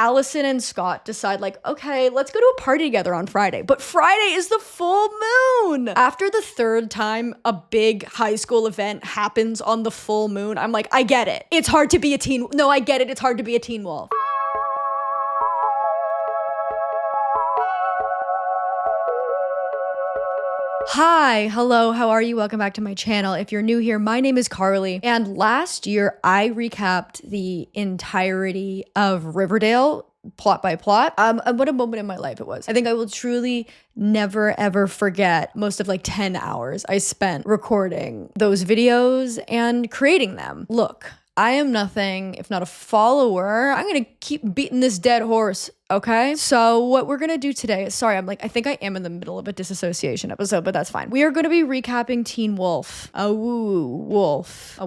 Allison and Scott decide like, okay, let's go to a party together on Friday. But Friday is the full moon. After the third time a big high school event happens on the full moon, I'm like, I get it. It's hard to be a teen. No, I get it. It's hard to be a teen wolf. Hi, hello, how are you? Welcome back to my channel. If you're new here, my name is Carly, and last year I recapped the entirety of Riverdale plot by plot. What a moment in my life it was. I think I will truly never ever forget most of like 10 hours I spent recording those videos and creating them. Look, I am nothing if not a follower. I'm gonna keep beating this dead horse, okay? So what we're gonna do today is, sorry, I think I am in the middle of a disassociation episode, but that's fine. We are gonna be recapping Teen Wolf. A wolf?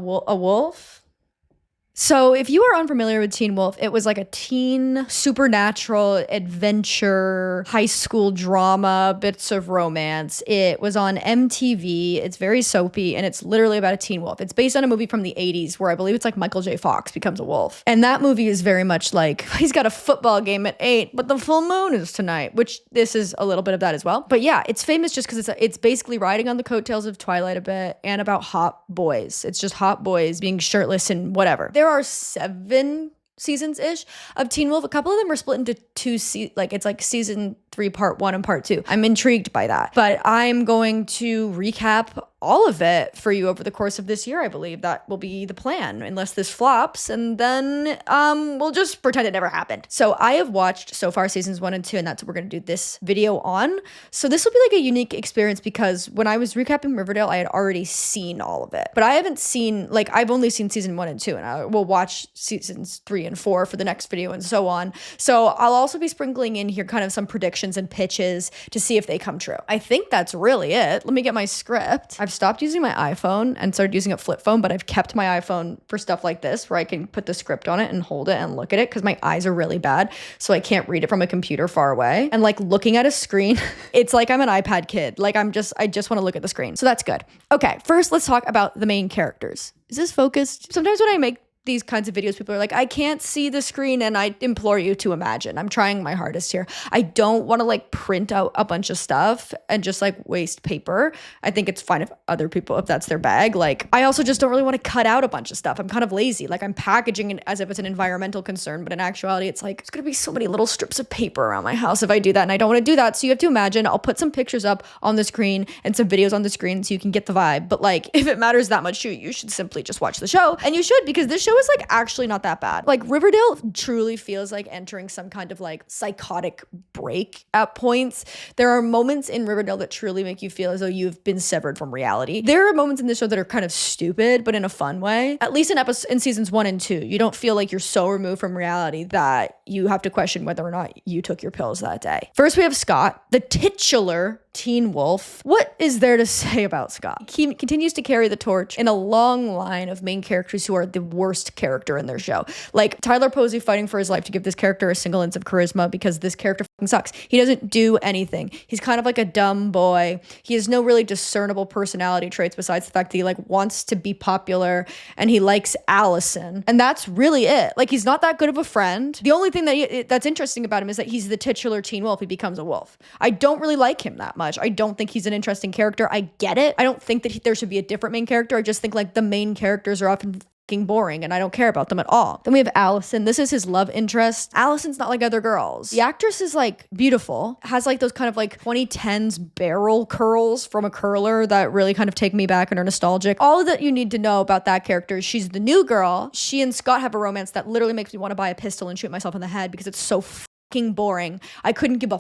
So if you are unfamiliar with Teen Wolf, it was like a teen supernatural adventure, high school drama, bits of romance. It was on MTV. It's very soapy, and it's literally about a teen wolf. It's based on a movie from the 80s where I believe it's like Michael J. Fox becomes a wolf. And that movie is very much like, he's got a football game at 8, but the full moon is tonight, which this is a little bit of that as well. But yeah, it's famous just because it's basically riding on the coattails of Twilight a bit and about hot boys. It's just hot boys being shirtless and whatever. There are 7 seasons-ish of Teen Wolf. A couple of them are split into it's like season 3 part 1 and part 2. I'm intrigued by that, but I'm going to recap all of it for you over the course of this year. I believe that will be the plan, unless this flops, and then we'll just pretend it never happened. So I have watched so far seasons 1 and 2, and that's what we're gonna do this video on. So this will be like a unique experience because when I was recapping Riverdale, I had already seen all of it, but I haven't seen, like, I've only seen season 1 and 2, and I will watch seasons 3 and 4 for the next video and so on. So I'll also be sprinkling in here kind of some predictions and pitches to see if they come true. I think that's really it. Let me get my script. I've stopped using my iPhone and started using a flip phone, but I've kept my iPhone for stuff like this where I can put the script on it and hold it and look at it because my eyes are really bad, so I can't read it from a computer far away. And like looking at a screen, it's like I'm an iPad kid. Like I just want to look at the screen. So that's good. Okay, first let's talk about the main characters. Is this focused? Sometimes when I make these kinds of videos, people are like, I can't see the screen, and I implore you to imagine. I'm trying my hardest here. I don't want to like print out a bunch of stuff and just like waste paper. I think it's fine if other people, if that's their bag. Like, I also just don't really want to cut out a bunch of stuff. I'm kind of lazy. Like, I'm packaging it as if it's an environmental concern, but in actuality, it's like, it's gonna be so many little strips of paper around my house if I do that, and I don't want to do that. So you have to imagine, I'll put some pictures up on the screen and some videos on the screen so you can get the vibe. But like, if it matters that much to you, you should simply just watch the show. And you should, because this show is like actually not that bad. Like, Riverdale truly feels like entering some kind of like psychotic break at points. There are moments in Riverdale that truly make you feel as though you've been severed from reality. There are moments in this show that are kind of stupid, but in a fun way. At least in seasons 1 and 2, you don't feel like you're so removed from reality that you have to question whether or not you took your pills that day. First, we have Scott, the titular Teen Wolf. What is there to say about Scott? He continues to carry the torch in a long line of main characters who are the worst character in their show. Like Tyler Posey fighting for his life to give this character a single inch of charisma because this character fucking sucks. He doesn't do anything. He's kind of like a dumb boy. He has no really discernible personality traits besides the fact that he like wants to be popular and he likes Allison. And that's really it. Like, he's not that good of a friend. The only thing that's interesting about him is that he's the titular teen wolf. He becomes a wolf. I don't really like him that much. I don't think he's an interesting character. I get it. I don't think that there should be a different main character. I just think like the main characters are often fucking boring and I don't care about them at all. Then we have Allison. This is his love interest. Allison's not like other girls. The actress is like beautiful, has like those kind of like 2010s barrel curls from a curler that really kind of take me back and are nostalgic. All that you need to know about that character is she's the new girl. She and Scott have a romance that literally makes me want to buy a pistol and shoot myself in the head because it's so fucking boring. I couldn't give a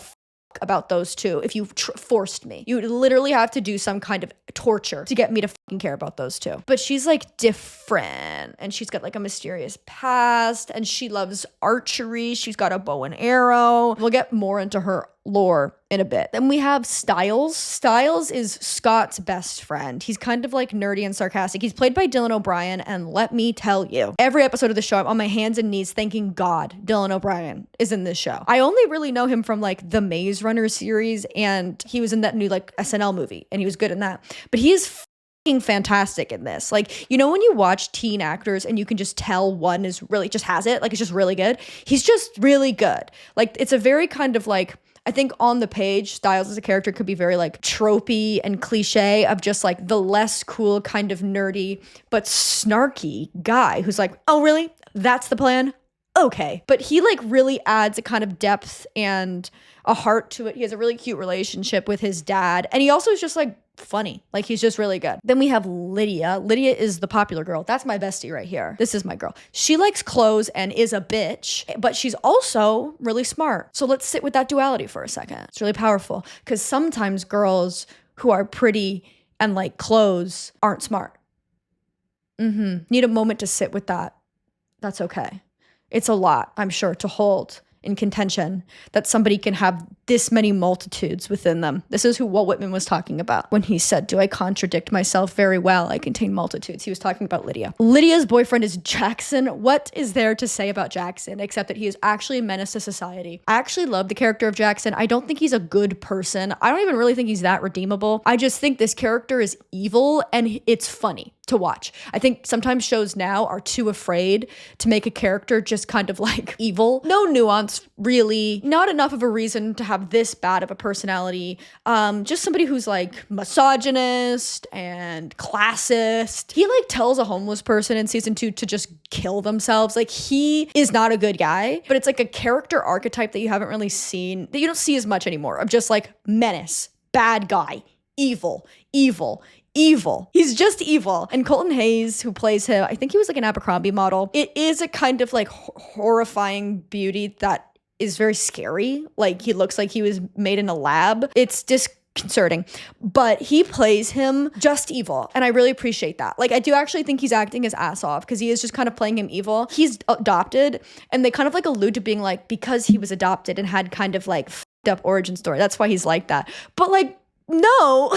about those two if you forced me. You would literally have to do some kind of torture to get me to fucking care about those two. But she's like different, and she's got like a mysterious past, and she loves archery. She's got a bow and arrow. We'll get more into her lore in a bit. Then we have Styles. Styles is Scott's best friend. He's kind of like nerdy and sarcastic. He's played by Dylan O'Brien, and let me tell you, every episode of the show, I'm on my hands and knees thanking God Dylan O'Brien is in this show. I only really know him from like the Maze Runner series, and he was in that new like SNL movie, and he was good in that. But he is fantastic in this. Like, you know, when you watch teen actors and you can just tell one is really just has it, like it's just really good. He's just really good. Like, it's a very kind of like, I think on the page, Styles as a character could be very like tropey and cliche of just like the less cool kind of nerdy but snarky guy who's like, oh really? That's the plan? Okay. But he like really adds a kind of depth and a heart to it. He has a really cute relationship with his dad. And he also is just like funny. Like, he's just really good. Then we have Lydia. Lydia is the popular girl. That's my bestie right here. This is my girl. She likes clothes and is a bitch, but she's also really smart. So let's sit with that duality for a second. It's really powerful because sometimes girls who are pretty and like clothes aren't smart. Need a moment to sit with that. That's okay. It's a lot, I'm sure, to hold in contention that somebody can have this many multitudes within them. This is who Walt Whitman was talking about when he said, do I contradict myself very well? I contain multitudes. He was talking about Lydia. Lydia's boyfriend is Jackson. What is there to say about Jackson except that he is actually a menace to society? I actually love the character of Jackson. I don't think he's a good person. I don't even really think he's that redeemable. I just think this character is evil and it's funny to watch. I think sometimes shows now are too afraid to make a character just kind of like evil. No nuance, really. Not enough of a reason to have this bad of a personality. Just somebody who's like misogynist and classist. He like tells a homeless person in season 2 to just kill themselves. Like, he is not a good guy, but it's like a character archetype that you haven't really seen, that you don't see as much anymore, of just like menace, bad guy, evil. He's just evil. And Colton Hayes, who plays him, I think he was like an Abercrombie model. It is a kind of like horrifying beauty that is very scary. Like, he looks like he was made in a lab. It's disconcerting, but he plays him just evil. And I really appreciate that. Like, I do actually think he's acting his ass off because he is just kind of playing him evil. He's adopted, and they kind of like allude to being like, because he was adopted and had kind of like f***ed up origin story, that's why he's like that. But like, no,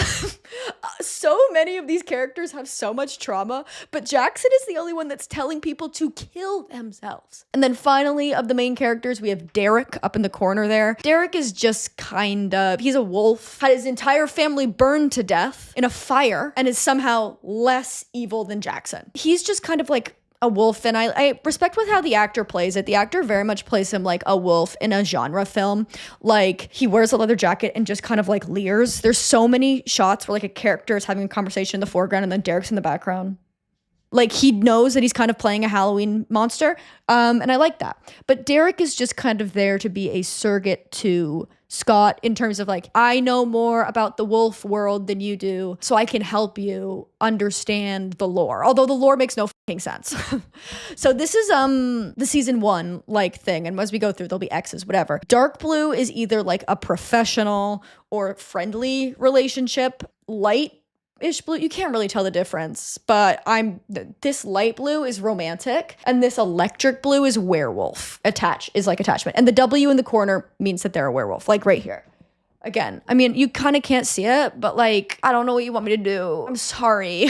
so many of these characters have so much trauma, but Jackson is the only one that's telling people to kill themselves. And then finally, of the main characters, we have Derek up in the corner there. Derek is just kind of, he's a wolf, had his entire family burned to death in a fire, and is somehow less evil than Jackson. He's just kind of like a wolf, and I respect with how the actor plays it. The actor very much plays him like a wolf in a genre film. Like, he wears a leather jacket and just kind of like leers. There's so many shots where like a character is having a conversation in the foreground and then Derek's in the background. Like, he knows that he's kind of playing a Halloween monster, and I like that. But Derek is just kind of there to be a surrogate to Scott in terms of like, I know more about the wolf world than you do, so I can help you understand the lore. Although the lore makes no fucking sense. So this is the season 1 like thing, and as we go through, there'll be X's, whatever. Dark blue is either like a professional or friendly relationship. Light-ish blue, you can't really tell the difference, but this light blue is romantic, and this electric blue is werewolf. Attachment. And the W in the corner means that they're a werewolf, like right here. Again, I mean, you kind of can't see it, but like, I don't know what you want me to do. I'm sorry.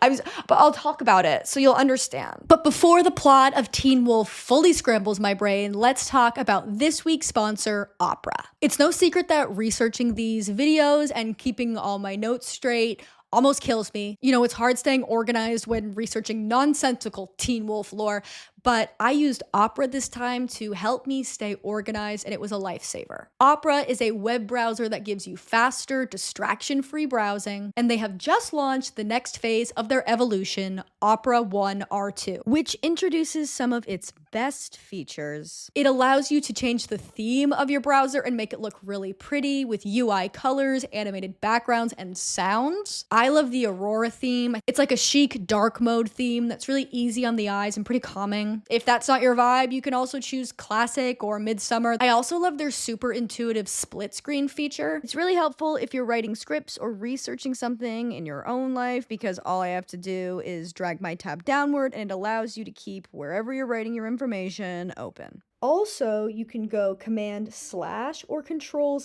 But I'll talk about it so you'll understand. But before the plot of Teen Wolf fully scrambles my brain, let's talk about this week's sponsor, Opera. It's no secret that researching these videos and keeping all my notes straight almost kills me. You know, it's hard staying organized when researching nonsensical Teen Wolf lore, but I used Opera this time to help me stay organized, and it was a lifesaver. Opera is a web browser that gives you faster, distraction-free browsing, and they have just launched the next phase of their evolution, Opera One R2, which introduces some of its best features. It allows you to change the theme of your browser and make it look really pretty with UI colors, animated backgrounds, and sounds. I love the Aurora theme. It's like a chic dark mode theme that's really easy on the eyes and pretty calming. If that's not your vibe, you can also choose classic or midsummer. I also love their super intuitive split screen feature. It's really helpful if you're writing scripts or researching something in your own life, because all I have to do is drag my tab downward and it allows you to keep wherever you're writing your information open. Also, you can go Command/ or Control/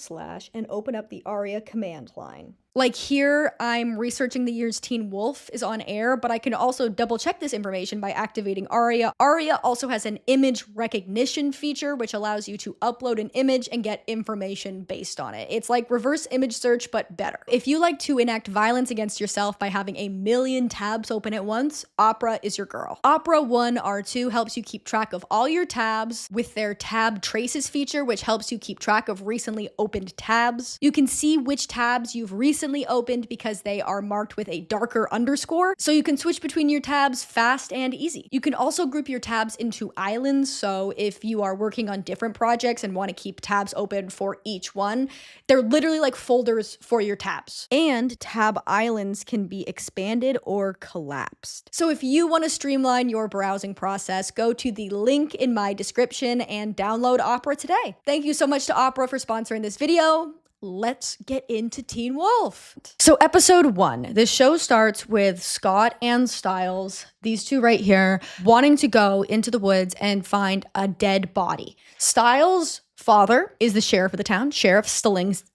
and open up the ARIA command line. Like here, I'm researching the years Teen Wolf is on air, but I can also double check this information by activating Aria. Aria also has an image recognition feature, which allows you to upload an image and get information based on it. It's like reverse image search, but better. If you like to enact violence against yourself by having a million tabs open at once, Opera is your girl. Opera 1 R2 helps you keep track of all your tabs with their tab traces feature, which helps you keep track of recently opened tabs. You can see which tabs you've recently opened because they are marked with a darker underscore, so you can switch between your tabs fast and easy. You can also group your tabs into islands, so if you are working on different projects and want to keep tabs open for each one, they're literally like folders for your tabs. And tab islands can be expanded or collapsed. So if you want to streamline your browsing process, go to the link in my description and download Opera today. Thank you so much to Opera for sponsoring this video. Let's get into Teen Wolf. So episode 1, this show starts with Scott and Stiles, these two right here, wanting to go into the woods and find a dead body. Stiles' father is the sheriff of the town, Sheriff Stilinski.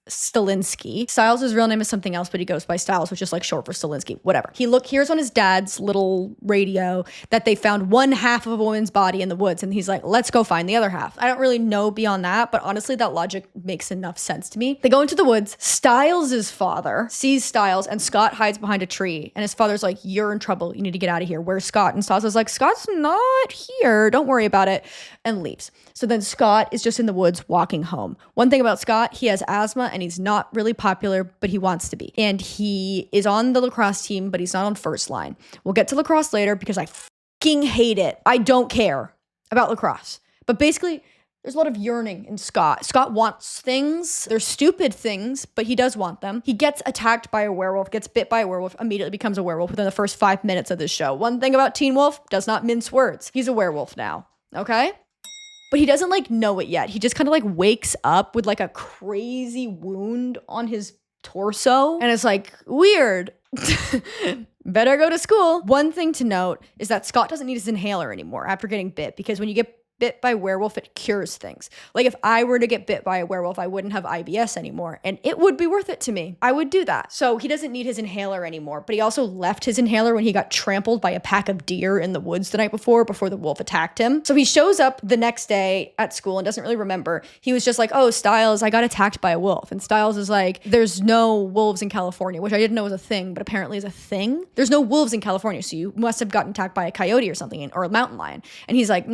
Stiles' real name is something else, but he goes by Stiles, which is like short for Stilinski, whatever. He hears on his dad's little radio that they found one half of a woman's body in the woods, and he's like, let's go find the other half. I don't really know beyond that, but honestly, that logic makes enough sense to me. They go into the woods. Stiles' father sees Stiles, and Scott hides behind a tree, and his father's like, you're in trouble. You need to get out of here. Where's Scott? And Stiles is like, Scott's not here. Don't worry about it, and leaves. So then Scott is just in the woods walking home. One thing about Scott, he has asthma and he's not really popular, but he wants to be. And he is on the lacrosse team, but he's not on first line. We'll get to lacrosse later because I fucking hate it. I don't care about lacrosse. But basically, there's a lot of yearning in Scott. Scott wants things. They're stupid things, but he does want them. He gets attacked by a werewolf, gets bit by a werewolf, immediately becomes a werewolf within the first 5 minutes of this show. One thing about Teen Wolf, does not mince words. He's a werewolf now, okay? But he doesn't like know it yet. He just kind of like wakes up with like a crazy wound on his torso. And it's like, weird. Better go to school. One thing to note is that Scott doesn't need his inhaler anymore after getting bit, because when you get bit by a werewolf, it cures things. Like if I were to get bit by a werewolf, I wouldn't have IBS anymore, and it would be worth it to me. I would do that. So he doesn't need his inhaler anymore, but he also left his inhaler when he got trampled by a pack of deer in the woods the night before the wolf attacked him. So he shows up the next day at school and doesn't really remember. He was just like, oh, Stiles, I got attacked by a wolf. And Stiles is like, there's no wolves in California, which I didn't know was a thing, but apparently is a thing. There's no wolves in California, so you must have gotten attacked by a coyote or something, or a mountain lion. And he's like,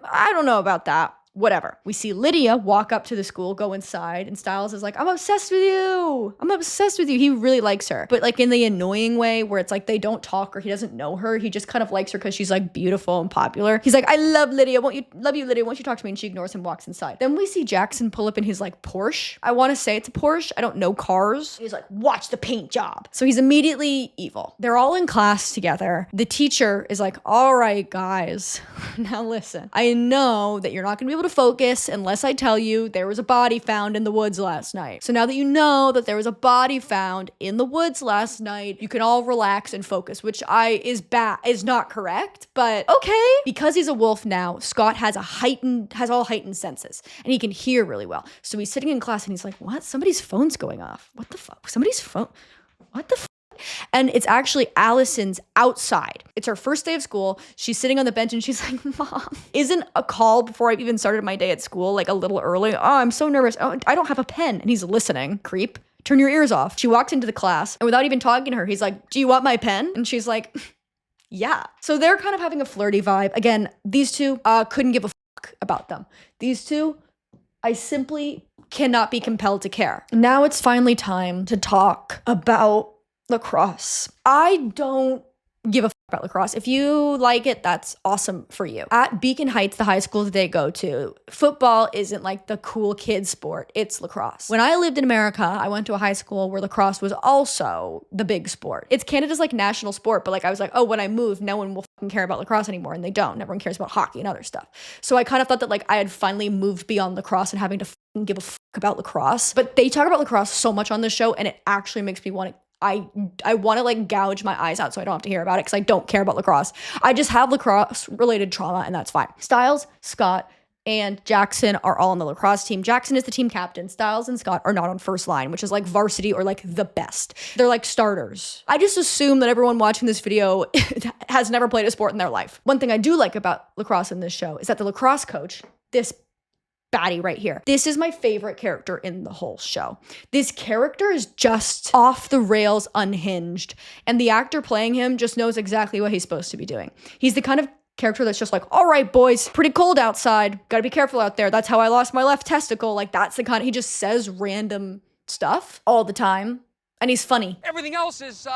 I don't know about that. Whatever. We see Lydia walk up to the school, go inside, and Stiles is like, I'm obsessed with you. I'm obsessed with you. He really likes her. But like in the annoying way where it's like they don't talk or he doesn't know her. He just kind of likes her because she's like beautiful and popular. He's like, I love Lydia. Love you, Lydia. Won't you talk to me? And she ignores him, walks inside. Then we see Jackson pull up in his like Porsche. I want to say it's a Porsche. I don't know cars. He's like, watch the paint job. So he's immediately evil. They're all in class together. The teacher is like, all right, guys, now listen. I know that you're not going to be able to focus unless I tell you there was a body found in the woods last night. So now that you know that there was a body found in the woods last night, you can all relax and focus, which is not correct, but okay. Because he's a wolf now, Scott has all heightened senses, and he can hear really well. So he's sitting in class and he's like, what? Somebody's phone's going off. What the fuck? Somebody's phone? What the fuck? And it's actually Allison's outside. It's her first day of school. She's sitting on the bench and she's like, Mom, isn't a call before I've even started my day at school like a little early? Oh, I'm so nervous. Oh, I don't have a pen. And he's listening. Creep. Turn your ears off. She walks into the class and without even talking to her, he's like, do you want my pen? And she's like, yeah. So they're kind of having a flirty vibe. Again, these two couldn't give a fuck about them. These two, I simply cannot be compelled to care. Now it's finally time to talk about lacrosse. I don't give a fuck about lacrosse. If you like it, that's awesome for you. At Beacon Heights, the high school that they go to, football isn't like the cool kid sport. It's lacrosse. When I lived in America, I went to a high school where lacrosse was also the big sport. It's Canada's like national sport, but like I was like, oh, when I moved, no one will fucking care about lacrosse anymore, and they don't. Everyone cares about hockey and other stuff. So I kind of thought that like I had finally moved beyond lacrosse and having to fucking give a fuck about lacrosse. But they talk about lacrosse so much on this show, and it actually makes me want to I want to like gouge my eyes out so I don't have to hear about it because I don't care about lacrosse. I just have lacrosse related trauma and that's fine. Stiles, Scott, and Jackson are all on the lacrosse team. Jackson is the team captain. Styles and Scott are not on first line, which is like varsity or like the best. They're like starters. I just assume that everyone watching this video has never played a sport in their life. One thing I do like about lacrosse in this show is that the lacrosse coach, this baddie right here, this is my favorite character in the whole show. This character is just off the rails, unhinged, and the actor playing him just knows exactly what he's supposed to be doing. He's the kind of character that's just like, all right, boys, pretty cold outside. Gotta be careful out there. That's how I lost my left testicle. Like, that's the kind of, he just says random stuff all the time. And he's funny. Everything else is,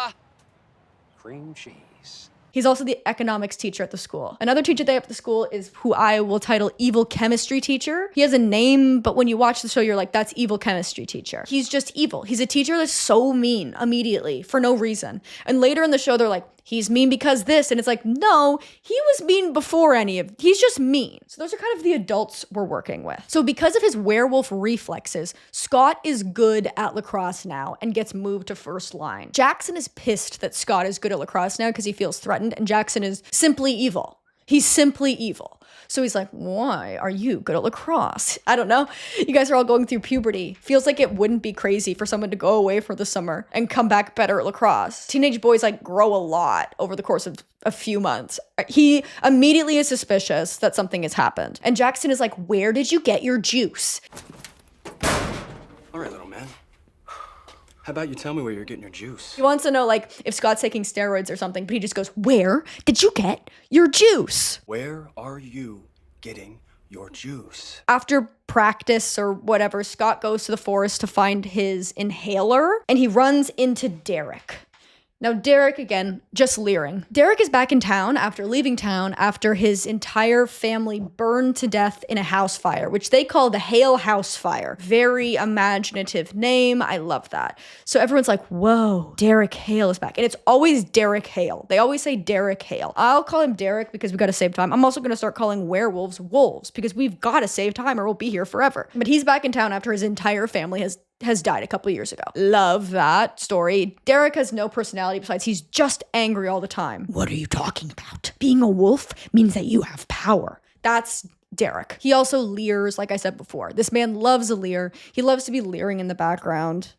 cream cheese. He's also the economics teacher at the school. Another teacher they have at the school is who I will title evil chemistry teacher. He has a name, but when you watch the show, you're like, that's evil chemistry teacher. He's just evil. He's a teacher that's so mean immediately for no reason. And later in the show, they're like, he's mean because this. And it's like, no, he was mean before he's just mean. So those are kind of the adults we're working with. So because of his werewolf reflexes, Scott is good at lacrosse now and gets moved to first line. Jackson is pissed that Scott is good at lacrosse now because he feels threatened, and Jackson is simply evil. He's simply evil. So he's like, why are you good at lacrosse? I don't know. You guys are all going through puberty. Feels like it wouldn't be crazy for someone to go away for the summer and come back better at lacrosse. Teenage boys like grow a lot over the course of a few months. He immediately is suspicious that something has happened. And Jackson is like, where did you get your juice? All right, little man. How about you tell me where you're getting your juice? He wants to know, like, if Scott's taking steroids or something, but he just goes, where did you get your juice? Where are you getting your juice? After practice or whatever, Scott goes to the forest to find his inhaler, and he runs into Derek. Now, Derek, again, just leering. Derek is back in town after leaving town after his entire family burned to death in a house fire, which they call the Hale House Fire. Very imaginative name. I love that. So everyone's like, whoa, Derek Hale is back. And it's always Derek Hale. They always say Derek Hale. I'll call him Derek because we got to save time. I'm also going to start calling werewolves wolves because we've got to save time or we'll be here forever. But he's back in town after his entire family has died a couple of years ago. Love that story. Derek has no personality besides he's just angry all the time. What are you talking about? Being a wolf means that you have power. That's Derek. He also leers, like I said before. This man loves a leer. He loves to be leering in the background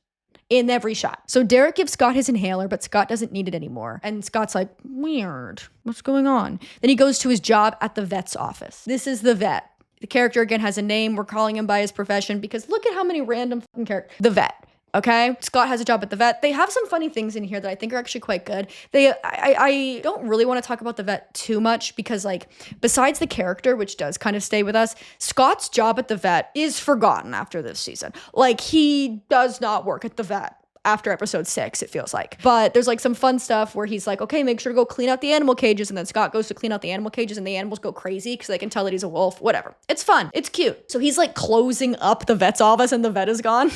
in every shot. So Derek gives Scott his inhaler, but Scott doesn't need it anymore. And Scott's like, weird. What's going on? Then he goes to his job at the vet's office. This is the vet. The character, again, has a name. We're calling him by his profession because look at how many random fucking characters. The vet, okay? Scott has a job at the vet. They have some funny things in here that I think are actually quite good. I don't really want to talk about the vet too much because, like, besides the character, which does kind of stay with us, Scott's job at the vet is forgotten after this season. Like, he does not work at the vet after episode 6, it feels like. But there's like some fun stuff where he's like, okay, make sure to go clean out the animal cages. And then Scott goes to clean out the animal cages and the animals go crazy because they can tell that he's a wolf. Whatever. It's fun. It's cute. So he's like closing up the vet's office and the vet is gone,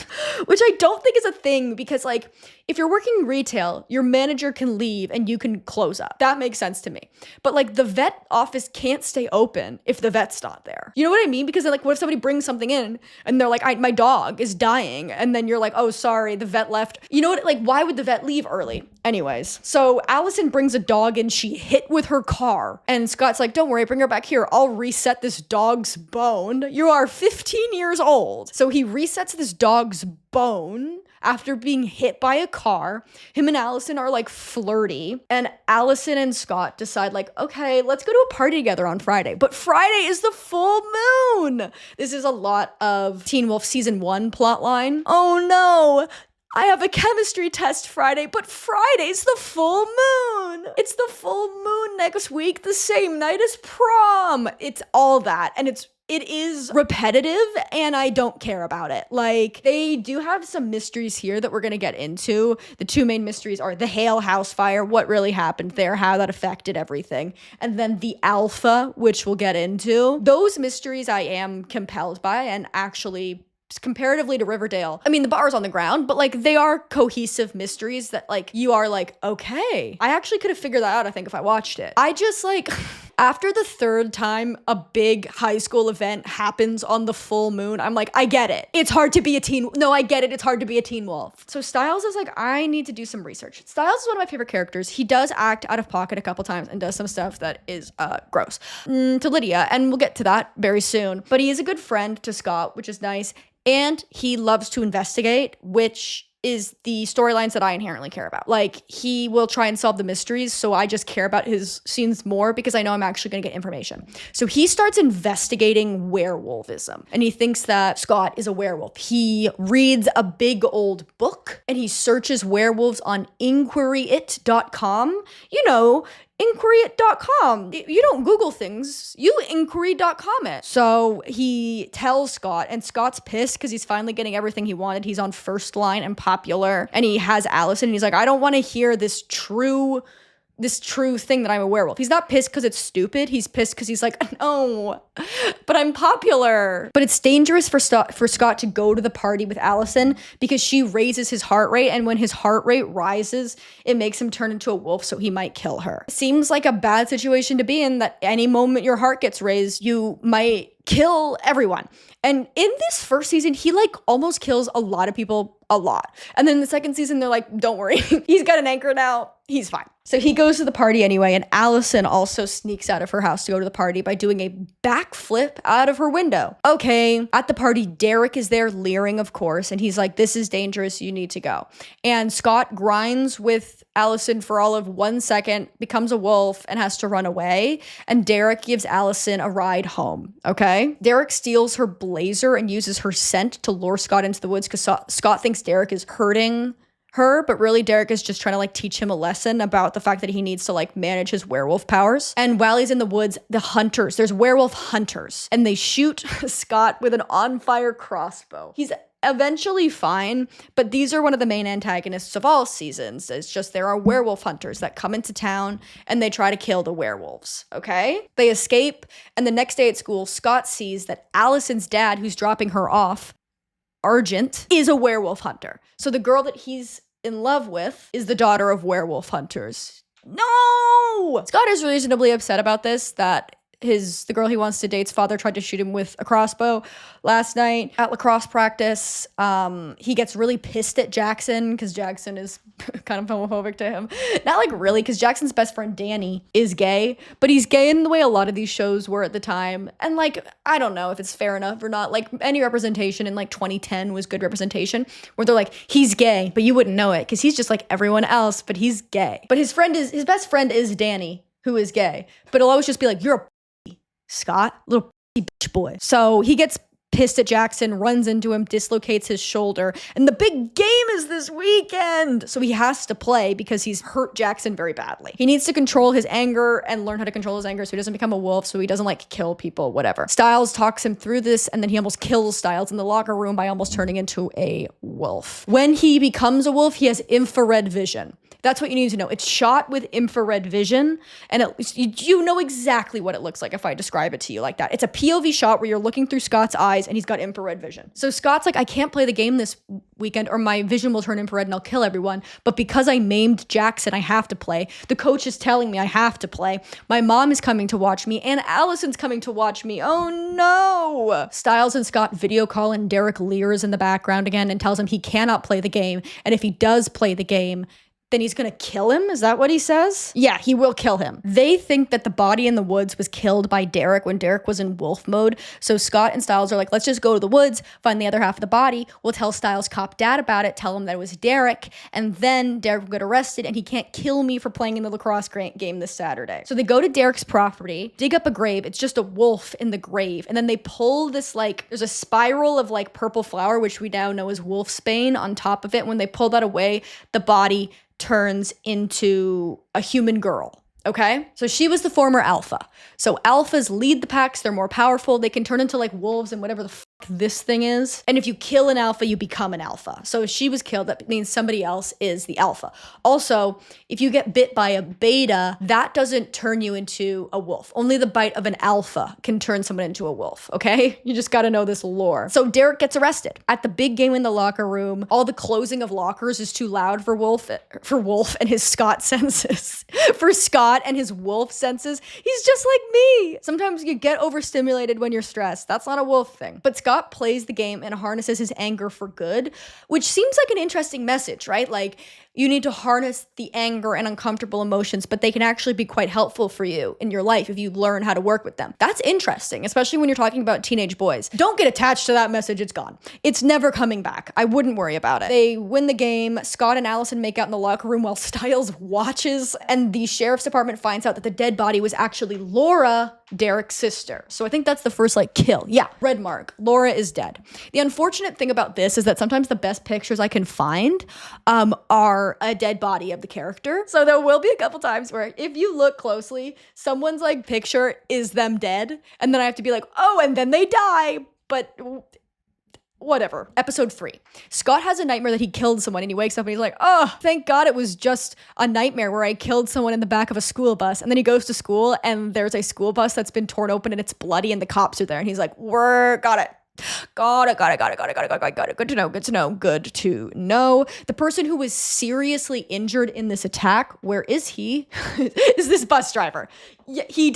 which I don't think is a thing because, like, if you're working retail, your manager can leave and you can close up. That makes sense to me. But like the vet office can't stay open if the vet's not there. You know what I mean? Because then, like, what if somebody brings something in and they're like, my dog is dying. And then you're like, oh, sorry, the vet left. You know what? Like, why would the vet leave early? Anyways, so Allison brings a dog in she hit with her car. And Scott's like, don't worry, bring her back here. I'll reset this dog's bone. You are 15 years old. So he resets this dog's bone after being hit by a car. Him and Allison are like flirty, and Allison and Scott decide like, okay, let's go to a party together on Friday. But Friday is the full moon. This is a lot of Teen Wolf season 1 plotline. Oh no, I have a chemistry test Friday, but Friday's the full moon. It's the full moon next week, the same night as prom. It's all that, and it is repetitive and I don't care about it. Like, they do have some mysteries here that we're going to get into. The two main mysteries are the Hale House Fire, what really happened there, how that affected everything, and then the Alpha, which we'll get into. Those mysteries I am compelled by, and actually comparatively to Riverdale, I mean, the bar's on the ground, but like they are cohesive mysteries that like you are like, okay, I actually could have figured that out, I think, if I watched it. I just like After the third time a big high school event happens on the full moon, I'm like, I get it. It's hard to be a teen. No, I get it. It's hard to be a teen wolf. So Styles is like, I need to do some research. Styles is one of my favorite characters. He does act out of pocket a couple times and does some stuff that is gross to Lydia. And we'll get to that very soon. But he is a good friend to Scott, which is nice. And he loves to investigate, which is the storylines that I inherently care about. Like, he will try and solve the mysteries, so I just care about his scenes more because I know I'm actually gonna get information. So he starts investigating werewolfism, and he thinks that Scott is a werewolf. He reads a big old book, and he searches werewolves on inquiryit.com. You know, inquiryit.com. You don't Google things, you inquiry.com it. So he tells Scott, and Scott's pissed because he's finally getting everything he wanted. He's on first line and popular, and he has Allison, and he's like, I don't want to hear this true thing that I'm a werewolf. He's not pissed because it's stupid. He's pissed because he's like, no, but I'm popular. But it's dangerous for Scott to go to the party with Allison because she raises his heart rate. And when his heart rate rises, it makes him turn into a wolf. So he might kill her. Seems like a bad situation to be in, that any moment your heart gets raised, you might kill everyone. And in this first season, he like almost kills a lot of people a lot. And then the second season, they're like, don't worry, he's got an anchor now. He's fine. So he goes to the party anyway, and Allison also sneaks out of her house to go to the party by doing a backflip out of her window. Okay, at the party, Derek is there leering, of course, and he's like, this is dangerous, you need to go. And Scott grinds with Allison for all of 1 second, becomes a wolf, and has to run away. And Derek gives Allison a ride home, okay? Derek steals her blazer and uses her scent to lure Scott into the woods because Scott thinks Derek is hurting her, but really Derek is just trying to like teach him a lesson about the fact that he needs to like manage his werewolf powers. And while he's in the woods, there's werewolf hunters, and they shoot Scott with an on fire crossbow. He's eventually fine, but these are one of the main antagonists of all seasons. It's just there are werewolf hunters that come into town and they try to kill the werewolves, okay? They escape, and the next day at school, Scott sees that Allison's dad, who's dropping her off, Argent, is a werewolf hunter. So the girl that he's in love with is the daughter of werewolf hunters. No! Scott is reasonably upset about this, that the girl he wants to date's father tried to shoot him with a crossbow last night at lacrosse practice. He gets really pissed at Jackson because Jackson is kind of homophobic to him. Not like really, because Jackson's best friend Danny is gay, but he's gay in the way a lot of these shows were at the time. And like, I don't know if it's fair enough or not. Like, any representation in like 2010 was good representation, where they're like, he's gay, but you wouldn't know it because he's just like everyone else, but he's gay. But his best friend is Danny, who is gay, but it'll always just be like, you're a Scott, little bitch boy. So he gets pissed at Jackson, runs into him, dislocates his shoulder, and the big game is this weekend. So he has to play because he's hurt Jackson very badly. He needs to control his anger and learn how to control his anger so he doesn't become a wolf, so he doesn't like kill people, whatever. Styles talks him through this, and then he almost kills Styles in the locker room by almost turning into a wolf. When he becomes a wolf, he has infrared vision. That's what you need to know. It's shot with infrared vision, and you know exactly what it looks like if I describe it to you like that. It's a POV shot where you're looking through Scott's eyes, and he's got infrared vision. So Scott's like, I can't play the game this weekend, or my vision will turn infrared and I'll kill everyone. But because I maimed Jackson, I have to play. The coach is telling me I have to play. My mom is coming to watch me, and Allison's coming to watch me. Oh no! Styles and Scott video call, and Derek leers in the background again and tells him he cannot play the game. And if he does play the game, then he's gonna kill him? Is that what he says? Yeah, he will kill him. They think that the body in the woods was killed by Derek when Derek was in wolf mode. So Scott and Styles are like, let's just go to the woods, find the other half of the body. We'll tell Styles' cop dad about it, tell him that it was Derek, and then Derek will get arrested and he can't kill me for playing in the lacrosse game this Saturday. So they go to Derek's property, dig up a grave. It's just a wolf in the grave. And then they pull this, like, there's a spiral of like purple flower, which we now know is wolfsbane on top of it. When they pull that away, the body turns into a human girl, okay? So she was the former alpha. So alphas lead the packs, they're more powerful, they can turn into like wolves and whatever the this thing is. And if you kill an alpha, you become an alpha. So if she was killed, that means somebody else is the alpha. Also, if you get bit by a beta, that doesn't turn you into a wolf. Only the bite of an alpha can turn someone into a wolf, okay? You just gotta know this lore. So Derek gets arrested. At the big game in the locker room, all the closing of lockers is too loud for Wolf and his Scott senses. For Scott and his wolf senses, he's just like me. Sometimes you get overstimulated when you're stressed. That's not a wolf thing. But Scott plays the game and harnesses his anger for good, which seems like an interesting message, right? Like, you need to harness the anger and uncomfortable emotions, but they can actually be quite helpful for you in your life if you learn how to work with them. That's interesting, especially when you're talking about teenage boys. Don't get attached to that message. It's gone. It's never coming back. I wouldn't worry about it. They win the game. Scott and Allison make out in the locker room while Stiles watches, and the sheriff's department finds out that the dead body was actually Laura, Derek's sister. So I think that's the first, like, kill. Yeah, red mark. Laura is dead. The unfortunate thing about this is that sometimes the best pictures I can find are a dead body of the character. So there will be a couple times where if you look closely, someone's like picture is them dead. And then I have to be like, oh, and then they die. But whatever. Episode 3. Scott has a nightmare that he killed someone, and he wakes up and he's like, oh, thank God it was just a nightmare where I killed someone in the back of a school bus. And then he goes to school and there's a school bus that's been torn open and it's bloody and the cops are there. And he's like, got it. Got it. Good to know. The person who was seriously injured in this attack, where is he? Is this bus driver. Yeah, he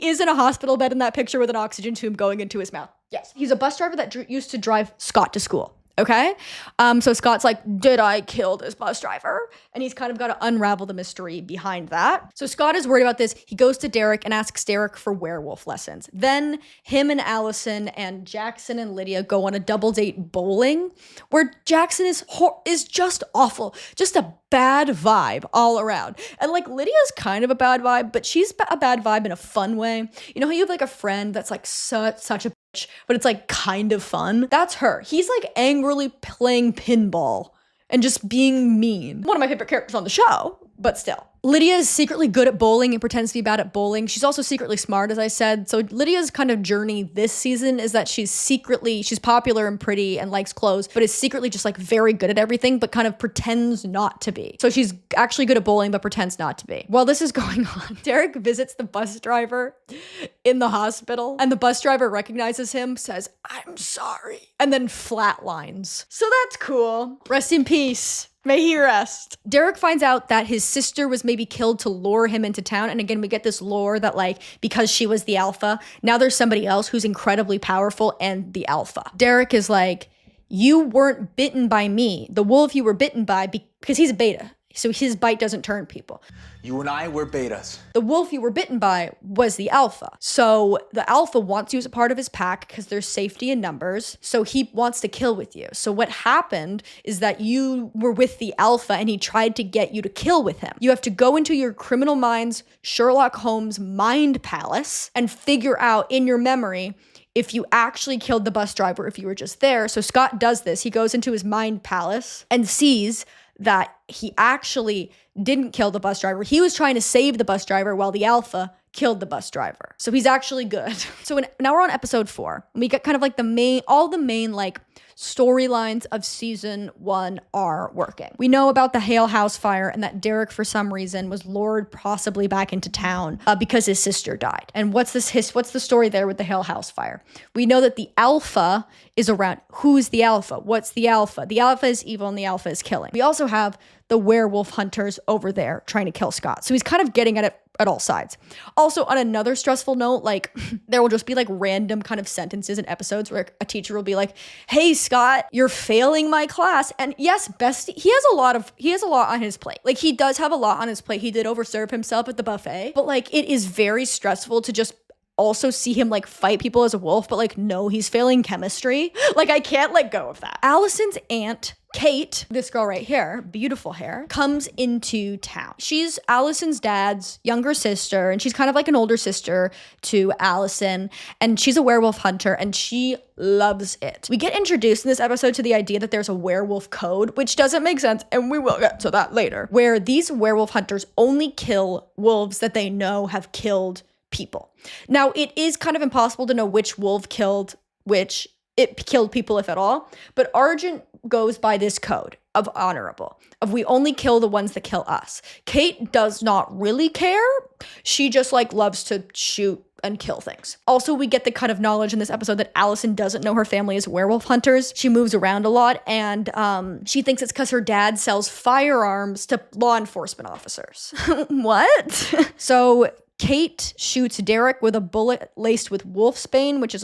is in a hospital bed in that picture with an oxygen tube going into his mouth. Yes. He's a bus driver that used to drive Scott to school. Okay. So Scott's like, did I kill this bus driver? And he's kind of got to unravel the mystery behind that. So Scott is worried about this. He goes to Derek and asks Derek for werewolf lessons. Then him and Allison and Jackson and Lydia go on a double date bowling where Jackson is just awful. Just a bad vibe all around. And like Lydia's kind of a bad vibe, but she's a bad vibe in a fun way. You know how you have like a friend that's like such a bitch, but it's like kind of fun? That's her. He's like angrily playing pinball and just being mean. One of my favorite characters on the show, but still. Lydia is secretly good at bowling and pretends to be bad at bowling. She's also secretly smart, as I said. So Lydia's kind of journey this season is that she's popular and pretty and likes clothes, but is secretly just like very good at everything, but kind of pretends not to be. So she's actually good at bowling, but pretends not to be. While this is going on, Derek visits the bus driver in the hospital, and the bus driver recognizes him, says, "I'm sorry," and then flatlines. So that's cool. Rest in peace. May he rest. Derek finds out that his sister was maybe killed to lure him into town. And again, we get this lore that like, because she was the alpha, now there's somebody else who's incredibly powerful and the alpha. Derek is like, you weren't bitten by me. The wolf you were bitten by, because he's a beta. So his bite doesn't turn people. You and I were betas. The wolf you were bitten by was the alpha. So the alpha wants you as a part of his pack because there's safety in numbers. So he wants to kill with you. So what happened is that you were with the alpha and he tried to get you to kill with him. You have to go into your criminal mind's Sherlock Holmes mind palace and figure out in your memory if you actually killed the bus driver, if you were just there. So Scott does this. He goes into his mind palace and sees that he actually didn't kill the bus driver. He was trying to save the bus driver while the alpha killed the bus driver. So he's actually good. So now we're on episode 4. We get kind of like all the main like storylines of season 1 are working. We know about the Hale House fire and that Derek, for some reason, was lured possibly back into town because his sister died. And what's the story there with the Hale House fire? We know that the alpha is around. Who's the alpha? What's the alpha? The alpha is evil and the alpha is killing. We also have the werewolf hunters over there trying to kill Scott. So he's kind of getting at it at all sides. Also, on another stressful note, like there will just be like random kind of sentences in episodes where a teacher will be like, "Hey Scott, you're failing my class." And yes, bestie, he has a lot on his plate. Like he does have a lot on his plate. He did overserve himself at the buffet, but like it is very stressful to just also see him like fight people as a wolf, but like no, he's failing chemistry. Like I can't let go of that. Allison's aunt, Kate, this girl right here, beautiful hair, comes into town. She's Allison's dad's younger sister, and she's kind of like an older sister to Allison, and she's a werewolf hunter, and she loves it. We get introduced in this episode to the idea that there's a werewolf code, which doesn't make sense, and we will get to that later, where these werewolf hunters only kill wolves that they know have killed people. Now, it is kind of impossible to know which wolf killed which it killed people, if at all. But Argent goes by this code of honorable, of we only kill the ones that kill us. Kate does not really care. She just like loves to shoot and kill things. Also, we get the kind of knowledge in this episode that Allison doesn't know her family is werewolf hunters. She moves around a lot, and she thinks it's because her dad sells firearms to law enforcement officers. What? So Kate shoots Derek with a bullet laced with wolfsbane, which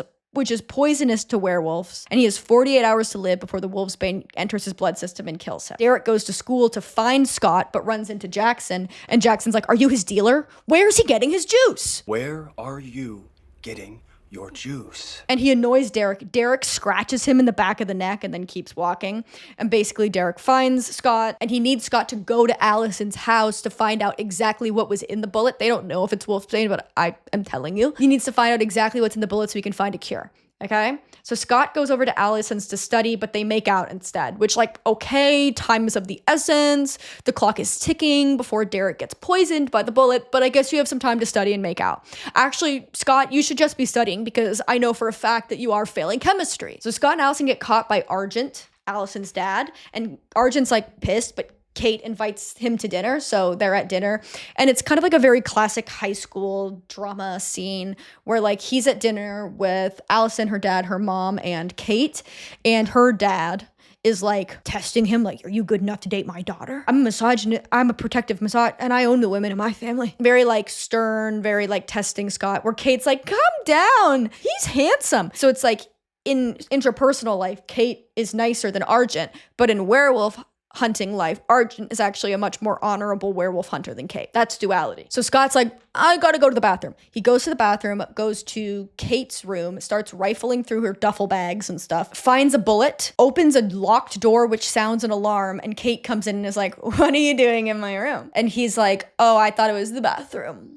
is poisonous to werewolves, and he has 48 hours to live before the wolfsbane enters his blood system and kills him. Derek goes to school to find Scott, but runs into Jackson, and Jackson's like, are you his dealer? Where is he getting his juice? Where are you getting your juice? And he annoys Derek. Derek scratches him in the back of the neck and then keeps walking. And basically Derek finds Scott, and he needs Scott to go to Allison's house to find out exactly what was in the bullet. They don't know if it's wolfsbane, but I am telling you. He needs to find out exactly what's in the bullet so he can find a cure. Okay? So Scott goes over to Allison's to study, but they make out instead, which like, okay, time is of the essence. The clock is ticking before Derek gets poisoned by the bullet, but I guess you have some time to study and make out. Actually, Scott, you should just be studying because I know for a fact that you are failing chemistry. So Scott and Allison get caught by Argent, Allison's dad, and Argent's like pissed, but Kate invites him to dinner, so they're at dinner, and it's kind of like a very classic high school drama scene where like he's at dinner with Allison, her dad, her mom, and Kate, and her dad is like testing him, like, are you good enough to date my daughter? I'm a misogynist, I'm a protective misogynist, and I own the women in my family. Very like stern, very like testing Scott, where Kate's like, calm down, he's handsome. So it's like in interpersonal life, Kate is nicer than Argent, but in werewolf hunting life, Argent is actually a much more honorable werewolf hunter than Kate. That's duality. So Scott's like, I gotta go to the bathroom. He goes to the bathroom, goes to Kate's room, starts rifling through her duffel bags and stuff, finds a bullet, opens a locked door, which sounds an alarm, and Kate comes in and is like, what are you doing in my room? And he's like, oh, I thought it was the bathroom.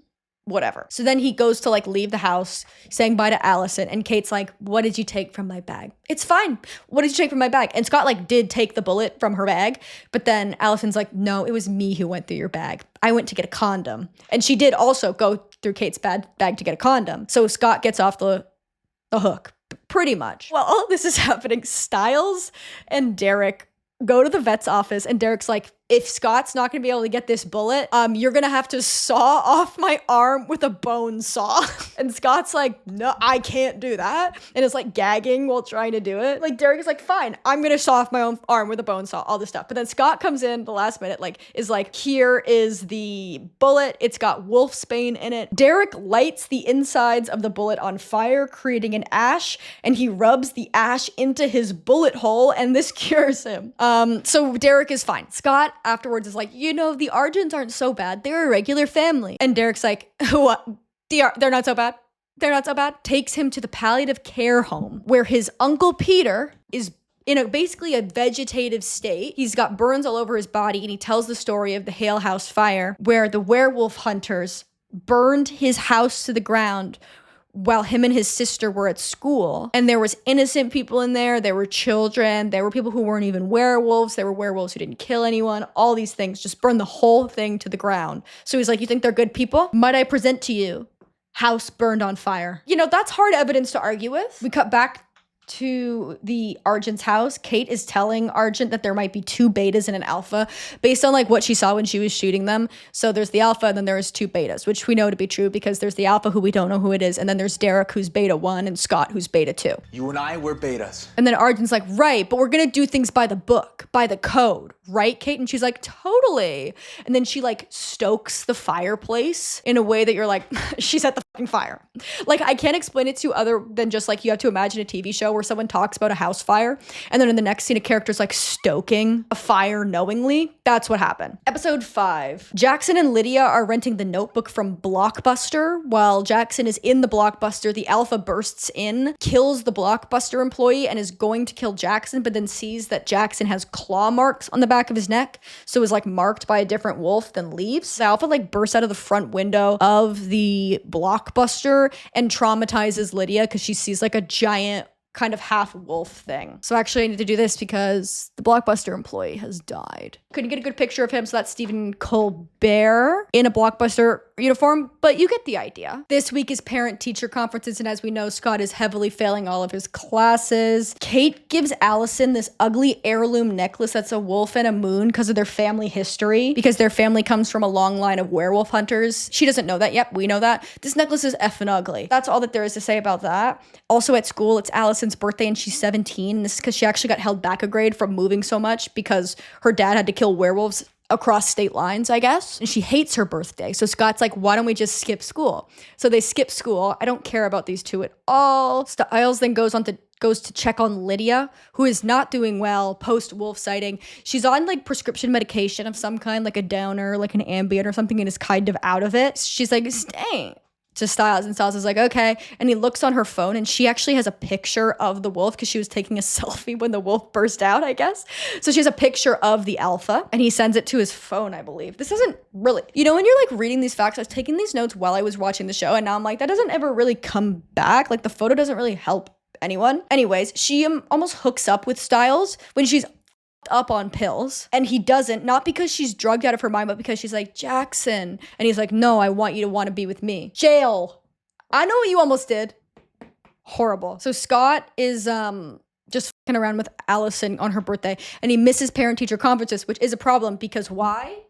Whatever. So then he goes to like leave the house, saying bye to Allison, and Kate's like, what did you take from my bag? It's fine. What did you take from my bag? And Scott like did take the bullet from her bag, but then Allison's like, no, it was me who went through your bag. I went to get a condom. And she did also go through Kate's bag to get a condom. So Scott gets off the hook, pretty much. While all this is happening, Styles and Derek go to the vet's office, and Derek's like, if Scott's not gonna be able to get this bullet, you're gonna have to saw off my arm with a bone saw. And Scott's like, no, I can't do that. And it's like gagging while trying to do it. Like Derek is like, fine, I'm gonna saw off my own arm with a bone saw, all this stuff. But then Scott comes in the last minute, like, is like, here is the bullet. It's got wolfsbane in it. Derek lights the insides of the bullet on fire, creating an ash, and he rubs the ash into his bullet hole, and this cures him. So Derek is fine. Scott afterwards is like, you know, the Argents aren't so bad. They're a regular family. And Derek's like, what? They're not so bad. They're not so bad. Takes him to the palliative care home where his Uncle Peter is in basically a vegetative state. He's got burns all over his body, and he tells the story of the Hale House fire where the werewolf hunters burned his house to the ground while him and his sister were at school. And there was innocent people in there. There were children. There were people who weren't even werewolves. There were werewolves who didn't kill anyone. All these things just burned the whole thing to the ground. So he's like, you think they're good people? Might I present to you, house burned on fire. You know, that's hard evidence to argue with. We cut back to the Argent's house. Kate is telling Argent that there might be 2 betas and an alpha based on like what she saw when she was shooting them. So there's the alpha, and then there's 2 betas, which we know to be true because there's the alpha who we don't know who it is, and then there's Derek who's beta 1 and Scott who's beta 2. You and I, we're betas. And then Argent's like, right, but we're gonna do things by the book, by the code, right, Kate? And she's like, totally. And then she like stokes the fireplace in a way that you're like, she's at the fucking fire. Like, I can't explain it to you other than just like you have to imagine a TV show where someone talks about a house fire, and then in the next scene a character's like stoking a fire knowingly. That's what happened. Episode 5. Jackson and Lydia are renting the Notebook from Blockbuster. While Jackson is in the Blockbuster, the alpha bursts in, kills the Blockbuster employee, and is going to kill Jackson, but then sees that Jackson has claw marks on the back of his neck, so is like marked by a different wolf, then leaves. The alpha like bursts out of the front window of the Blockbuster and traumatizes Lydia because she sees like a giant kind of half wolf thing. So actually I need to do this because the Blockbuster employee has died. Couldn't get a good picture of him, so that's Stephen Colbert in a Blockbuster uniform, but you get the idea. This week is parent-teacher conferences, and as we know, Scott is heavily failing all of his classes. Kate gives Allison this ugly heirloom necklace that's a wolf and a moon because of their family history, because their family comes from a long line of werewolf hunters. She doesn't know that yet. We know that. This necklace is effing ugly. That's all that there is to say about that. Also at school, it's Allison's birthday, and she's 17. And this is because she actually got held back a grade from moving so much because her dad had to kill werewolves across state lines, I guess. And she hates her birthday. So Scott's like, why don't we just skip school? So they skip school. I don't care about these two at all. Stiles then goes to check on Lydia, who is not doing well post-wolf sighting. She's on like prescription medication of some kind, like a downer, like an Ambien or something, and is kind of out of it. She's like, stay. To Stiles, and Stiles is like, okay. And he looks on her phone, and she actually has a picture of the wolf because she was taking a selfie when the wolf burst out, I guess. So she has a picture of the alpha, and he sends it to his phone, I believe. This doesn't really, when you're like reading these facts, I was taking these notes while I was watching the show, and now I'm like, that doesn't ever really come back. Like the photo doesn't really help anyone. Anyways, she almost hooks up with Stiles when she's up on pills, and he doesn't, not because she's drugged out of her mind, but because she's like, Jackson, and he's like, no, I want you to want to be with me. Jail. I know what you almost did. Horrible. So Scott is just fucking around with Allison on her birthday, and he misses parent-teacher conferences, which is a problem because why?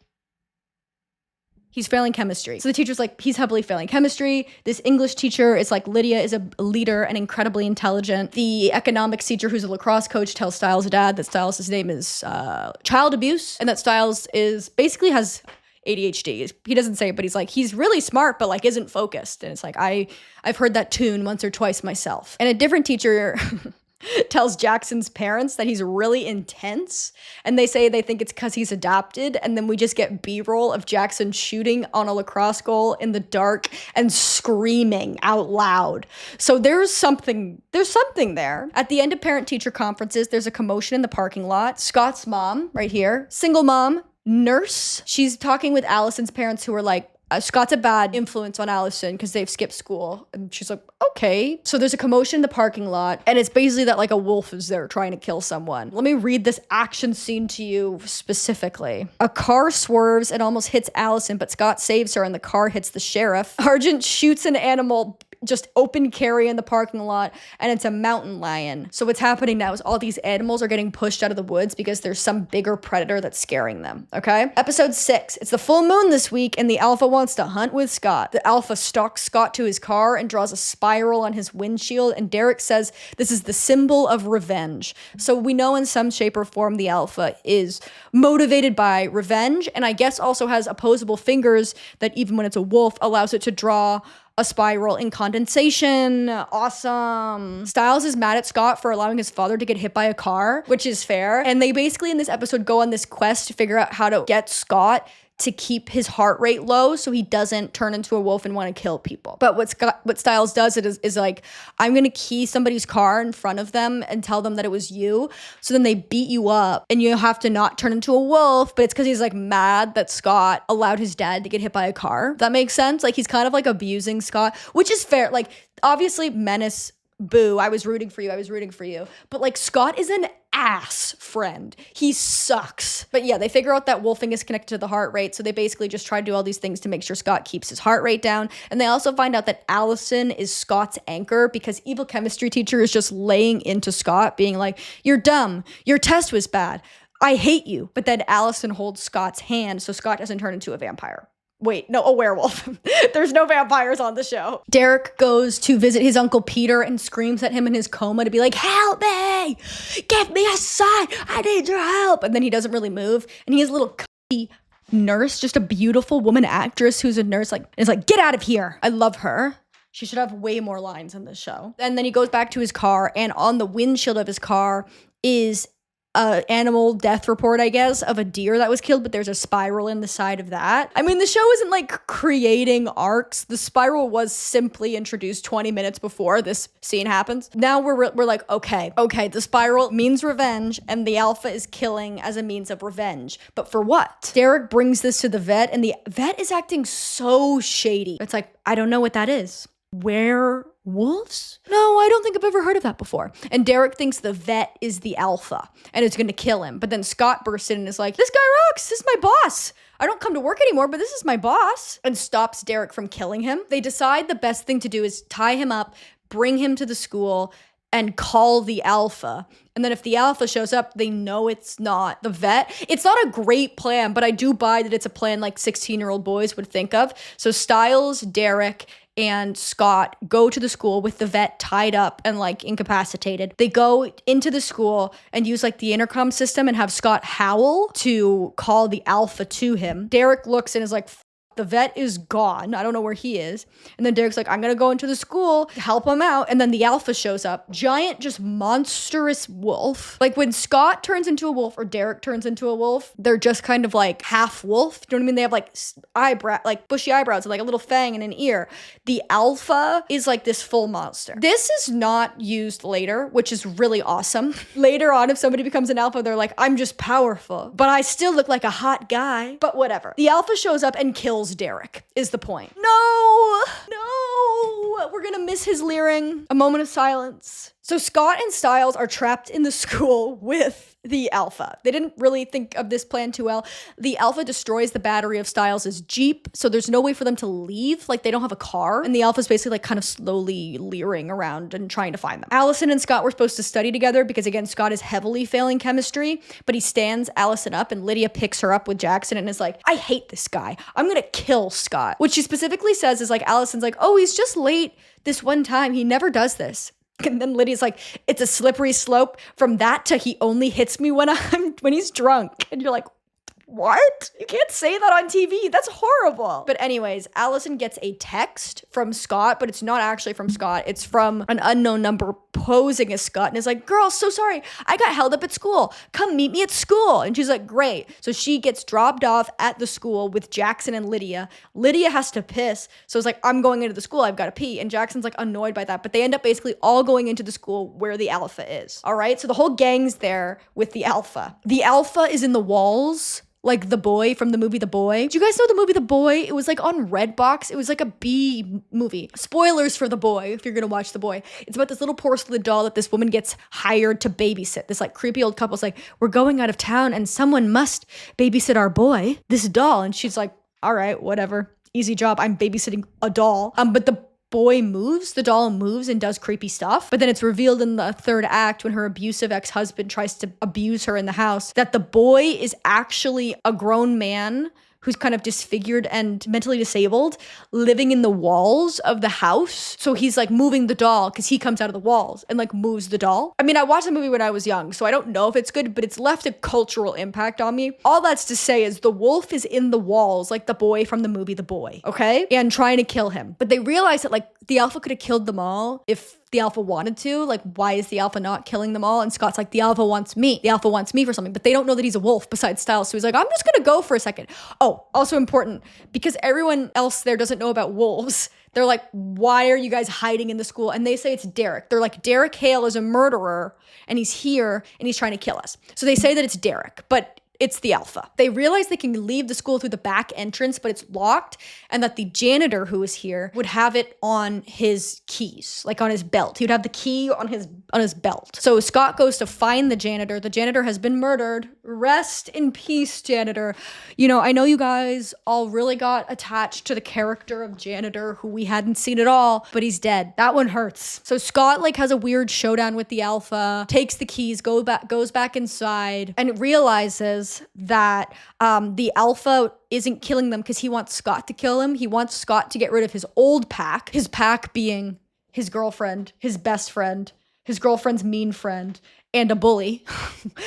He's failing chemistry. So the teacher's like, he's heavily failing chemistry. This English teacher is like, Lydia is a leader and incredibly intelligent. The economics teacher, who's a lacrosse coach, tells Stiles' dad that Stiles' name is child abuse, and that Stiles basically has ADHD. He doesn't say it, but he's like, he's really smart, but like isn't focused. And it's like, I've heard that tune once or twice myself. And a different teacher tells Jackson's parents that he's really intense, and they say they think it's because he's adopted, and then we just get B-roll of Jackson shooting on a lacrosse goal in the dark and screaming out loud. So there's something there. At the end of parent-teacher conferences, there's a commotion in the parking lot. Scott's mom, right here, single mom, nurse, she's talking with Allison's parents, who are like, Scott's a bad influence on Allison because they've skipped school. And she's like, okay. So there's a commotion in the parking lot, and it's basically that like a wolf is there trying to kill someone. Let me read this action scene to you specifically. A car swerves and almost hits Allison, but Scott saves her, and the car hits the sheriff. Argent shoots an animal, just open carry in the parking lot, and it's a mountain lion. So what's happening now is all these animals are getting pushed out of the woods because there's some bigger predator that's scaring them, okay? Episode 6, it's the full moon this week, and the alpha wants to hunt with Scott. The alpha stalks Scott to his car and draws a spiral on his windshield, and Derek says this is the symbol of revenge. So we know in some shape or form the alpha is motivated by revenge, and I guess also has opposable fingers that even when it's a wolf allows it to draw a spiral in condensation. Awesome. Stiles is mad at Scott for allowing his father to get hit by a car, which is fair. And they basically in this episode go on this quest to figure out how to get Scott to keep his heart rate low so he doesn't turn into a wolf and want to kill people. But what Stiles does is like, I'm going to key somebody's car in front of them and tell them that it was you. So then they beat you up and you have to not turn into a wolf. But it's because he's like mad that Scott allowed his dad to get hit by a car. That makes sense. Like he's kind of like abusing Scott, which is fair. Like obviously menace, boo, I was rooting for you. But like Scott is an ass friend. He sucks. But yeah, they figure out that wolfing is connected to the heart rate. So they basically just try to do all these things to make sure Scott keeps his heart rate down. And they also find out that Allison is Scott's anchor because evil chemistry teacher is just laying into Scott being like, you're dumb. Your test was bad. I hate you. But then Allison holds Scott's hand so Scott doesn't turn into a vampire. Wait, no, a werewolf. There's no vampires on the show. Derek goes to visit his Uncle Peter and screams at him in his coma to be like, help me! Give me a sign! I need your help! And then he doesn't really move. And he has a little nurse, just a beautiful woman actress who's a nurse, like, is like, get out of here! I love her. She should have way more lines in this show. And then he goes back to his car, and on the windshield of his car is animal death report, I guess, of a deer that was killed, but there's a spiral in the side of that. I mean, the show isn't like creating arcs. The spiral was simply introduced 20 minutes before this scene happens. Now we're like, okay, the spiral means revenge, and the alpha is killing as a means of revenge. But for what? Derek brings this to the vet, and the vet is acting so shady. It's like, I don't know what that is. Where wolves? No, I don't think I've ever heard of that before. And Derek thinks the vet is the alpha and it's gonna kill him. But then Scott bursts in and is like, this guy rocks, this is my boss. I don't come to work anymore, but this is my boss. And stops Derek from killing him. They decide the best thing to do is tie him up, bring him to the school, and call the alpha. And then if the alpha shows up, they know it's not the vet. It's not a great plan, but I do buy that it's a plan like 16-year-old boys would think of. So Stiles, Derek, and Scott go to the school with the vet tied up and like incapacitated. They go into the school and use like the intercom system and have Scott howl to call the alpha to him. Derek looks and is like, the vet is gone. I don't know where he is. And then Derek's like, I'm gonna go into the school, help him out. And then the alpha shows up. Giant, just monstrous wolf. Like when Scott turns into a wolf or Derek turns into a wolf, they're just kind of like half wolf. Do you know what I mean? They have like like bushy eyebrows and like a little fang and an ear. The alpha is like this full monster. This is not used later, which is really awesome. Later on, if somebody becomes an alpha, they're like, I'm just powerful, but I still look like a hot guy. But whatever. The alpha shows up and kills Derek, is the point. No, we're gonna miss his leering. A moment of silence. So Scott and Stiles are trapped in the school with the alpha. They didn't really think of this plan too well. The alpha destroys the battery of Stiles' Jeep, so there's no way for them to leave. Like, they don't have a car. And the alpha's basically like kind of slowly leering around and trying to find them. Allison and Scott were supposed to study together because, again, Scott is heavily failing chemistry, but he stands Allison up and Lydia picks her up with Jackson and is like, I hate this guy. I'm gonna kill Scott. What she specifically says is like, Allison's like, oh, he's just late this one time. He never does this. And then Lydia's like, it's a slippery slope from that to he only hits me when he's drunk. And you're like, what? You can't say that on TV. That's horrible. But anyways, Allison gets a text from Scott, but it's not actually from Scott. It's from an unknown number posing as Scott and is like, girl, so sorry. I got held up at school. Come meet me at school. And she's like, great. So she gets dropped off at the school with Jackson and Lydia. Lydia has to piss. So it's like, I'm going into the school. I've got to pee. And Jackson's like annoyed by that. But they end up basically all going into the school where the alpha is. All right. So the whole gang's there with the alpha. The alpha is in the walls. Like The Boy from the movie The Boy. Do you guys know the movie The Boy? It was like on Redbox. It was like a B movie. Spoilers for The Boy if you're gonna watch The Boy. It's about this little porcelain doll that this woman gets hired to babysit. This like creepy old couple's like, we're going out of town and someone must babysit our boy, this doll. And she's like, all right, whatever. Easy job. I'm babysitting a doll. But the doll moves and does creepy stuff. But then it's revealed in the third act when her abusive ex-husband tries to abuse her in the house that the boy is actually a grown man who's kind of disfigured and mentally disabled, living in the walls of the house. So he's like moving the doll because he comes out of the walls and like moves the doll. I mean, I watched the movie when I was young, so I don't know if it's good, but it's left a cultural impact on me. All that's to say is the wolf is in the walls, like the boy from the movie The Boy, okay? And trying to kill him. But they realize that like the alpha could have killed them all if the alpha wanted to. Like, why is the alpha not killing them all? And Scott's like, the alpha wants me. The alpha wants me for something. But they don't know that he's a wolf besides Stiles. So he's like, I'm just gonna go for a second. Oh, also important, because everyone else there doesn't know about wolves. They're like, why are you guys hiding in the school? And they say it's Derek. They're like, Derek Hale is a murderer and he's here and he's trying to kill us. So they say that it's Derek, but it's the alpha. They realize they can leave the school through the back entrance, but it's locked, and that the janitor who is here would have it on his keys, like on his belt. He would have the key on his belt. So Scott goes to find the janitor. The janitor has been murdered. Rest in peace, janitor. You know, I know you guys all really got attached to the character of janitor who we hadn't seen at all, but he's dead. That one hurts. So Scott like has a weird showdown with the alpha, takes the keys, goes back inside, and realizes that the alpha isn't killing them because he wants Scott to kill him. He wants Scott to get rid of his old pack, his pack being his girlfriend, his best friend, his girlfriend's mean friend, and a bully,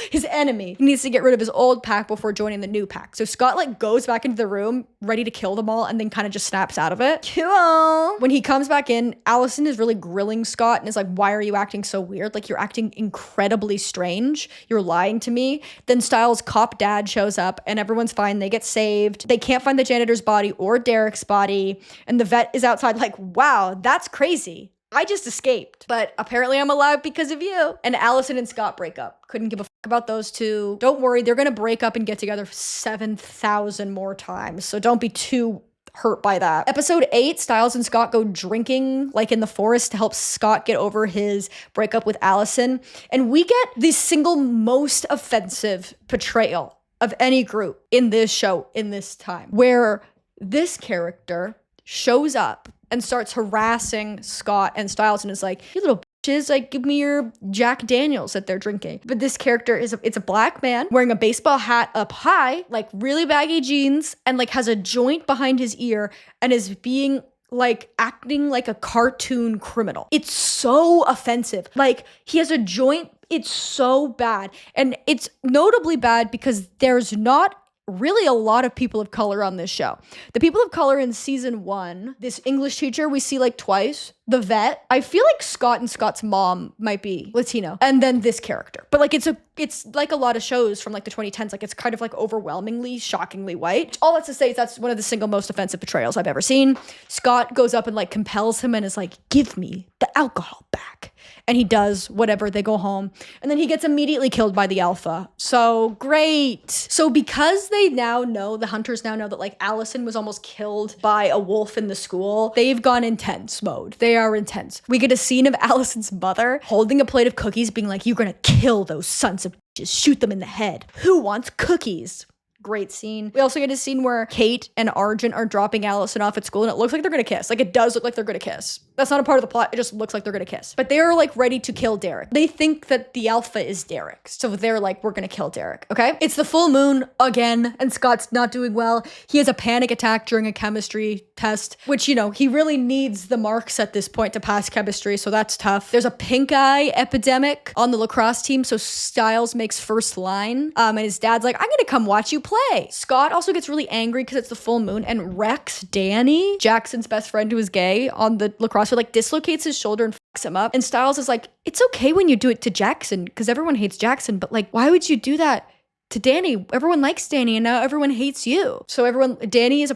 his enemy. He needs to get rid of his old pack before joining the new pack. So Scott like goes back into the room ready to kill them all and then kind of just snaps out of it. Cool. When he comes back in, Allison is really grilling Scott and is like, why are you acting so weird? Like, you're acting incredibly strange. You're lying to me. Then Stiles' cop dad shows up and everyone's fine. They get saved. They can't find the janitor's body or Derek's body. And the vet is outside like, wow, that's crazy. I just escaped, but apparently I'm alive because of you. And Allison and Scott break up. Couldn't give a fuck about those two. Don't worry, they're gonna break up and get together 7,000 more times. So don't be too hurt by that. Episode 8, Styles and Scott go drinking like in the forest to help Scott get over his breakup with Allison. And we get the single most offensive portrayal of any group in this show in this time, where this character shows up and starts harassing Scott and Styles and is like, you little bitches, like, give me your Jack Daniels that they're drinking. But this character it's a black man wearing a baseball hat up high, like really baggy jeans, and like has a joint behind his ear and is being like acting like a cartoon criminal. It's so offensive. Like, he has a joint. It's so bad. And it's notably bad because there's not really a lot of people of color on this show. The people of color in season 1, this English teacher we see like twice, the vet, I feel like Scott and Scott's mom might be Latino, and then this character. But like it's like a lot of shows from like the 2010s, like it's kind of like overwhelmingly, shockingly white. All that's to say is that's one of the single most offensive portrayals I've ever seen. Scott goes up and like compels him and is like, give me the alcohol back. And he does whatever, they go home. And then he gets immediately killed by the alpha. So great. So because they now know, the hunters now know that like Allison was almost killed by a wolf in the school, they've gone intense mode. They are intense. We get a scene of Allison's mother holding a plate of cookies being like, you're gonna kill those sons of bitches, shoot them in the head. Who wants cookies? Great scene. We also get a scene where Kate and Argent are dropping Allison off at school and it looks like they're gonna kiss. Like, it does look like they're gonna kiss. That's not a part of the plot. It just looks like they're gonna kiss. But they are like ready to kill Derek. They think that the alpha is Derek. So they're like, we're gonna kill Derek, okay? It's the full moon again and Scott's not doing well. He has a panic attack during a chemistry test, which, you know, he really needs the marks at this point to pass chemistry, so that's tough. There's a pink eye epidemic on the lacrosse team, so Styles makes first line. And his dad's like, I'm gonna come watch you play. Scott also gets really angry because it's the full moon and wrecks Danny, Jackson's best friend who is gay, on the lacrosse field, like dislocates his shoulder and fucks him up. And Styles is like, it's okay when you do it to Jackson because everyone hates Jackson, but like, why would you do that to Danny? Everyone likes Danny and now everyone hates you. So Danny is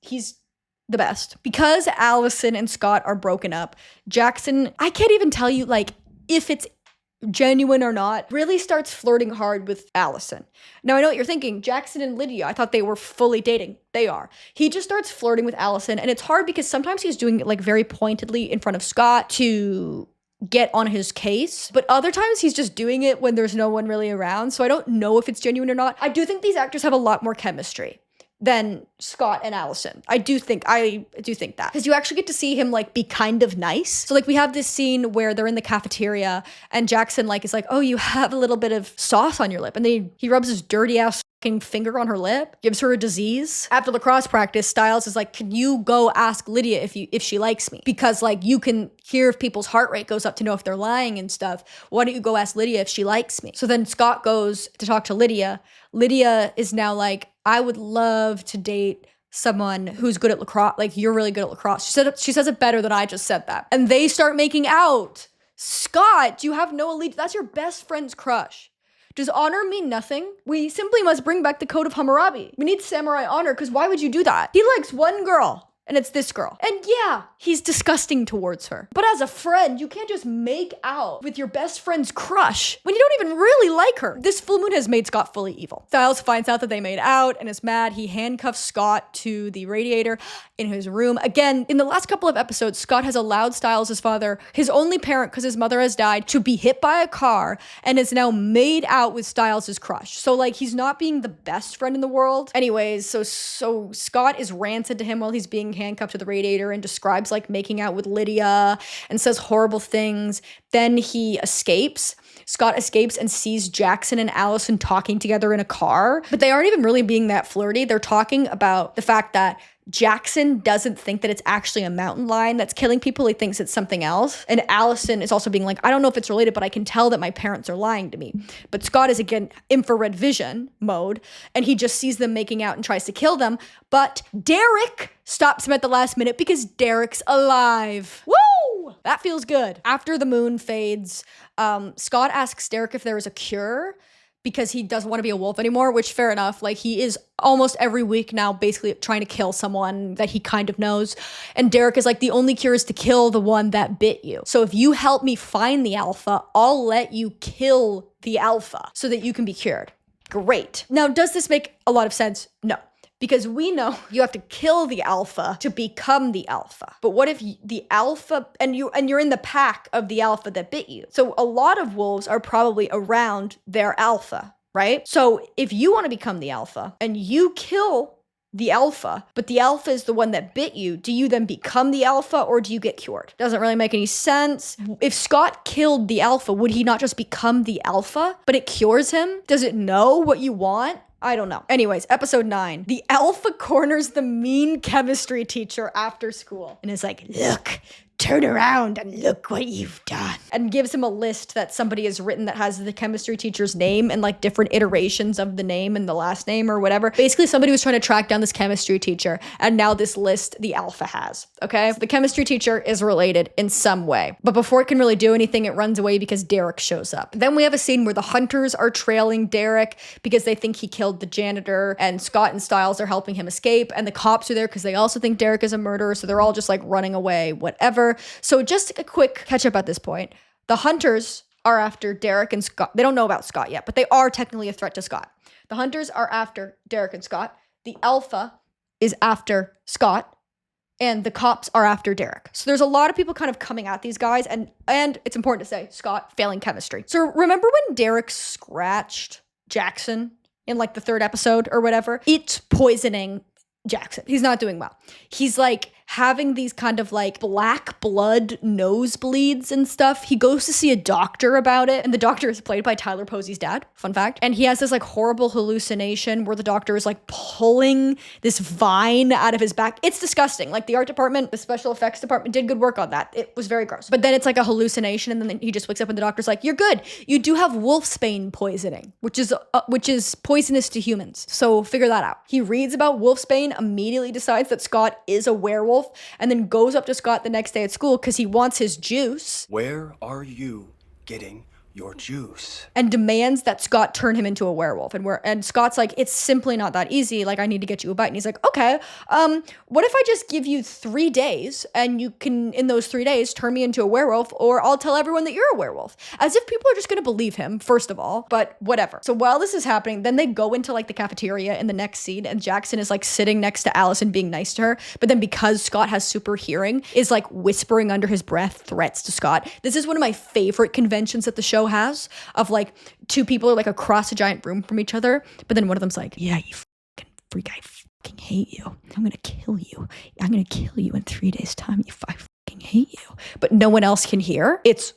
he's the best. Because Allison and Scott are broken up, Jackson, I can't even tell you like if it's genuine or not, really starts flirting hard with Allison. Now, I know what you're thinking. Jackson and Lydia, I thought they were fully dating. They are. He just starts flirting with Allison, and it's hard because sometimes he's doing it like very pointedly in front of Scott to get on his case, but other times he's just doing it when there's no one really around. So I don't know if it's genuine or not. I do think these actors have a lot more chemistry than Scott and Allison. I do think that. Because you actually get to see him like be kind of nice. So like we have this scene where they're in the cafeteria and Jackson like is like, oh, you have a little bit of sauce on your lip. And he rubs his dirty ass fucking finger on her lip, gives her a disease. After lacrosse practice, Styles is like, can you go ask Lydia if she likes me? Because like you can hear if people's heart rate goes up to know if they're lying and stuff. Why don't you go ask Lydia if she likes me? So then Scott goes to talk to Lydia. Lydia is now like, I would love to date someone who's good at lacrosse. Like, you're really good at lacrosse. She says it better than I just said that. And they start making out. Scott, you have no allegiance. That's your best friend's crush. Does honor mean nothing? We simply must bring back the code of Hammurabi. We need samurai honor, because why would you do that? He likes one girl. And it's this girl. And yeah, he's disgusting towards her. But as a friend, you can't just make out with your best friend's crush when you don't even really like her. This full moon has made Scott fully evil. Styles finds out that they made out and is mad. He handcuffs Scott to the radiator in his room. Again, in the last couple of episodes, Scott has allowed Styles, his father, his only parent because his mother has died, to be hit by a car and is now made out with Styles' crush. So like, he's not being the best friend in the world. Anyways, so Scott is ranted to him while he's being handcuffed to the radiator and describes like making out with Lydia and says horrible things. Then he escapes. Scott escapes and sees Jackson and Allison talking together in a car, but they aren't even really being that flirty. They're talking about the fact that Jackson doesn't think that it's actually a mountain lion that's killing people. He thinks it's something else. And Allison is also being like, I don't know if it's related, but I can tell that my parents are lying to me. But Scott is again infrared vision mode, and he just sees them making out and tries to kill them. But Derek stops him at the last minute because Derek's alive. Woo! That feels good. After the moon fades, Scott asks Derek if there is a cure, because he doesn't want to be a wolf anymore, which fair enough. Like, he is almost every week now basically trying to kill someone that he kind of knows. And Derek is like, the only cure is to kill the one that bit you. So if you help me find the alpha, I'll let you kill the alpha so that you can be cured. Great. Now, does this make a lot of sense? No. Because we know you have to kill the alpha to become the alpha. But what if the alpha, and you're in the pack of the alpha that bit you? So a lot of wolves are probably around their alpha, right? So if you want to become the alpha and you kill the alpha, but the alpha is the one that bit you, do you then become the alpha or do you get cured? Doesn't really make any sense. If Scott killed the alpha, would he not just become the alpha, but it cures him? Does it know what you want? I don't know. Anyways, episode 9. The alpha corners the mean chemistry teacher after school and is like, look, turn around and look what you've done. And gives him a list that somebody has written that has the chemistry teacher's name and like different iterations of the name and the last name or whatever. Basically, somebody was trying to track down this chemistry teacher, and now this list the alpha has, okay? So the chemistry teacher is related in some way. But before it can really do anything, it runs away because Derek shows up. Then we have a scene where the hunters are trailing Derek because they think he killed the janitor, and Scott and Stiles are helping him escape, and the cops are there because they also think Derek is a murderer, so they're all just like running away, whatever. So just a quick catch up at this point. The hunters are after Derek and Scott. They don't know about Scott yet, but they are technically a threat to Scott. The hunters are after Derek and Scott. The alpha is after Scott, and the cops are after Derek. So there's a lot of people kind of coming at these guys, and it's important to say, Scott failing chemistry. So remember when Derek scratched Jackson in like the 3rd episode or whatever? It's poisoning Jackson. He's not doing well. He's like having these kind of like black blood nosebleeds and stuff. He goes to see a doctor about it, and the doctor is played by Tyler Posey's dad, fun fact. And he has this like horrible hallucination where the doctor is like pulling this vine out of his back. It's disgusting. Like the art department, the special effects department did good work on that. It was very gross. But then it's like a hallucination, and then he just wakes up and the doctor's like, you're good. You do have wolfsbane poisoning, which is poisonous to humans. So figure that out. He reads about wolfsbane, immediately decides that Scott is a werewolf, and then goes up to Scott the next day at school because he wants his juice. Where are you getting your juice? And demands that Scott turn him into a werewolf. And Scott's like, it's simply not that easy. Like, I need to get you a bite. And he's like, okay, what if I just give you 3 days and you can, in those 3 days, turn me into a werewolf, or I'll tell everyone that you're a werewolf. As if people are just going to believe him, first of all, but whatever. So while this is happening, then they go into like the cafeteria in the next scene, and Jackson is like sitting next to Allison being nice to her. But then because Scott has super hearing, is like whispering under his breath threats to Scott. This is one of my favorite conventions that the show has, of like 2 people are like across a giant room from each other, but then one of them's like, yeah, you fucking freak, I fucking hate you. I'm gonna kill you. I'm gonna kill you in 3 days time. I fucking hate you. But no one else can hear. It's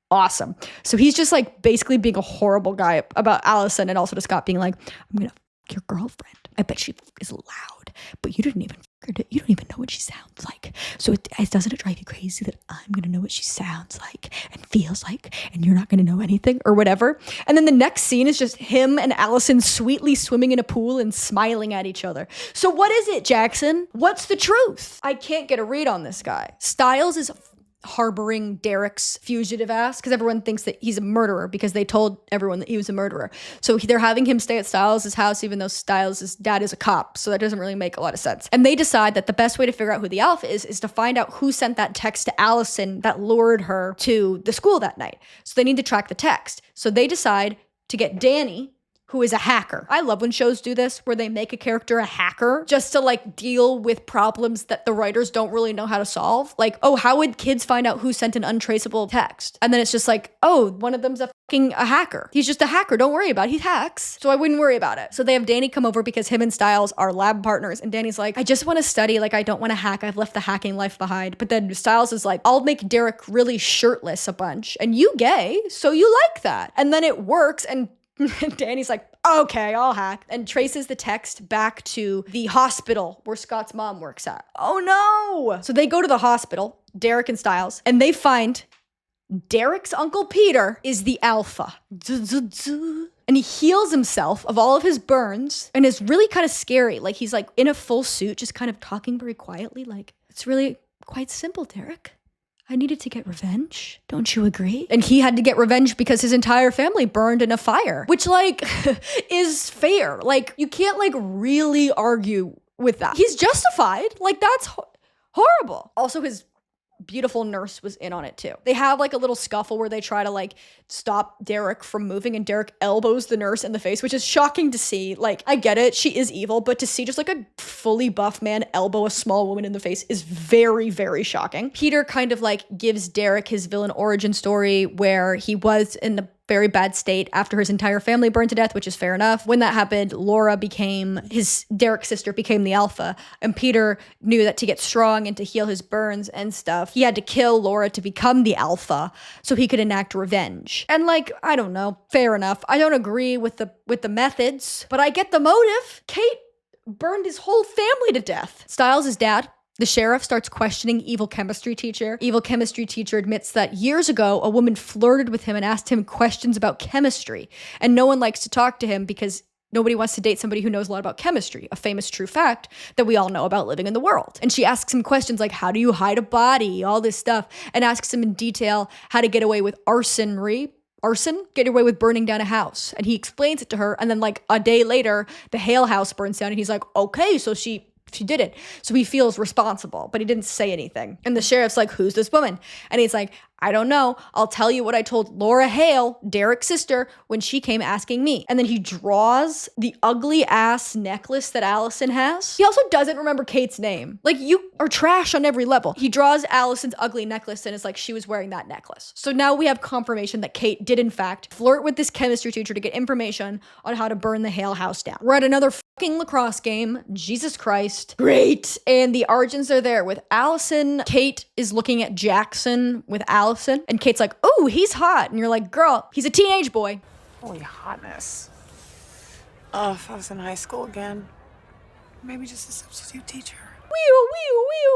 awesome. So he's just like basically being a horrible guy about Allison, and also to Scott being like, I'm gonna fuck your girlfriend. I bet she is loud, but you don't even know what she sounds like. So it doesn't it drive you crazy that I'm gonna know what she sounds like and feels like, and you're not gonna know anything or whatever? And then the next scene is just him and Allison sweetly swimming in a pool and smiling at each other. So what is it, Jackson? What's the truth? I can't get a read on this guy. Stiles is harboring Derek's fugitive ass because everyone thinks that he's a murderer because they told everyone that he was a murderer. So they're having him stay at Stiles' house even though Stiles' dad is a cop. So that doesn't really make a lot of sense. And they decide that the best way to figure out who the alpha is to find out who sent that text to Allison that lured her to the school that night. So they need to track the text. So they decide to get Danny, who is a hacker. I love when shows do this, where they make a character a hacker just to like deal with problems that the writers don't really know how to solve. Like, oh, how would kids find out who sent an untraceable text? And then it's just like, oh, one of them's a hacker. He's just a hacker. Don't worry about it. He hacks. So I wouldn't worry about it. So they have Danny come over because him and Stiles are lab partners. And Danny's like, I just want to study. Like, I don't want to hack. I've left the hacking life behind. But then Stiles is like, I'll make Derek really shirtless a bunch. And you gay, so you like that. And then it works. And Danny's like, okay, I'll hack, and traces the text back to the hospital where Scott's mom works at. Oh no! So they go to the hospital, Derek and Stiles, and they find Derek's Uncle Peter is the alpha. And he heals himself of all of his burns, and is really kind of scary. Like, he's like in a full suit, just kind of talking very quietly. Like, it's really quite simple, Derek. I needed to get revenge. Don't you agree? And he had to get revenge because his entire family burned in a fire, which like is fair. Like, you can't like really argue with that. He's justified. Like, that's horrible. Also, his beautiful nurse was in on it too. They have like a little scuffle where they try to like stop Derek from moving, and Derek elbows the nurse in the face, which is shocking to see. Like, I get it, she is evil, but to see just like a fully buff man elbow a small woman in the face is very, very shocking. Peter kind of like gives Derek his villain origin story where he was in a very bad state after his entire family burned to death, which is fair enough. When that happened, Derek's sister became the alpha, and Peter knew that to get strong and to heal his burns and stuff, he had to kill Laura to become the alpha so he could enact revenge. And like, I don't know, fair enough. I don't agree with the methods, but I get the motive. Kate burned his whole family to death. Stiles' dad, the sheriff, starts questioning evil chemistry teacher. Evil chemistry teacher admits that years ago, a woman flirted with him and asked him questions about chemistry. And no one likes to talk to him because nobody wants to date somebody who knows a lot about chemistry, a famous true fact that we all know about living in the world. And she asks him questions like, how do you hide a body? All this stuff. And asks him in detail how to get away with arson, get away with burning down a house. And he explains it to her. And then like a day later, the Hale house burns down. And he's like, okay, so she did it. So he feels responsible, but he didn't say anything. And the sheriff's like, who's this woman? And he's like, I don't know. I'll tell you what I told Laura Hale, Derek's sister, when she came asking me. And then he draws the ugly ass necklace that Allison has. He also doesn't remember Kate's name. Like, you are trash on every level. He draws Allison's ugly necklace and it's like she was wearing that necklace. So now we have confirmation that Kate did in fact flirt with this chemistry teacher to get information on how to burn the Hale house down. We're at another fucking lacrosse game. Jesus Christ. Great. And the Argents are there with Allison. Kate is looking at Jackson with Allison. And Kate's like, oh, he's hot. And you're like, girl, he's a teenage boy. Holy hotness. Oh, if I was in high school again. Maybe just a substitute teacher.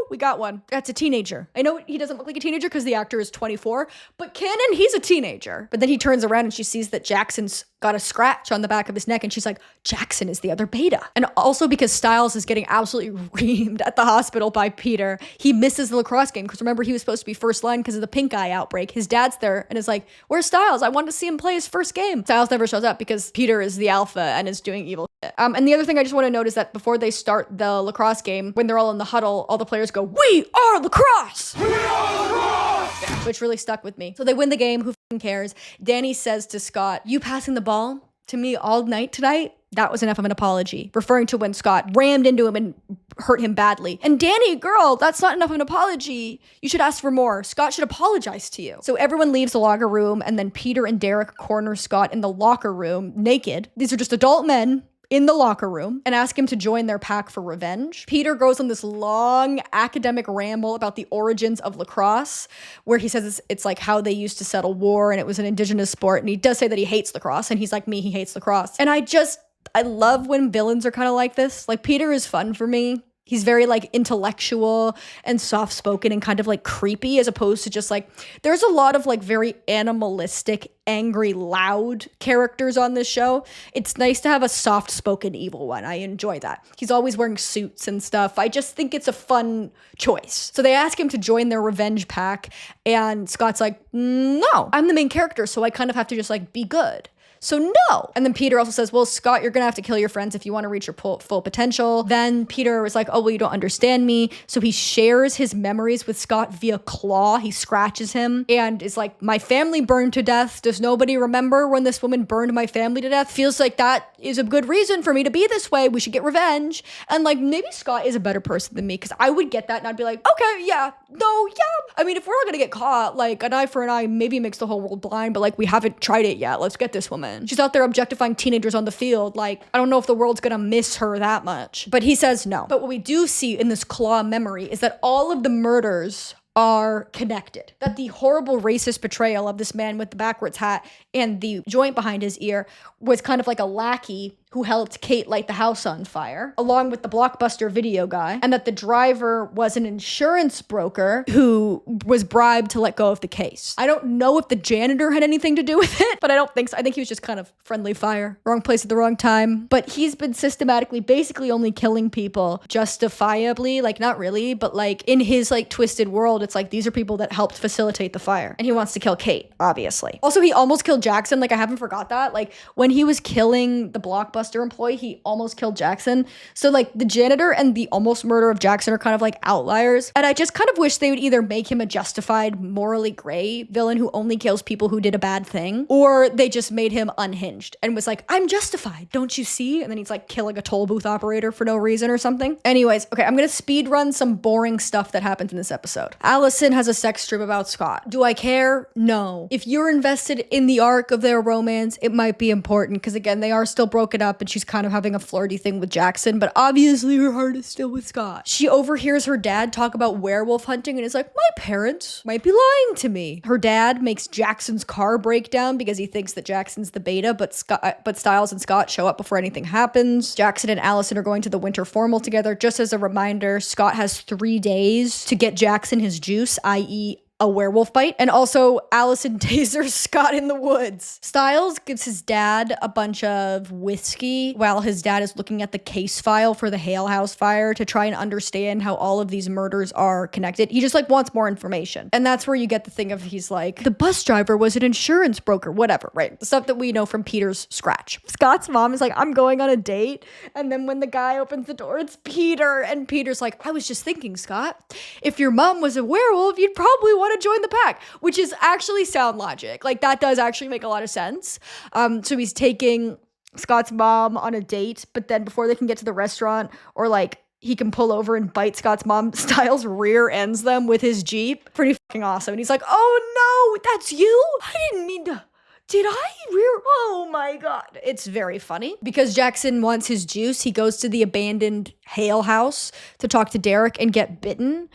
We got one. That's a teenager. I know he doesn't look like a teenager because the actor is 24, but canon, he's a teenager. But then he turns around and she sees that Jackson's got a scratch on the back of his neck, and she's like, Jackson is the other beta. And also because Stiles is getting absolutely reamed at the hospital by Peter, he misses the lacrosse game because remember, he was supposed to be first line because of the pink eye outbreak. His dad's there and is like, where's Stiles? I wanted to see him play his first game. Stiles never shows up because Peter is the alpha and is doing evil shit. And the other thing I just want to note is that before they start the lacrosse game, when they're all in the huddle, all the players go, we are lacrosse! We are lacrosse! Which really stuck with me. So they win the game. Who f***ing cares? Danny says to Scott, you passing the ball to me all night tonight? That was enough of an apology, referring to when Scott rammed into him and hurt him badly. And Danny, girl, that's not enough of an apology. You should ask for more. Scott should apologize to you. So everyone leaves the locker room, and then Peter and Derek corner Scott in the locker room, naked. These are just adult men in the locker room, and ask him to join their pack for revenge. Peter goes on this long academic ramble about the origins of lacrosse, where he says it's like how they used to settle war and it was an indigenous sport. And he does say that he hates lacrosse, and he's like me, he hates lacrosse. And I love when villains are kind of like this. Like, Peter is fun for me. He's very like intellectual and soft-spoken and kind of like creepy, as opposed to just like, there's a lot of like very animalistic, angry, loud characters on this show. It's nice to have a soft-spoken evil one. I enjoy that. He's always wearing suits and stuff. I just think it's a fun choice. So they ask him to join their revenge pack, and Scott's like, no, I'm the main character, so I kind of have to just like be good. So no. And then Peter also says, well, Scott, you're going to have to kill your friends if you want to reach your full potential. Then Peter was like, oh, well, you don't understand me. So he shares his memories with Scott via claw. He scratches him and is like, my family burned to death. Does nobody remember when this woman burned my family to death? Feels like that is a good reason for me to be this way. We should get revenge. And like, maybe Scott is a better person than me, because I would get that and I'd be like, okay, yeah, no, yeah. I mean, if we're all going to get caught, like an eye for an eye maybe makes the whole world blind, but like, we haven't tried it yet. Let's get this woman. She's out there objectifying teenagers on the field. Like, I don't know if the world's gonna miss her that much. But he says no. But what we do see in this claw memory is that all of the murders are connected. That the horrible racist betrayal of this man with the backwards hat and the joint behind his ear was kind of like a lackey who helped Kate light the house on fire, along with the Blockbuster video guy, and that the driver was an insurance broker who was bribed to let go of the case. I don't know if the janitor had anything to do with it, but I don't think so. I think he was just kind of friendly fire. Wrong place at the wrong time. But he's been systematically basically only killing people justifiably, like not really, but like in his like twisted world, it's like these are people that helped facilitate the fire. And he wants to kill Kate, obviously. Also, he almost killed Jackson. Like, I haven't forgot that. Like, when he was killing the Blockbuster Blockbuster employee, he almost killed Jackson. So like the janitor and the almost murder of Jackson are kind of like outliers. And I just kind of wish they would either make him a justified, morally gray villain who only kills people who did a bad thing, or they just made him unhinged and was like, I'm justified, don't you see? And then he's like killing a toll booth operator for no reason or something. Anyways, okay, I'm gonna speed run some boring stuff that happens in this episode. Allison has a sex dream about Scott. Do I care? No. If you're invested in the arc of their romance, it might be important because again, they are still broken up and she's kind of having a flirty thing with Jackson, but obviously her heart is still with Scott. She overhears her dad talk about werewolf hunting and is like, my parents might be lying to me. Her dad makes Jackson's car break down because he thinks that Jackson's the beta, but Stiles and Scott show up before anything happens. Jackson and Allison are going to the winter formal together. Just as a reminder, Scott has 3 days to get Jackson his juice, i.e. a werewolf bite. And also Allison tasers Scott in the woods. Stiles gives his dad a bunch of whiskey while his dad is looking at the case file for the Hale House fire to try and understand how all of these murders are connected. He just like wants more information. And that's where you get the thing of he's like, the bus driver was an insurance broker, whatever, right? The stuff that we know from Peter's scratch. Scott's mom is like, I'm going on a date. And then when the guy opens the door, it's Peter. And Peter's like, I was just thinking, Scott, if your mom was a werewolf, you'd probably want to join the pack, which is actually sound logic. Like that does actually make a lot of sense. So he's taking Scott's mom on a date, but then before they can get to the restaurant or like he can pull over and bite Scott's mom, Stiles rear ends them with his Jeep. Pretty fucking awesome. And he's like, oh no, that's you? I didn't mean to. Did I rear? Oh my God. It's very funny because Jackson wants his juice. He goes to the abandoned Hale house to talk to Derek and get bitten.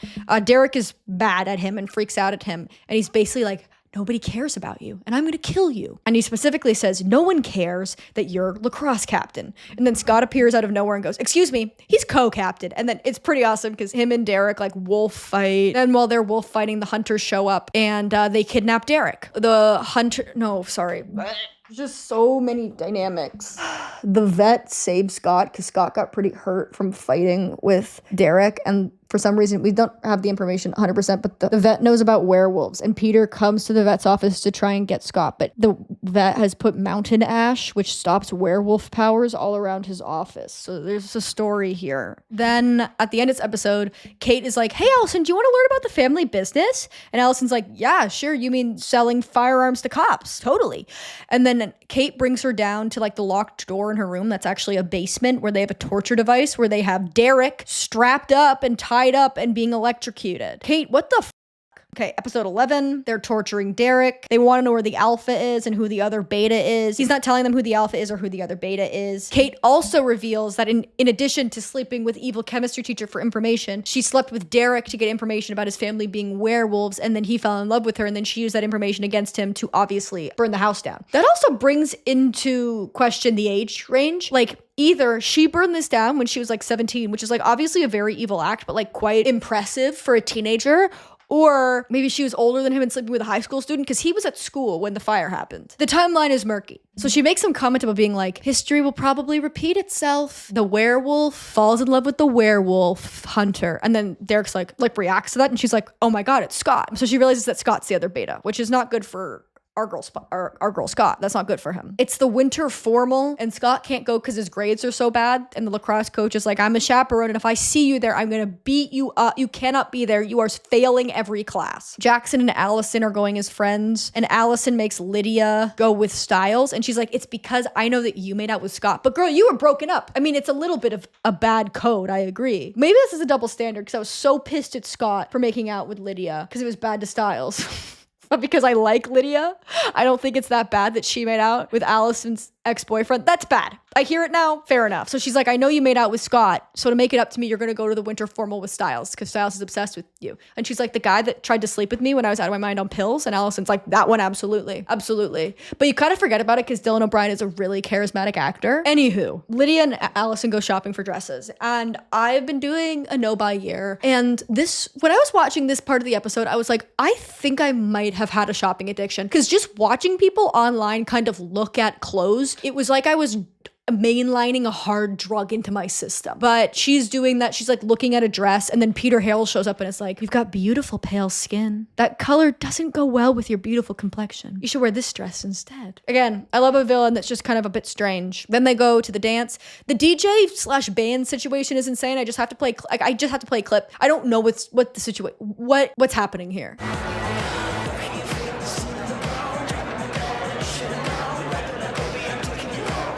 Derek is mad at him and freaks out at him. And he's basically like, nobody cares about you and I'm going to kill you. And he specifically says, no one cares that you're lacrosse captain. And then Scott appears out of nowhere and goes, excuse me, he's co-captain. And then it's pretty awesome because him and Derek like wolf fight. And while they're wolf fighting, the hunters show up and they kidnap Derek. Just so many dynamics. The vet saves Scott because Scott got pretty hurt from fighting with Derek. And for some reason, we don't have the information 100%, but the vet knows about werewolves. And Peter comes to the vet's office to try and get Scott. But the vet has put mountain ash, which stops werewolf powers, all around his office. So there's a story here. Then at the end of this episode, Kate is like, hey, Allison, do you want to learn about the family business? And Allison's like, yeah, sure. You mean selling firearms to cops? Totally. And then Kate brings her down to like the locked door in her room. That's actually a basement where they have a torture device where they have Derek strapped up and tied up and being electrocuted. Kate, what the Okay, episode 11, they're torturing Derek. They want to know where the alpha is and who the other beta is. He's not telling them who the alpha is or who the other beta is. Kate also reveals that in addition to sleeping with evil chemistry teacher for information, she slept with Derek to get information about his family being werewolves, and then he fell in love with her, and then she used that information against him to obviously burn the house down. That also brings into question the age range. Like, either she burned this down when she was like 17, which is like obviously a very evil act, but like quite impressive for a teenager, or maybe she was older than him and sleeping with a high school student because he was at school when the fire happened. The timeline is murky. So she makes some comment about being like, history will probably repeat itself. The werewolf falls in love with the werewolf hunter. And then Derek's like reacts to that. And she's like, oh my God, it's Scott. So she realizes that Scott's the other beta, which is not good for our girl Scott. That's not good for him. It's the winter formal and Scott can't go because his grades are so bad. And the lacrosse coach is like, I'm a chaperone, and if I see you there, I'm going to beat you up. You cannot be there. You are failing every class. Jackson and Allison are going as friends, and Allison makes Lydia go with Stiles. And she's like, it's because I know that you made out with Scott. But girl, you were broken up. I mean, it's a little bit of a bad code. I agree. Maybe this is a double standard because I was so pissed at Scott for making out with Lydia because it was bad to Stiles. But because I like Lydia, I don't think it's that bad that she made out with Allison's ex-boyfriend. That's bad. I hear it now. Fair enough. So she's like, I know you made out with Scott. So to make it up to me, you're going to go to the winter formal with Stiles because Stiles is obsessed with you. And she's like, the guy that tried to sleep with me when I was out of my mind on pills. And Allison's like, that one, absolutely. Absolutely. But you kind of forget about it because Dylan O'Brien is a really charismatic actor. Anywho, Lydia and Allison go shopping for dresses. And I've been doing a no-buy year. And when I was watching this part of the episode, I was like, I think I might have had a shopping addiction. Because just watching people online kind of look at clothes, it was like I was mainlining a hard drug into my system. But she's doing that. She's like looking at a dress, and then Peter Harrell shows up and it's like, you've got beautiful pale skin. That color doesn't go well with your beautiful complexion. You should wear this dress instead. Again, I love a villain that's just kind of a bit strange. Then they go to the dance. The DJ/band situation is insane. I just have to play a clip. I don't know what's happening here.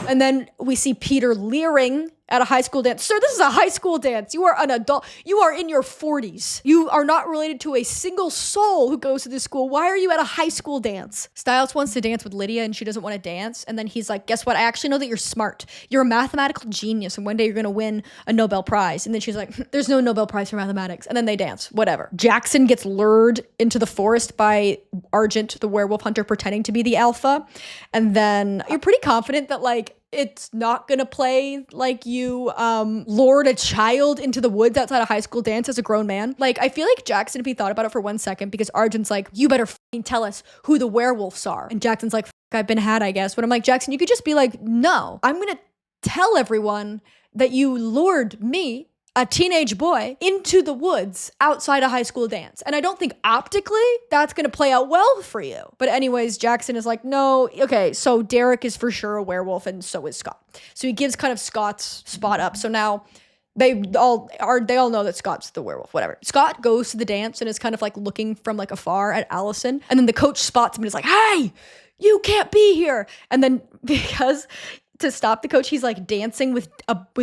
And then we see Peter leering at a high school dance. Sir, this is a high school dance. You are an adult. You are in your 40s. You are not related to a single soul who goes to this school. Why are you at a high school dance? Stiles wants to dance with Lydia and she doesn't want to dance. And then he's like, guess what? I actually know that you're smart. You're a mathematical genius and one day you're going to win a Nobel Prize. And then she's like, there's no Nobel Prize for mathematics. And then they dance, whatever. Jackson gets lured into the forest by Argent, the werewolf hunter, pretending to be the alpha. And then you're pretty confident that like, it's not gonna play like you lured a child into the woods outside a high school dance as a grown man. Like, I feel like Jackson, if he thought about it for 1 second, because Argent's like, you better f***ing tell us who the werewolves are. And Jackson's like, I've been had, I guess. But I'm like, Jackson, you could just be like, no, I'm gonna tell everyone that you lured me, a teenage boy, into the woods outside a high school dance. And I don't think optically that's going to play out well for you. But anyways, Jackson is like, no, okay, so Derek is for sure a werewolf and so is Scott. So he gives kind of Scott's spot up. So now they all know that Scott's the werewolf, whatever. Scott goes to the dance and is kind of like looking from like afar at Allison. And then the coach spots him and is like, hey, you can't be here. And then because to stop the coach, he's like dancing with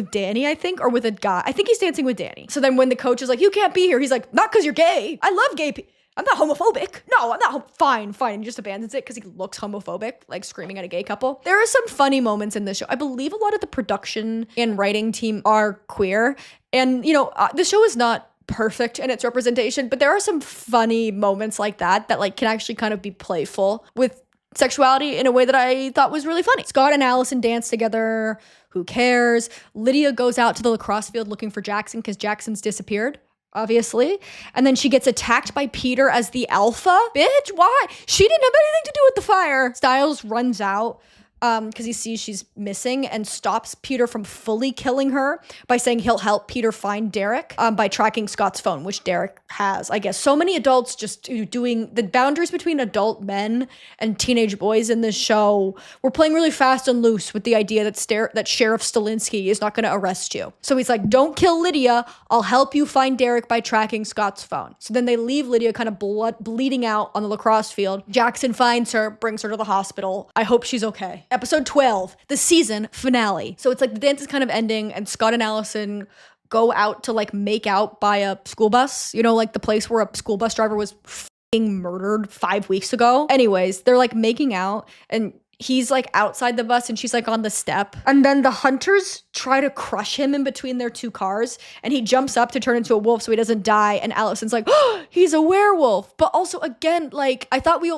Danny, I think, or with a guy. I think he's dancing with Danny. So then when the coach is like, you can't be here, he's like, not because you're gay. I love gay people. I'm not homophobic. No, I'm not. Fine. And he just abandons it because he looks homophobic, like screaming at a gay couple. There are some funny moments in this show. I believe a lot of the production and writing team are queer. And, you know, the show is not perfect in its representation, but there are some funny moments like that like can actually kind of be playful with sexuality in a way that I thought was really funny. Scott and Allison dance together. Who cares? Lydia goes out to the lacrosse field looking for Jackson because Jackson's disappeared, obviously. And then she gets attacked by Peter as the alpha. Bitch, why? She didn't have anything to do with the fire. Stiles runs out because he sees she's missing and stops Peter from fully killing her by saying he'll help Peter find Derek by tracking Scott's phone, which Derek has. I guess so many adults just doing the boundaries between adult men and teenage boys in this show. We're playing really fast and loose with the idea that Sheriff Stilinski is not going to arrest you. So he's like, don't kill Lydia. I'll help you find Derek by tracking Scott's phone. So then they leave Lydia kind of bleeding out on the lacrosse field. Jackson finds her, brings her to the hospital. I hope she's okay. Episode 12, the season finale. So it's like the dance is kind of ending and Scott and Allison go out to like make out by a school bus. You know, like the place where a school bus driver was f***ing murdered 5 weeks ago. Anyways, they're like making out and he's like outside the bus and she's like on the step. And then the hunters try to crush him in between their two cars and he jumps up to turn into a wolf so he doesn't die. And Allison's like, oh, he's a werewolf. But also again, like I thought we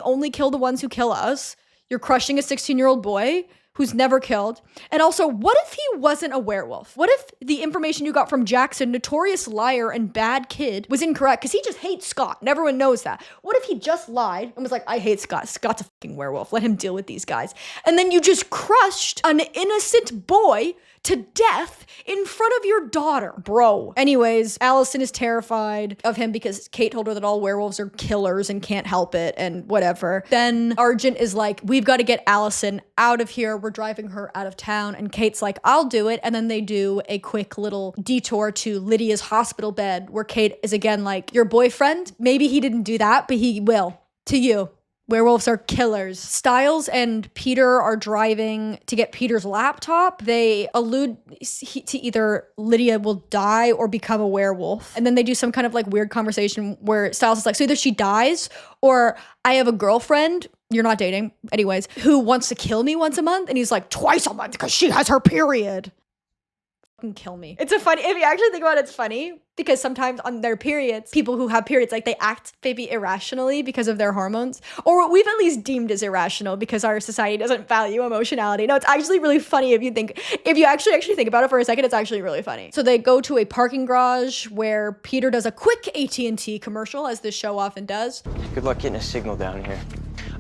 only kill the ones who kill us. You're crushing a 16-year-old boy who's never killed. And also, what if he wasn't a werewolf? What if the information you got from Jackson, notorious liar and bad kid, was incorrect? Because he just hates Scott and everyone knows that. What if he just lied and was like, I hate Scott. Scott's a fucking werewolf. Let him deal with these guys. And then you just crushed an innocent boy to death in front of your daughter. Bro. Anyways, Allison is terrified of him because Kate told her that all werewolves are killers and can't help it and whatever. Then Argent is like, we've got to get Allison out of here. We're driving her out of town. And Kate's like, I'll do it. And then they do a quick little detour to Lydia's hospital bed where Kate is again like, your boyfriend? Maybe he didn't do that, but he will. To you. Werewolves are killers. Stiles and Peter are driving to get Peter's laptop. They allude to either Lydia will die or become a werewolf. And then they do some kind of like weird conversation where Stiles is like, so either she dies or I have a girlfriend, you're not dating, anyways, who wants to kill me once a month. And he's like, twice a month because she has her period. Kill me. It's a funny, if you actually think about it, it's funny because sometimes on their periods, people who have periods, like they act maybe irrationally because of their hormones, or what we've at least deemed as irrational because our society doesn't value emotionality. No, it's actually really funny if you actually think about it for a second, it's actually really funny. So they go to a parking garage where Peter does a quick AT&T commercial, as this show often does. Good luck getting a signal down here.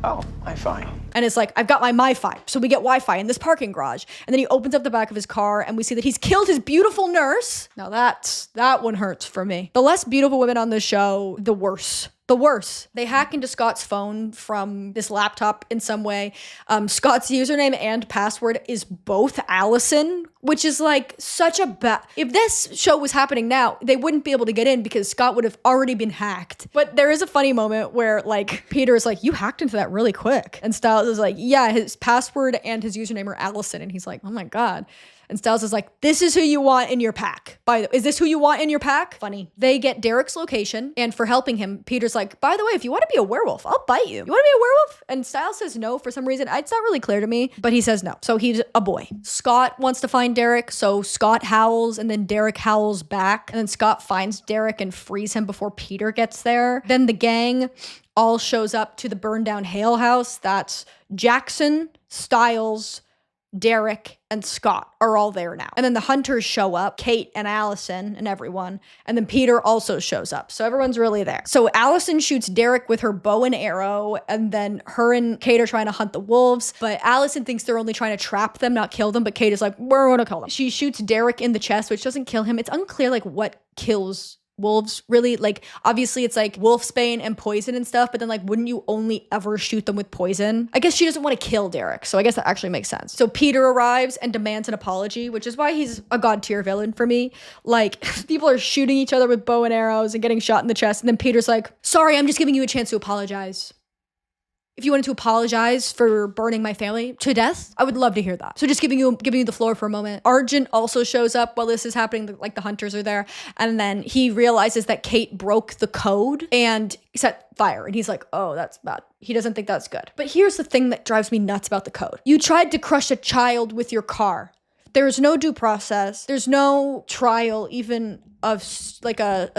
Oh, I'm fine. And it's like, I've got my MiFi. So we get Wi-Fi in this parking garage. And then he opens up the back of his car and we see that he's killed his beautiful nurse. Now that one hurts for me. The less beautiful women on the show, the worse. The worse. They hack into Scott's phone from this laptop in some way. Scott's username and password is both Allison, which is like such a bad... If this show was happening now, they wouldn't be able to get in because Scott would have already been hacked. But there is a funny moment where like Peter is like, you hacked into that really quick. And Stiles is like, yeah, his password and his username are Allison. And he's like, oh my God. And Stiles is like, this is who you want in your pack. Is this who you want in your pack? Funny. They get Derek's location, and for helping him, Peter's like, by the way, if you want to be a werewolf, I'll bite you. You want to be a werewolf? And Stiles says no for some reason. It's not really clear to me, but he says no. So he's a boy. Scott wants to find Derek, so Scott howls, and then Derek howls back, and then Scott finds Derek and frees him before Peter gets there. Then the gang all shows up to the burned down Hale house. That's Jackson, Stiles, Derek, and Scott are all there now. And then the hunters show up, Kate and Allison and everyone. And then Peter also shows up. So everyone's really there. So Allison shoots Derek with her bow and arrow. And then her and Kate are trying to hunt the wolves. But Allison thinks they're only trying to trap them, not kill them. But Kate is like, we're going to kill them. She shoots Derek in the chest, which doesn't kill him. It's unclear like what kills wolves really. Like obviously it's like wolfsbane and poison and stuff, but then like wouldn't you only ever shoot them with poison? I guess she doesn't want to kill Derek, so I guess that actually makes sense. So Peter arrives and demands an apology, which is why he's a god tier villain for me. Like people are shooting each other with bow and arrows and getting shot in the chest, and then Peter's like, sorry, I'm just giving you a chance to apologize. If you wanted to apologize for burning my family to death, I would love to hear that. So just giving you the floor for a moment. Argent also shows up while this is happening, like the hunters are there. And then he realizes that Kate broke the code and set fire. And he's like, oh, that's bad. He doesn't think that's good. But here's the thing that drives me nuts about the code. You tried to crush a child with your car. There's no due process. There's no trial, even of like a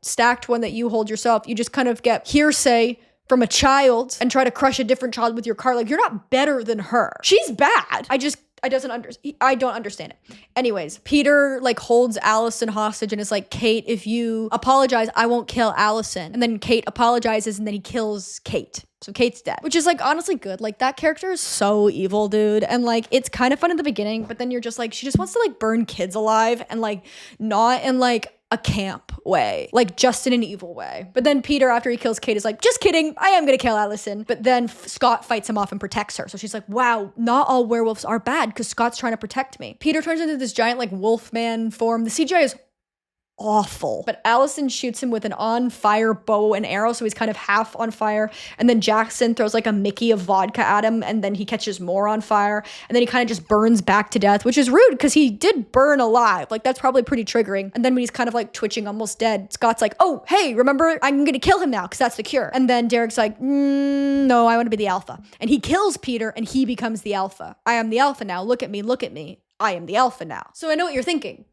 stacked one that you hold yourself. You just kind of get hearsay from a child and try to crush a different child with your car. Like, you're not better than her. She's bad. I don't understand it. Anyways, Peter like holds Allison hostage and is like, Kate, if you apologize, I won't kill Allison. And then Kate apologizes and then he kills Kate. So Kate's dead, which is like honestly good. Like that character is so evil, dude. And like, it's kind of fun in the beginning, but then you're just like, she just wants to like burn kids alive and like not in like a camp way, like just in an evil way. But then Peter, after he kills Kate, is like, just kidding, I am gonna kill Allison. But then Scott fights him off and protects her. So she's like, wow, not all werewolves are bad because Scott's trying to protect me. Peter turns into this giant like wolfman form. The CGI is awful. But Allison shoots him with an on fire bow and arrow, so he's kind of half on fire. And then Jackson throws like a Mickey of vodka at him, and then he catches more on fire. And then he kind of just burns back to death, which is rude because he did burn alive. Like that's probably pretty triggering. And then when he's kind of like twitching, almost dead, Scott's like, oh, hey, remember, I'm gonna kill him now because that's the cure. And then Derek's like, no, I want to be the alpha. And he kills Peter and he becomes the alpha. I am the alpha now. Look at me, look at me. I am the alpha now. So I know what you're thinking.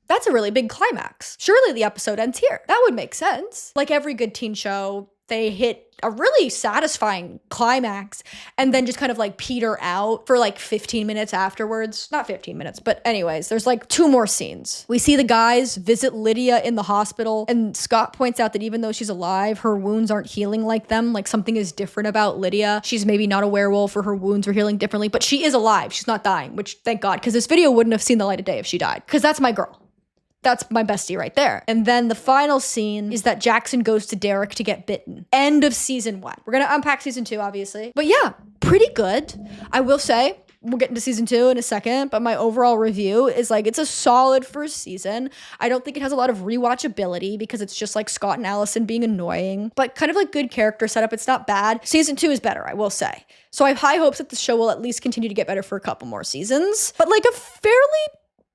That's a really big climax. Surely the episode ends here. That would make sense. Like every good teen show, they hit a really satisfying climax and then just kind of like peter out for like 15 minutes afterwards. Not 15 minutes, but anyways, there's like 2 more scenes. We see the guys visit Lydia in the hospital, and Scott points out that even though she's alive, her wounds aren't healing like them. Like something is different about Lydia. She's maybe not a werewolf or her wounds are healing differently, but she is alive. She's not dying, which thank God, because this video wouldn't have seen the light of day if she died, because that's my girl. That's my bestie right there. And then the final scene is that Jackson goes to Derek to get bitten. End of season 1. We're gonna unpack season 2, obviously. But yeah, pretty good. I will say, we'll get into season 2 in a second, but my overall review is like, it's a solid first season. I don't think it has a lot of rewatchability because it's just like Scott and Allison being annoying, but kind of like good character setup. It's not bad. Season 2 is better, I will say. So I have high hopes that the show will at least continue to get better for a couple more seasons, but like a fairly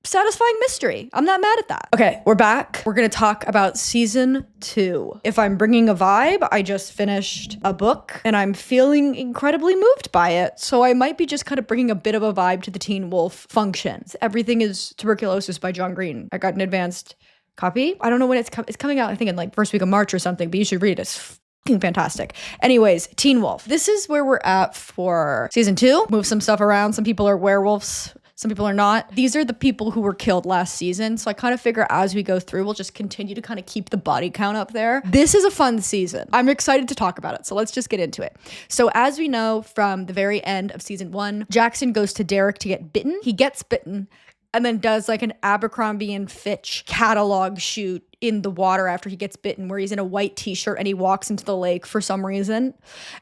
satisfying mystery. I'm not mad at that. Okay, we're back. We're gonna talk about season 2. If I'm bringing a vibe, I just finished a book and I'm feeling incredibly moved by it. So I might be just kind of bringing a bit of a vibe to the Teen Wolf functions. Everything is Tuberculosis by John Green. I got an advanced copy. I don't know when it's coming out. I think in like first week of March or something, but you should read it. It's fucking fantastic. Anyways, Teen Wolf. This is where we're at for season 2. Move some stuff around. Some people are werewolves. Some people are not. These are the people who were killed last season. So I kind of figure as we go through, we'll just continue to kind of keep the body count up there. This is a fun season. I'm excited to talk about it. So let's just get into it. So as we know from the very end of season 1, Jackson goes to Derek to get bitten. He gets bitten and then does like an Abercrombie and Fitch catalog shoot in the water after he gets bitten, where he's in a white t-shirt and he walks into the lake for some reason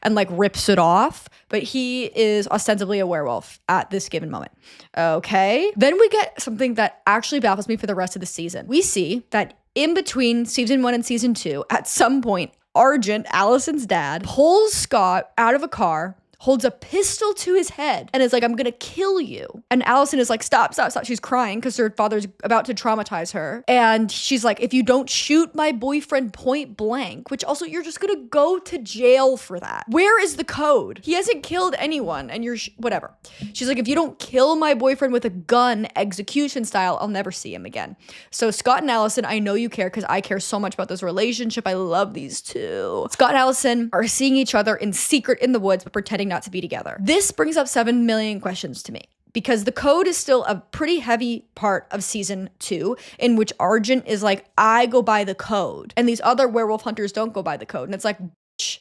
and like rips it off. But he is ostensibly a werewolf at this given moment. Okay. Then we get something that actually baffles me for the rest of the season. We see that in between season 1 and season 2, at some point, Argent, Allison's dad, pulls Scott out of a car, holds a pistol to his head, and is like, I'm gonna kill you. And Allison is like, stop. She's crying because her father's about to traumatize her. And she's like, if you don't shoot my boyfriend point blank, which also you're just gonna go to jail for that. Where is the code? He hasn't killed anyone and you're whatever. She's like, if you don't kill my boyfriend with a gun, execution style, I'll never see him again. So Scott and Allison, I know you care because I care so much about this relationship. I love these two. Scott and Allison are seeing each other in secret in the woods, but pretending not to be together. This brings up 7 million questions to me, because the code is still a pretty heavy part of season 2, in which Argent is like, I go by the code, and these other werewolf hunters don't go by the code. And it's like,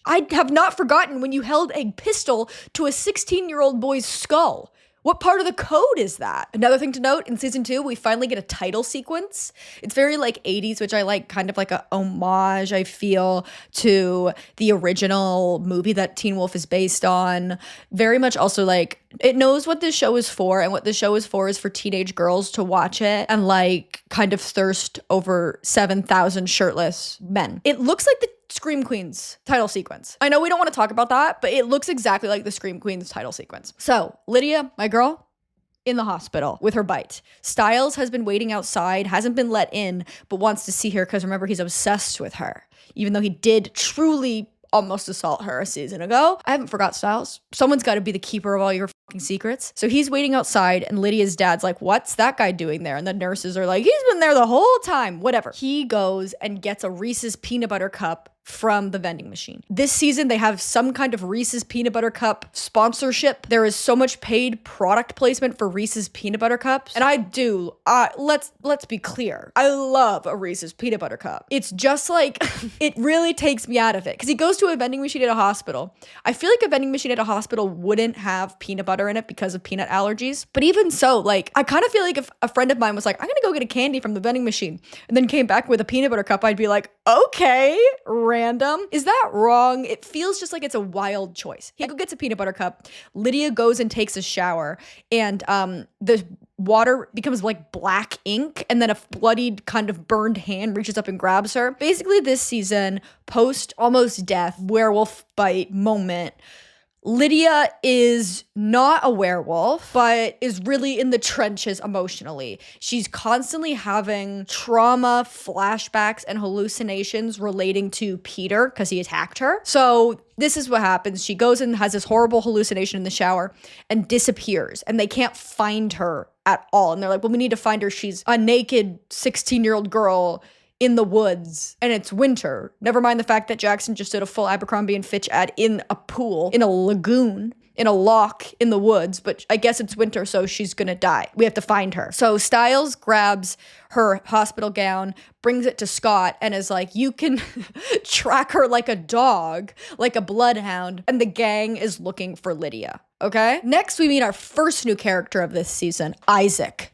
I have not forgotten when you held a pistol to a 16-year-old boy's skull. What part of the code is that? Another thing to note, in season 2, we finally get a title sequence. It's very like 80s, which I like, kind of like a homage, I feel, to the original movie that Teen Wolf is based on. Very much also like, it knows what this show is for, and what this show is for teenage girls to watch it and like kind of thirst over 7,000 shirtless men. It looks like the Scream Queens title sequence. I know we don't want to talk about that, but it looks exactly like the Scream Queens title sequence. So Lydia, my girl, in the hospital with her bite. Stiles has been waiting outside, hasn't been let in, but wants to see her because remember, he's obsessed with her, even though he did truly almost assault her a season ago. I haven't forgot Stiles. Someone's got to be the keeper of all your fucking secrets. So he's waiting outside, and Lydia's dad's like, what's that guy doing there? And the nurses are like, he's been there the whole time. Whatever. He goes and gets a Reese's peanut butter cup from the vending machine. This season, they have some kind of Reese's peanut butter cup sponsorship. There is so much paid product placement for Reese's peanut butter cups. And I do, let's be clear. I love a Reese's peanut butter cup. It's just like, it really takes me out of it. Because he goes to a vending machine at a hospital. I feel like a vending machine at a hospital wouldn't have peanut butter in it because of peanut allergies. But even so, like, I kind of feel like if a friend of mine was like, I'm gonna go get a candy from the vending machine, and then came back with a peanut butter cup, I'd be like, okay, random. Is that wrong? It feels just like it's a wild choice. He gets a peanut butter cup. Lydia goes and takes a shower, and the water becomes like black ink, and then a bloodied kind of burned hand reaches up and grabs her. Basically, this season, post almost death werewolf bite moment, Lydia is not a werewolf, but is really in the trenches emotionally. She's constantly having trauma, flashbacks, and hallucinations relating to Peter because he attacked her. So this is what happens. She goes and has this horrible hallucination in the shower and disappears, and they can't find her at all. And they're like, well, we need to find her. She's a naked 16-year-old girl in the woods, and it's winter. Never mind the fact that Jackson just did a full Abercrombie and Fitch ad in a pool, in a lagoon, in a lock in the woods, but I guess it's winter, so she's gonna die. We have to find her. So Stiles grabs her hospital gown, brings it to Scott, and is like, you can track her like a dog, like a bloodhound, and the gang is looking for Lydia, okay? Next, we meet our first new character of this season, Isaac.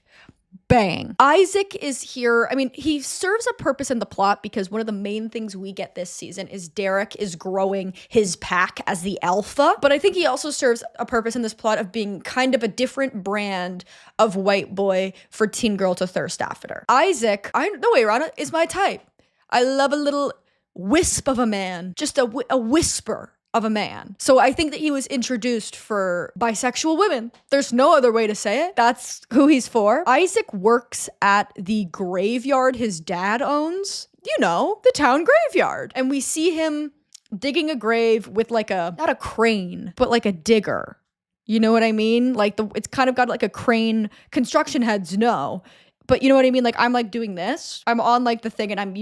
Bang. Isaac is here. I mean, he serves a purpose in the plot because one of the main things we get this season is Derek is growing his pack as the alpha. But I think he also serves a purpose in this plot of being kind of a different brand of white boy for teen girl to thirst after. Isaac, no way around it, is my type. I love a little wisp of a man, just a whisper of a man. So I think that he was introduced for bisexual women. There's no other way to say it. That's who he's for. Isaac works at the graveyard his dad owns. You know, the town graveyard. And we see him digging a grave with like not a crane, but like a digger. You know what I mean? Like it's kind of got like a crane. Construction heads know. But you know what I mean? Like I'm like doing this. I'm on like the thing and I'm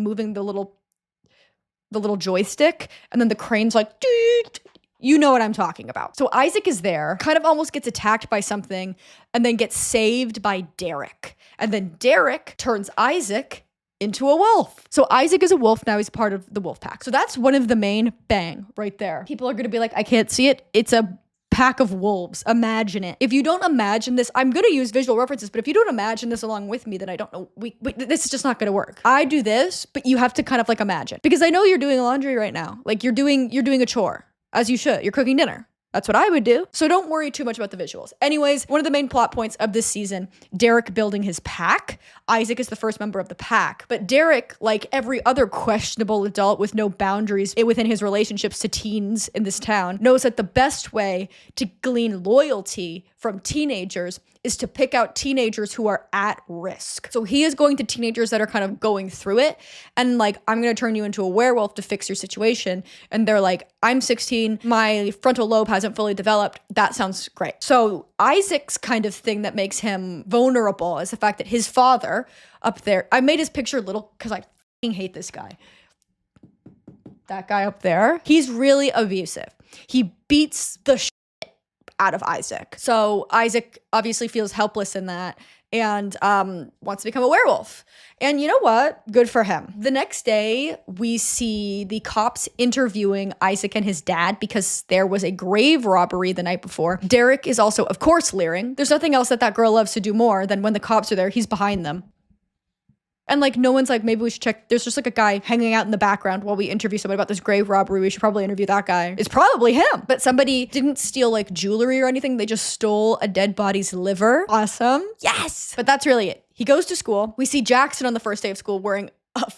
moving the little joystick, and then the crane's like, You know what I'm talking about. So Isaac is there, kind of almost gets attacked by something, and then gets saved by Derek. And then Derek turns Isaac into a wolf. So Isaac is a wolf now. He's part of the wolf pack. So that's one of the main bang right there. People are going to be like, I can't see it. It's a pack of wolves. Imagine it. If you don't imagine this, I'm going to use visual references, but if you don't imagine this along with me, then I don't know. This is just not going to work. I do this, but you have to kind of like imagine, because I know you're doing laundry right now. Like you're doing a chore, as you should. You're cooking dinner. That's what I would do. So don't worry too much about the visuals. Anyways, one of the main plot points of this season, Derek building his pack. Isaac is the first member of the pack. But Derek, like every other questionable adult with no boundaries within his relationships to teens in this town, knows that the best way to glean loyalty from teenagers is to pick out teenagers who are at risk. So he is going to teenagers that are kind of going through it and like, I'm going to turn you into a werewolf to fix your situation. And they're like, I'm 16, my frontal lobe hasn't fully developed. That sounds great. So Isaac's kind of thing that makes him vulnerable is the fact that his father up there, I made his picture little because I fucking hate this guy. That guy up there, he's really abusive. He beats the shit out of Isaac. So Isaac obviously feels helpless in that and wants to become a werewolf. And you know what? Good for him. The next day, we see the cops interviewing Isaac and his dad because there was a grave robbery the night before. Derek is also, of course, leering. There's nothing else that girl loves to do more than when the cops are there, he's behind them. And like, no one's like, maybe we should check. There's just like a guy hanging out in the background while we interview someone about this grave robbery. We should probably interview that guy. It's probably him. But somebody didn't steal like jewelry or anything. They just stole a dead body's liver. Awesome. Yes. But that's really it. He goes to school. We see Jackson on the first day of school wearing a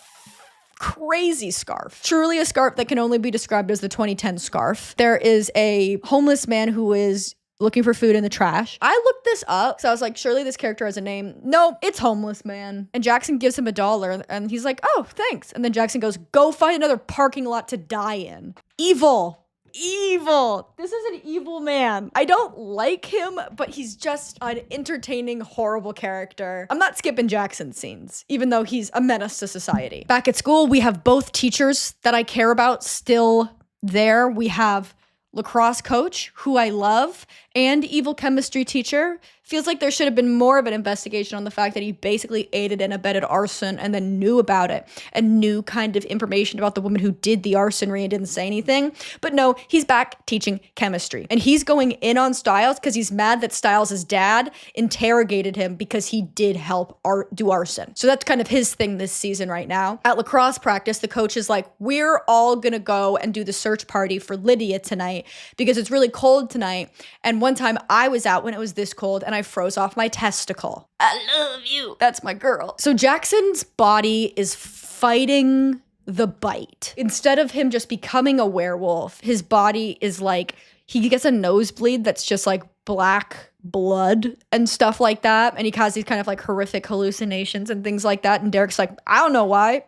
crazy scarf. Truly a scarf that can only be described as the 2010 scarf. There is a homeless man who is looking for food in the trash. I looked this up, so I was like, surely this character has a name. No, it's homeless man. And Jackson gives him $1 and he's like, oh, thanks. And then Jackson goes, go find another parking lot to die in. Evil. This is an evil man. I don't like him, but he's just an entertaining, horrible character. I'm not skipping Jackson's scenes, even though he's a menace to society. Back at school, we have both teachers that I care about still there. We have lacrosse coach, who I love, and evil chemistry teacher. Feels like there should have been more of an investigation on the fact that he basically aided and abetted arson and then knew about it and knew kind of information about the woman who did the arsonry and didn't say anything. But no, he's back teaching chemistry. And he's going in on Styles because he's mad that Styles' dad interrogated him because he did help do arson. So that's kind of his thing this season right now. At lacrosse practice, the coach is like, we're all gonna go and do the search party for Lydia tonight because it's really cold tonight. And one time I was out when it was this cold and I froze off my testicle. I love you. That's my girl. So Jackson's body is fighting the bite. Instead of him just becoming a werewolf, his body is like, he gets a nosebleed that's just like black blood and stuff like that. And he has these kind of like horrific hallucinations and things like that. And Derek's like, I don't know why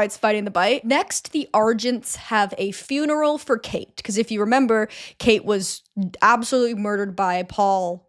it's fighting the bite. Next, the Argents have a funeral for Kate. Because if you remember, Kate was absolutely murdered by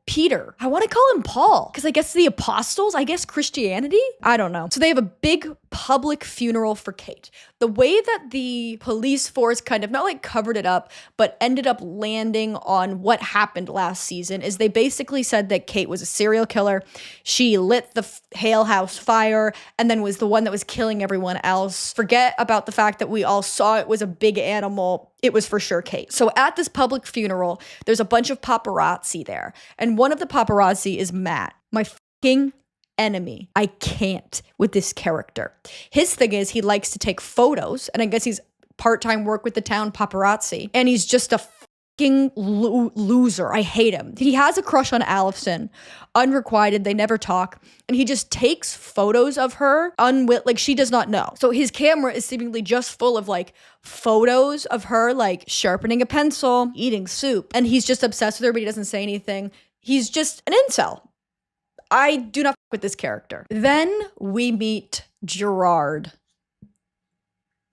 Peter. I want to call him Paul because I guess the apostles, I guess Christianity? I don't know. So they have a big public funeral for Kate. The way that the police force kind of not like covered it up, but ended up landing on what happened last season is they basically said that Kate was a serial killer. She lit the Hale House fire and then was the one that was killing everyone else. Forget about the fact that we all saw it was a big animal. It was for sure Kate. So at this public funeral, there's a bunch of paparazzi there. And one of the paparazzi is Matt, my fucking enemy. I can't with this character. His thing is he likes to take photos, and I guess he's part-time work with the town paparazzi, and he's just a fucking loser. I hate him. He has a crush on Allison, unrequited, they never talk, and he just takes photos of her like she does not know. So his camera is seemingly just full of like photos of her like sharpening a pencil, eating soup, and he's just obsessed with her, but he doesn't say anything. He's just an incel. I do not fuck with this character. Then we meet Gerard.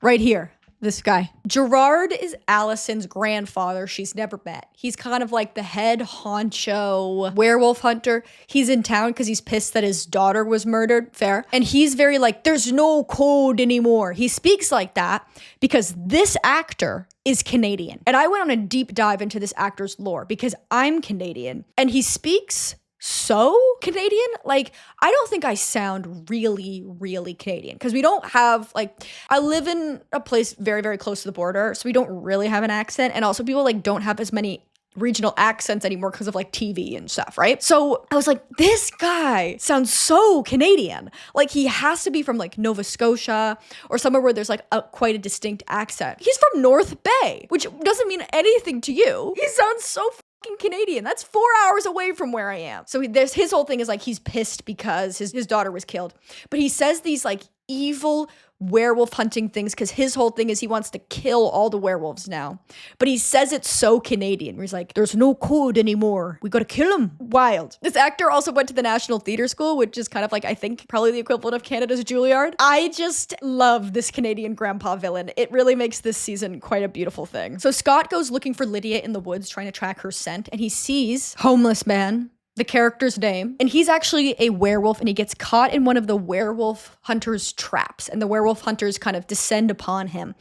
Right here. This guy. Gerard is Allison's grandfather she's never met. He's kind of like the head honcho werewolf hunter. He's in town because he's pissed that his daughter was murdered. Fair. And he's very like, there's no code anymore. He speaks like that because this actor is Canadian. And I went on a deep dive into this actor's lore because I'm Canadian. And he speaks so Canadian. Like, I don't think I sound really, really Canadian because we don't have, like, I live in a place very, very close to the border, so we don't really have an accent. And also people like don't have as many regional accents anymore because of like TV and stuff, right? So I was like, this guy sounds so Canadian. Like, he has to be from like Nova Scotia or somewhere where there's like quite a distinct accent. He's from North Bay, which doesn't mean anything to you. He sounds so fucking Canadian. That's 4 hours away from where I am. So his whole thing is like, he's pissed because his daughter was killed. But he says these like evil werewolf hunting things because his whole thing is he wants to kill all the werewolves now. But he says it's so Canadian where he's like, there's no code anymore. We gotta kill him. Wild. This actor also went to the National Theatre School, which is kind of like, I think, probably the equivalent of Canada's Juilliard. I just love this Canadian grandpa villain. It really makes this season quite a beautiful thing. So Scott goes looking for Lydia in the woods, trying to track her scent, and he sees homeless man, the character's name, and he's actually a werewolf, and he gets caught in one of the werewolf hunter's traps, and the werewolf hunters kind of descend upon him.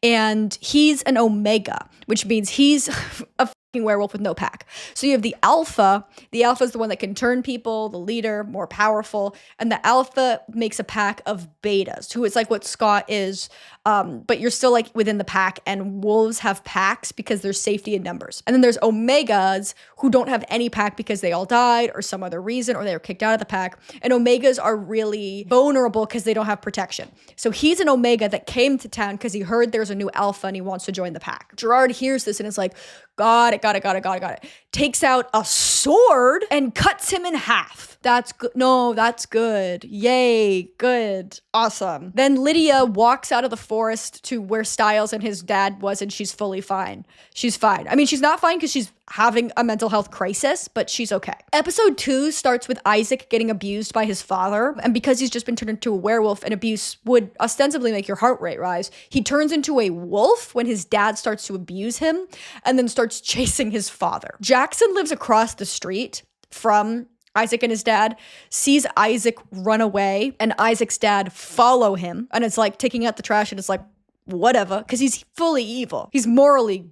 And he's an omega, which means he's a fucking werewolf with no pack. So you have the alpha. The alpha is the one that can turn people, the leader, more powerful, and the alpha makes a pack of betas, who is like what Scott is, but you're still like within the pack, and wolves have packs because there's safety in numbers. And then there's omegas who don't have any pack because they all died or some other reason, or they were kicked out of the pack. And omegas are really vulnerable because they don't have protection. So he's an omega that came to town because he heard there's a new alpha and he wants to join the pack. Gerard hears this and is like, got it. Takes out a sword and cuts him in half. That's good. No, that's good. Yay, good. Awesome. Then Lydia walks out of the forest to where Styles and his dad was, and she's fully fine. She's fine. I mean, she's not fine because she's having a mental health crisis, but she's okay. Episode 2 starts with Isaac getting abused by his father, and because he's just been turned into a werewolf, and abuse would ostensibly make your heart rate rise, he turns into a wolf when his dad starts to abuse him, and then starts chasing his father. Jackson lives across the street from Isaac and his dad, sees Isaac run away, and Isaac's dad follow him, and it's like taking out the trash, and it's like, whatever, because he's fully evil. He's morally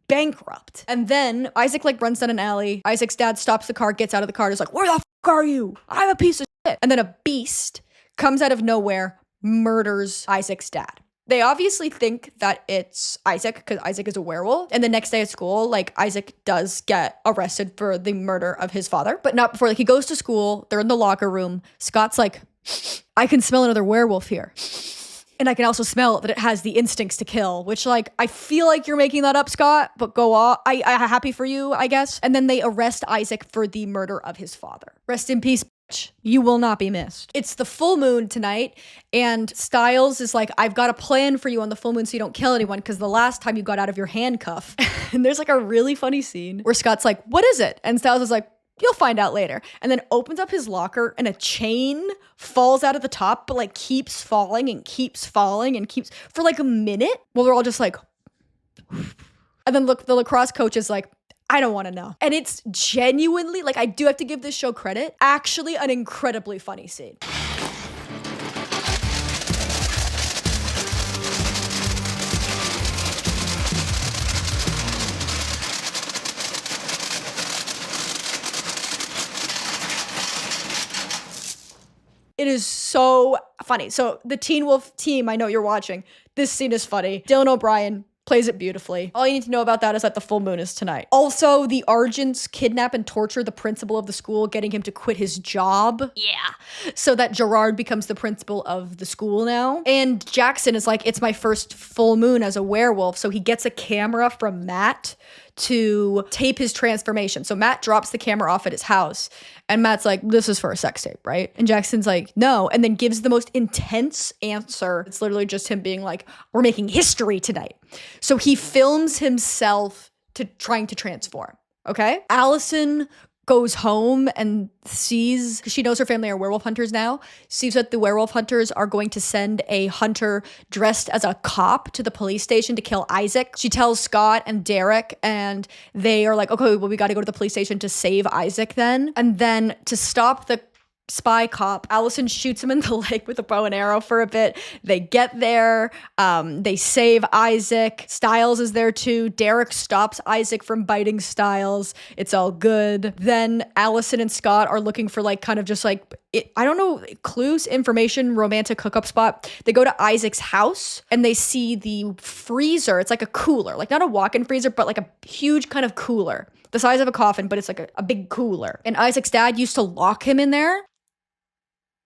bankrupt. And then Isaac like runs down an alley. Isaac's dad stops the car, gets out of the car, and is like, where the fuck are you? I'm a piece of shit. And then a beast comes out of nowhere, murders Isaac's dad. They obviously think that it's Isaac because Isaac is a werewolf. And the next day at school, like, Isaac does get arrested for the murder of his father, but not before. Like, he goes to school, they're in the locker room. Scott's like, I can smell another werewolf here. And I can also smell that it has the instincts to kill, which, like, I feel like you're making that up, Scott, but go on. I'm happy for you, I guess. And then they arrest Isaac for the murder of his father. Rest in peace, bitch. You will not be missed. It's the full moon tonight, and Styles is like, I've got a plan for you on the full moon so you don't kill anyone, because the last time you got out of your handcuff. And there's like a really funny scene where Scott's like, what is it? And Styles is like, you'll find out later. And then opens up his locker and a chain falls out of the top, but like keeps falling and keeps falling and keeps for like a minute. Well, they're all just like, and then look, the lacrosse coach is like, I don't want to know. And it's genuinely, like, I do have to give this show credit, actually an incredibly funny scene. It is so funny. So the Teen Wolf team, I know you're watching. This scene is funny. Dylan O'Brien plays it beautifully. All you need to know about that is that the full moon is tonight. Also, the Argents kidnap and torture the principal of the school, getting him to quit his job. Yeah. So that Gerard becomes the principal of the school now. And Jackson is like, it's my first full moon as a werewolf. So he gets a camera from Matt to tape his transformation. So Matt drops the camera off at his house, and Matt's like, this is for a sex tape, right? And Jackson's like, no, and then gives the most intense answer. It's literally just him being like, we're making history tonight. So he films himself trying to transform. Okay? Allison goes home and sees, because she knows her family are werewolf hunters now, sees that the werewolf hunters are going to send a hunter dressed as a cop to the police station to kill Isaac. She tells Scott and Derek, and they are like, okay, well, we got to go to the police station to save Isaac then. And then to stop the spy cop, Allison shoots him in the leg with a bow and arrow for a bit. They get there. They save Isaac. Stiles is there too. Derek stops Isaac from biting Stiles. It's all good. Then Allison and Scott are looking for like kind of just like, I don't know, clues, information, romantic hookup spot. They go to Isaac's house and they see the freezer. It's like a cooler, like not a walk-in freezer, but like a huge kind of cooler, the size of a coffin, but it's like a big cooler. And Isaac's dad used to lock him in there.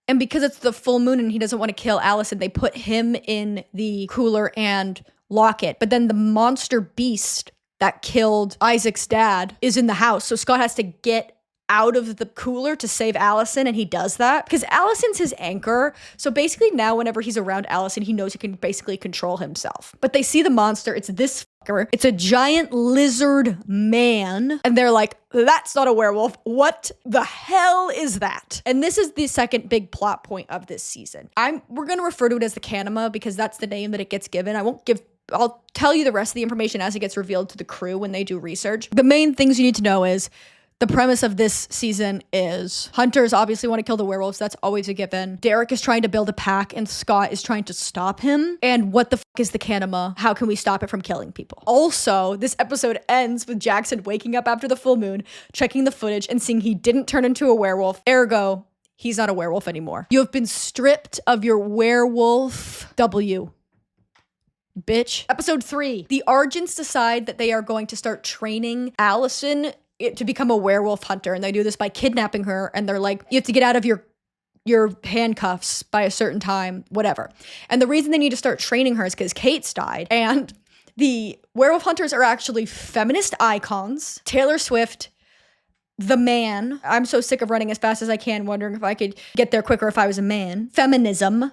And because it's the full moon and he doesn't want to kill Allison, they put him in the cooler and lock it. But then the monster beast that killed Isaac's dad is in the house. So Scott has to get out of the cooler to save Allison, and he does that because Allison's his anchor. So basically now whenever he's around Allison, he knows he can basically control himself. But they see the monster. It's this fucker. It's a giant lizard man. And they're like, that's not a werewolf. What the hell is that? And this is the second big plot point of this season. We're going to refer to it as the Kanima because that's the name that it gets given. I'll tell you the rest of the information as it gets revealed to the crew when they do research. The main things you need to know is the premise of this season is hunters obviously want to kill the werewolves. That's always a given. Derek is trying to build a pack and Scott is trying to stop him. And what the fuck is the Kanima? How can we stop it from killing people? Also, this episode ends with Jackson waking up after the full moon, checking the footage and seeing he didn't turn into a werewolf. Ergo, he's not a werewolf anymore. You have been stripped of your werewolf W. Bitch. Episode 3. The Argents decide that they are going to start training Allison to become a werewolf hunter, and they do this by kidnapping her, and they're like, you have to get out of your handcuffs by a certain time, whatever. And the reason they need to start training her is because Kate's died, and the werewolf hunters are actually feminist icons. Taylor Swift, The Man. I'm so sick of running as fast as I can, wondering if I could get there quicker if I was a man. Feminism.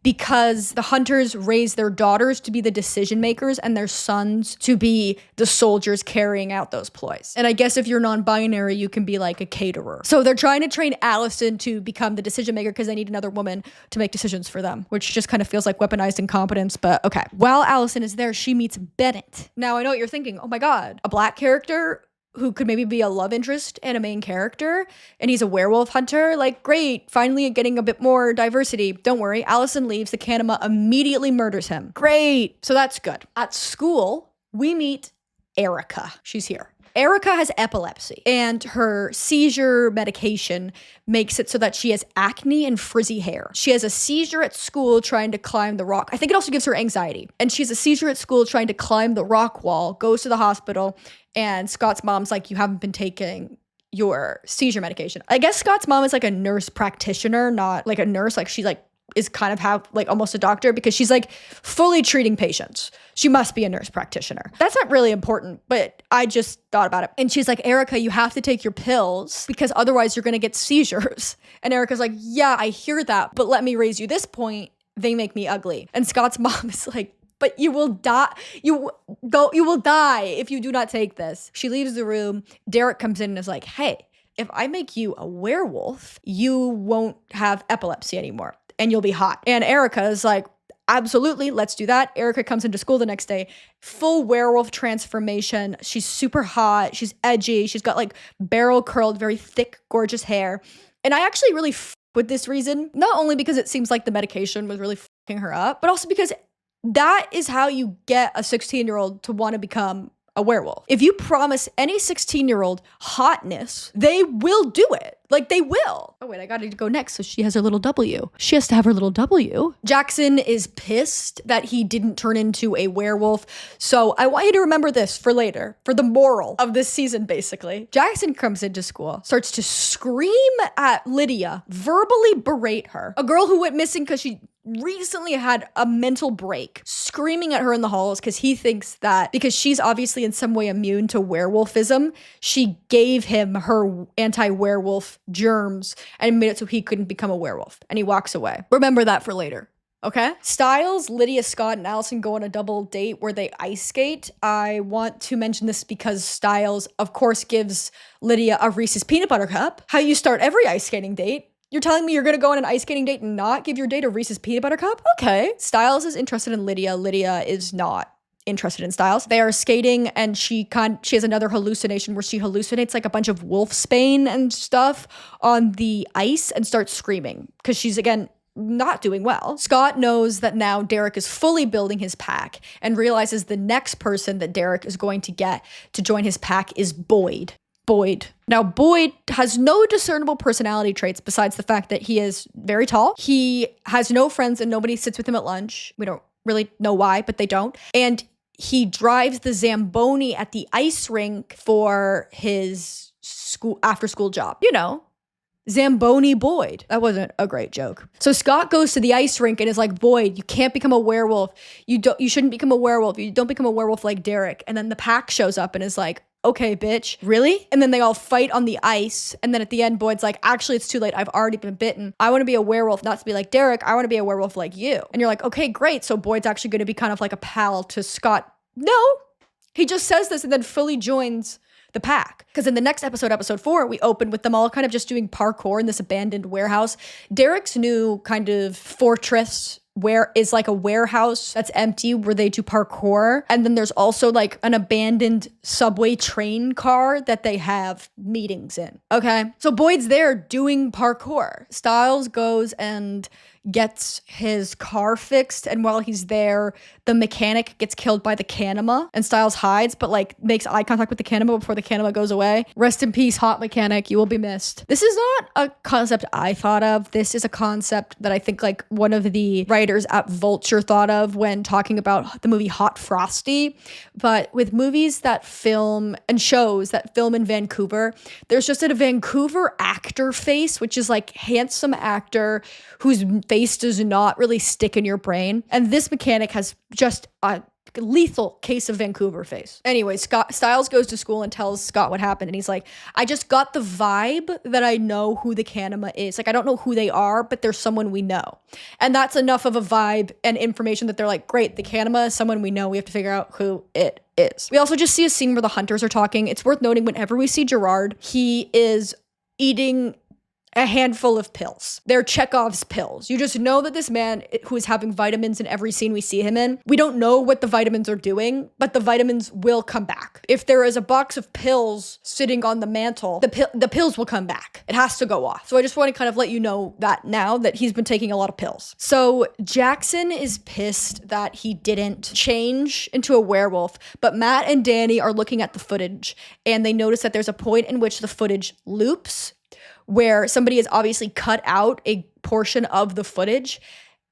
Because the hunters raise their daughters to be the decision makers and their sons to be the soldiers carrying out those ploys. And I guess if you're non-binary, you can be like a caterer. So they're trying to train Allison to become the decision maker because they need another woman to make decisions for them, which just kind of feels like weaponized incompetence, but okay. While Allison is there, she meets Bennett. Now I know what you're thinking. Oh my God, a black character who could maybe be a love interest and a main character, and he's a werewolf hunter. Like, great, finally getting a bit more diversity. Don't worry, Allison leaves, the Kanima immediately murders him. Great, so that's good. At school, we meet Erica. She's here. Erica has epilepsy, and her seizure medication makes it so that she has acne and frizzy hair. She has a seizure at school trying to climb the rock. I think it also gives her anxiety. And she has a seizure at school trying to climb the rock wall, goes to the hospital, and Scott's mom's like, you haven't been taking your seizure medication. I guess Scott's mom is like a nurse practitioner, not like a nurse. Like she's like, is kind of have like almost a doctor because she's like fully treating patients. She must be a nurse practitioner. That's not really important, but I just thought about it. And she's like, Erica, you have to take your pills because otherwise you're going to get seizures. And Erica's like, yeah, I hear that, but let me raise you this point. They make me ugly. And Scott's mom is like, but you will die. You will die if you do not take this. She leaves the room. Derek comes in and is like, hey, if I make you a werewolf, you won't have epilepsy anymore. And you'll be hot. And Erica is like, absolutely, let's do that. Erica comes into school the next day, full werewolf transformation. She's super hot. She's edgy. She's got like barrel curled, very thick, gorgeous hair. And I actually really with this reason, not only because it seems like the medication was really fucking her up, but also because that is how you get a 16-year-old to want to become a werewolf. If you promise any 16-year-old hotness, they will do it. Like, they will. Oh, wait, I gotta go next. So she has her little W. She has to have her little W. Jackson is pissed that he didn't turn into a werewolf. So I want you to remember this for later, for the moral of this season, basically. Jackson comes into school, starts to scream at Lydia, verbally berate her. A girl who went missing because she recently had a mental break, screaming at her in the halls because he thinks that because she's obviously in some way immune to werewolfism, she gave him her anti-werewolf germs and made it so he couldn't become a werewolf. And he walks away. Remember that for later. Okay? Styles, Lydia, Scott, and Allison go on a double date where they ice skate. I want to mention this because Styles, of course, gives Lydia a Reese's peanut butter cup. How you start every ice skating date. You're telling me you're gonna go on an ice skating date and not give your date a Reese's peanut butter cup? Okay. Styles is interested in Lydia. Lydia is not interested in Styles. They are skating and she has another hallucination where she hallucinates like a bunch of wolfsbane and stuff on the ice and starts screaming because she's, again, not doing well. Scott knows that now Derek is fully building his pack and realizes the next person that Derek is going to get to join his pack is Boyd. Now, Boyd has no discernible personality traits besides the fact that he is very tall. He has no friends and nobody sits with him at lunch. We don't really know why, but they don't. And he drives the Zamboni at the ice rink for his after school job. You know, Zamboni Boyd. That wasn't a great joke. So Scott goes to the ice rink and is like, Boyd, you can't become a werewolf. You shouldn't become a werewolf. You don't become a werewolf like Derek. And then the pack shows up and is like, okay, bitch, really? And then they all fight on the ice. And then at the end, Boyd's like, actually, it's too late. I've already been bitten. I want to be a werewolf, not to be like Derek. I want to be a werewolf like you. And you're like, okay, great. So Boyd's actually going to be kind of like a pal to Scott. No, he just says this and then fully joins the pack. Because in the next episode, episode 4, we open with them all kind of just doing parkour in this abandoned warehouse. Derek's new kind of fortress where is like a warehouse that's empty where they do parkour. And then there's also like an abandoned subway train car that they have meetings in. Okay. So Boyd's there doing parkour. Styles goes and gets his car fixed, and while he's there, the mechanic gets killed by the Canema, and Styles hides, but like makes eye contact with the Canema before the Canema goes away. Rest in peace, hot mechanic, you will be missed. This is not a concept I thought of. This is a concept that I think like one of the writers at Vulture thought of when talking about the movie Hot Frosty. But with movies that film and shows that film in Vancouver, there's just a Vancouver actor face, which is like handsome actor whose face does not really stick in your brain. And this mechanic has just a lethal case of Vancouver face. Anyway, Styles goes to school and tells Scott what happened. And he's like, I just got the vibe that I know who the Canema is. Like, I don't know who they are, but they're someone we know. And that's enough of a vibe and information that they're like, great, the Canema is someone we know. We have to figure out who it is. We also just see a scene where the hunters are talking. It's worth noting whenever we see Gerard, he is eating a handful of pills. They're Chekhov's pills. You just know that this man who is having vitamins in every scene we see him in, we don't know what the vitamins are doing, but the vitamins will come back. If there is a box of pills sitting on the mantle, the pills will come back. It has to go off. So I just want to kind of let you know that now that he's been taking a lot of pills. So Jackson is pissed that he didn't change into a werewolf, but Matt and Danny are looking at the footage and they notice that there's a point in which the footage loops where somebody has obviously cut out a portion of the footage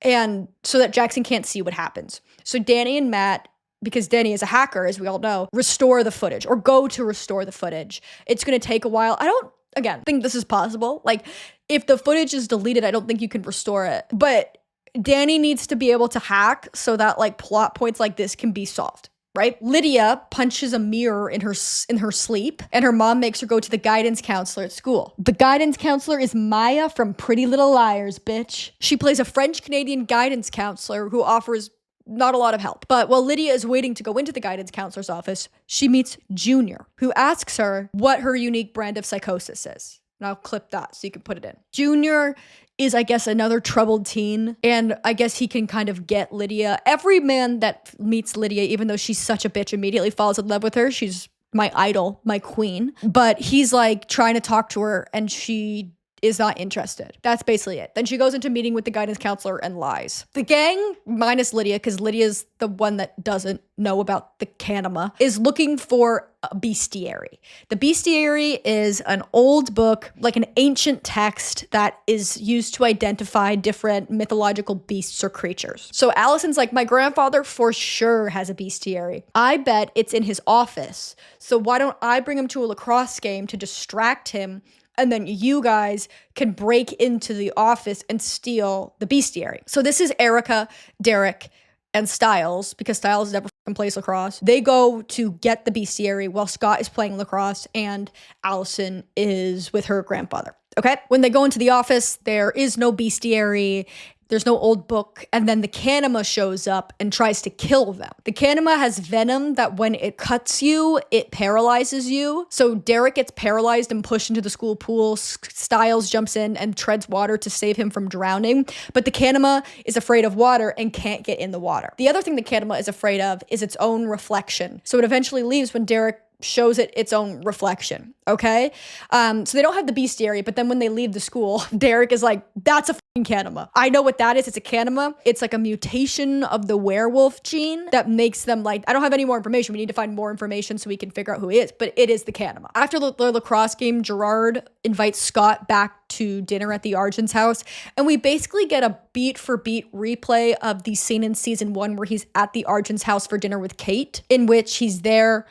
and so that Jackson can't see what happens. So Danny and Matt, because Danny is a hacker, as we all know, restore the footage or go to restore the footage. It's going to take a while. I don't, again, think this is possible. Like, if the footage is deleted, I don't think you can restore it. But Danny needs to be able to hack so that like plot points like this can be solved. Right? Lydia punches a mirror in her sleep, and her mom makes her go to the guidance counselor at school. The guidance counselor is Maya from Pretty Little Liars, bitch. She plays a French-Canadian guidance counselor who offers not a lot of help. But while Lydia is waiting to go into the guidance counselor's office, she meets Junior, who asks her what her unique brand of psychosis is. And I'll clip that so you can put it in. Junior is, I guess, another troubled teen. And I guess he can kind of get Lydia. Every man that meets Lydia, even though she's such a bitch, immediately falls in love with her. She's my idol, my queen. But he's like trying to talk to her and she is not interested. That's basically it. Then she goes into a meeting with the guidance counselor and lies. The gang, minus Lydia, because Lydia's the one that doesn't know about the Canema, is looking for a bestiary. The bestiary is an old book, like an ancient text that is used to identify different mythological beasts or creatures. So Allison's like, my grandfather for sure has a bestiary. I bet it's in his office. So why don't I bring him to a lacrosse game to distract him, and then you guys can break into the office and steal the bestiary. So this is Erica, Derek, and Styles, because Styles never plays lacrosse. They go to get the bestiary while Scott is playing lacrosse and Allison is with her grandfather. Okay? When they go into the office, there is no bestiary. There's no old book. And then the Kanema shows up and tries to kill them. The Kanema has venom that when it cuts you, it paralyzes you. So Derek gets paralyzed and pushed into the school pool. Stiles jumps in and treads water to save him from drowning. But the Kanema is afraid of water and can't get in the water. The other thing the Kanema is afraid of is its own reflection. So it eventually leaves when Derek shows it its own reflection, okay? So they don't have the bestiary, but then when they leave the school, Derek is like, that's a fucking Kanema. I know what that is. It's a Kanema. It's like a mutation of the werewolf gene that makes them like, I don't have any more information. We need to find more information so we can figure out who he is, but it is the Kanema. After the lacrosse game, Gerard invites Scott back to dinner at the Argent's house, and we basically get a beat for beat replay of the scene in season 1 where he's at the Argent's house for dinner with Kate, in which he's there.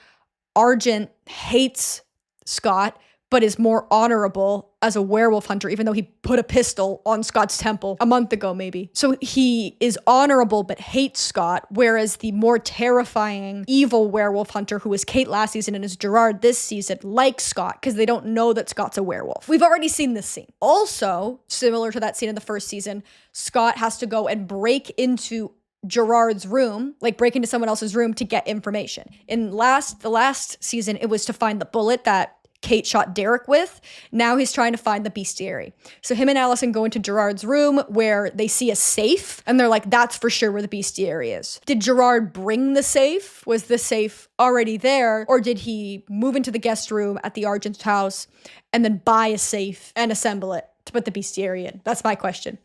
Argent hates Scott, but is more honorable as a werewolf hunter, even though he put a pistol on Scott's temple a month ago, maybe. So he is honorable, but hates Scott, whereas the more terrifying evil werewolf hunter, who was Kate last season and is Gerard this season, likes Scott because they don't know that Scott's a werewolf. We've already seen this scene. Also, similar to that scene in the first season, Scott has to go and break into Gerard's room, like break into someone else's room to get information. In the last season, it was to find the bullet that Kate shot Derek with. Now he's trying to find the bestiary. So him and Allison go into Gerard's room where they see a safe and they're like, that's for sure where the bestiary is. Did Gerard bring the safe? Was the safe already there? Or did he move into the guest room at the Argent's house and then buy a safe and assemble it to put the bestiary in? That's my question.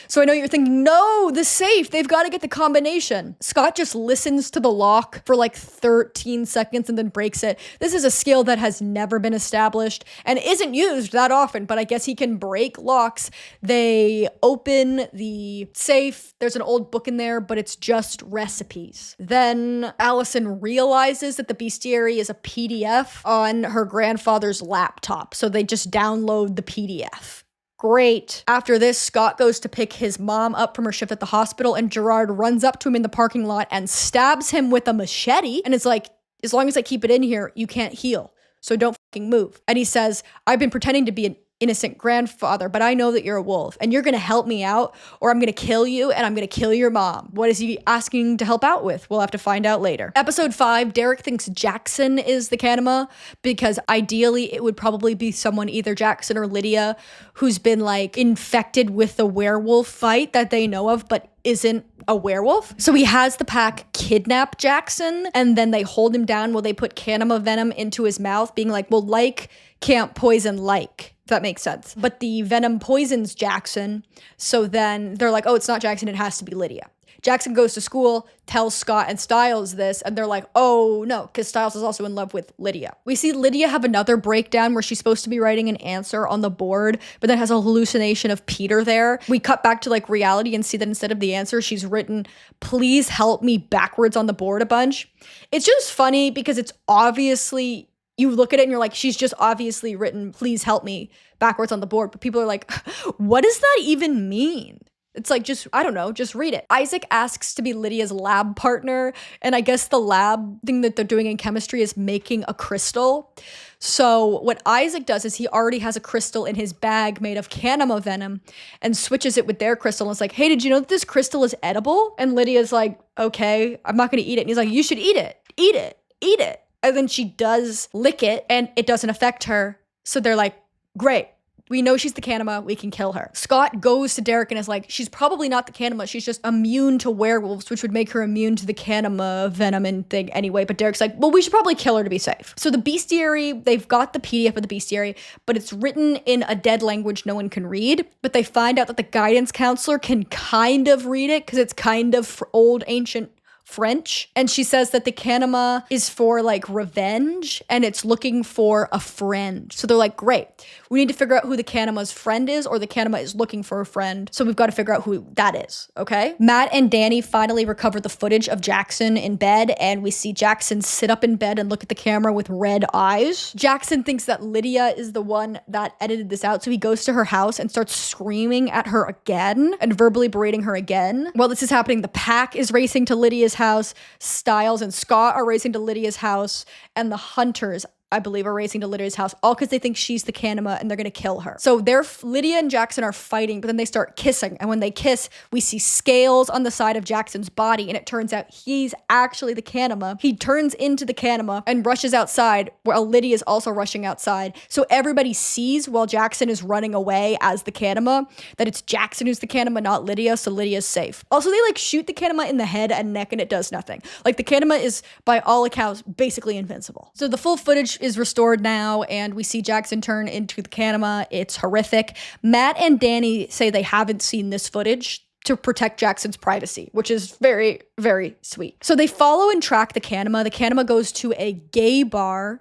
So I know you're thinking, no, the safe, they've got to get the combination. Scott just listens to the lock for like 13 seconds and then breaks it. This is a skill that has never been established and isn't used that often, but I guess he can break locks. They open the safe. There's an old book in there, but it's just recipes. Then Allison realizes that the bestiary is a PDF on her grandfather's laptop. So they just download the PDF. Great. After this, Scott goes to pick his mom up from her shift at the hospital, and Gerard runs up to him in the parking lot and stabs him with a machete. And it's like, as long as I keep it in here, you can't heal. So don't fucking move. And he says, I've been pretending to be an innocent grandfather, but I know that you're a wolf and you're going to help me out or I'm going to kill you and I'm going to kill your mom. What is he asking to help out with? We'll have to find out later. Episode 5, Derek thinks Jackson is the Kanema because ideally it would probably be someone, either Jackson or Lydia, who's been like infected with the werewolf fight that they know of, but isn't a werewolf. So he has the pack kidnap Jackson and then they hold him down while they put Kanema venom into his mouth, being like, well, like can't poison like. That makes sense. But the venom poisons Jackson. So then they're like, oh, it's not Jackson. It has to be Lydia. Jackson goes to school, tells Scott and Stiles this, and they're like, oh no, because Stiles is also in love with Lydia. We see Lydia have another breakdown where she's supposed to be writing an answer on the board, but then has a hallucination of Peter there. We cut back to like reality and see that instead of the answer, she's written, please help me backwards on the board a bunch. It's just funny because it's obviously, you look at it and you're like, she's just obviously written, please help me backwards on the board. But people are like, what does that even mean? It's like, just, I don't know, just read it. Isaac asks to be Lydia's lab partner. And I guess the lab thing that they're doing in chemistry is making a crystal. So what Isaac does is he already has a crystal in his bag made of Kanema venom and switches it with their crystal. And it's like, hey, did you know that this crystal is edible? And Lydia's like, okay, I'm not going to eat it. And he's like, you should eat it. Eat it. Eat it. And then she does lick it and it doesn't affect her. So they're like, great. We know she's the Kanema. We can kill her. Scott goes to Derek and is like, she's probably not the Kanema. She's just immune to werewolves, which would make her immune to the Kanema venom and thing anyway. But Derek's like, well, we should probably kill her to be safe. So the bestiary, they've got the PDF of the bestiary, but it's written in a dead language no one can read. But they find out that the guidance counselor can kind of read it because it's kind of old ancient French. And she says that the Kanema is for like revenge and it's looking for a friend. So they're like, great, we need to figure out who the Kanema's friend is, or the Kanema is looking for a friend. So we've got to figure out who that is. Okay. Matt and Danny finally recover the footage of Jackson in bed, and we see Jackson sit up in bed and look at the camera with red eyes. Jackson thinks that Lydia is the one that edited this out. So he goes to her house and starts screaming at her again and verbally berating her again. While this is happening, the pack is racing to Lydia's house. Stiles and Scott are racing to Lydia's house, and the hunters, I believe, are racing to Lydia's house, all because they think she's the Kanema and they're gonna kill her. So Lydia and Jackson are fighting, but then they start kissing. And when they kiss, we see scales on the side of Jackson's body, and it turns out he's actually the Kanema. He turns into the Kanema and rushes outside, while Lydia is also rushing outside. So everybody sees while Jackson is running away as the Kanema that it's Jackson who's the Kanema, not Lydia, so Lydia's safe. Also, they like shoot the Kanema in the head and neck and it does nothing. Like the Kanema is, by all accounts, basically invincible. So the full footage is restored now, and we see Jackson turn into the Kanema. It's horrific. Matt and Danny say they haven't seen this footage to protect Jackson's privacy, which is very, very sweet. So they follow and track the Kanema. The Kanema goes to a gay bar.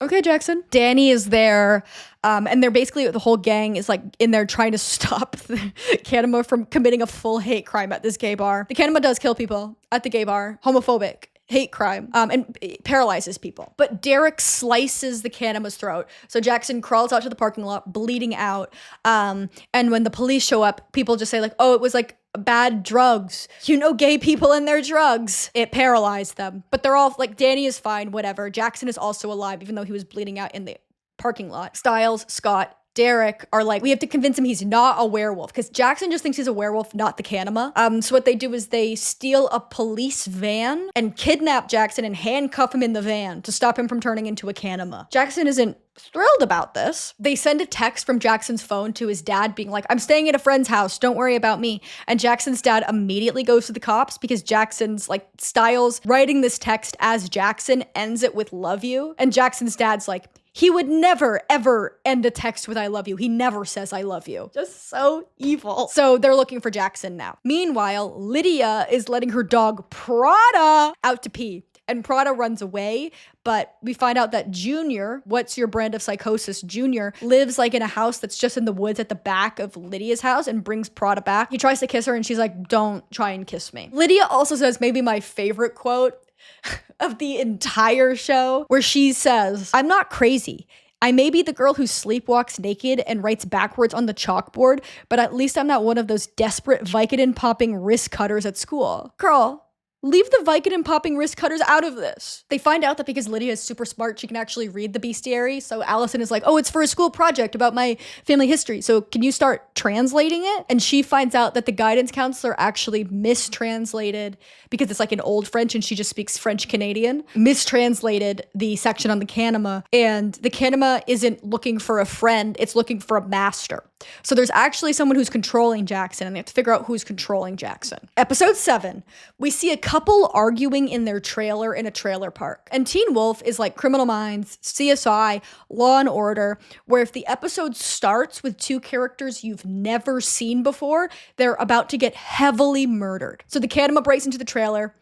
Okay, Jackson. Danny is there, and they're basically, the whole gang is like in there trying to stop the Kanema from committing a full hate crime at this gay bar. The Kanema does kill people at the gay bar. Homophobic. Hate crime, and paralyzes people. But Derek slices the Kanema's throat. So Jackson crawls out to the parking lot, bleeding out. And when the police show up, people just say like, oh, it was like bad drugs. You know, gay people and their drugs. It paralyzed them. But they're all like, Danny is fine, whatever. Jackson is also alive, even though he was bleeding out in the parking lot. Stiles, Scott, Derek are like, we have to convince him he's not a werewolf, because Jackson just thinks he's a werewolf, not the Kanema. So what they do is they steal a police van and kidnap Jackson and handcuff him in the van to stop him from turning into a Kanema. Jackson isn't thrilled about this. They send a text from Jackson's phone to his dad being like, I'm staying at a friend's house, don't worry about me. And Jackson's dad immediately goes to the cops because Jackson's like, Stiles writing this text as Jackson ends it with love you. And Jackson's dad's like, he would never, ever end a text with I love you. He never says I love you. Just so evil. So they're looking for Jackson now. Meanwhile, Lydia is letting her dog Prada out to pee. And Prada runs away, but we find out that Junior, what's your brand of psychosis, Junior, lives like in a house that's just in the woods at the back of Lydia's house and brings Prada back. He tries to kiss her and she's like, don't try and kiss me. Lydia also says maybe my favorite quote of the entire show, where she says, I'm not crazy. I may be the girl who sleepwalks naked and writes backwards on the chalkboard, but at least I'm not one of those desperate Vicodin popping wrist cutters at school. Girl, leave the Vicodin popping wrist cutters out of this. They find out that because Lydia is super smart, she can actually read the bestiary. So Allison is like, oh, it's for a school project about my family history. So can you start translating it? And she finds out that the guidance counselor actually mistranslated, because it's like in old French and she just speaks French Canadian, mistranslated the section on the Kanema. And the Kanema isn't looking for a friend, it's looking for a master. So there's actually someone who's controlling Jackson, and they have to figure out who's controlling Jackson. Episode 7, we see a couple arguing in their trailer in a trailer park. And Teen Wolf is like Criminal Minds, CSI, Law and Order, where if the episode starts with two characters you've never seen before, they're about to get heavily murdered. So the Kanema breaks into the trailer,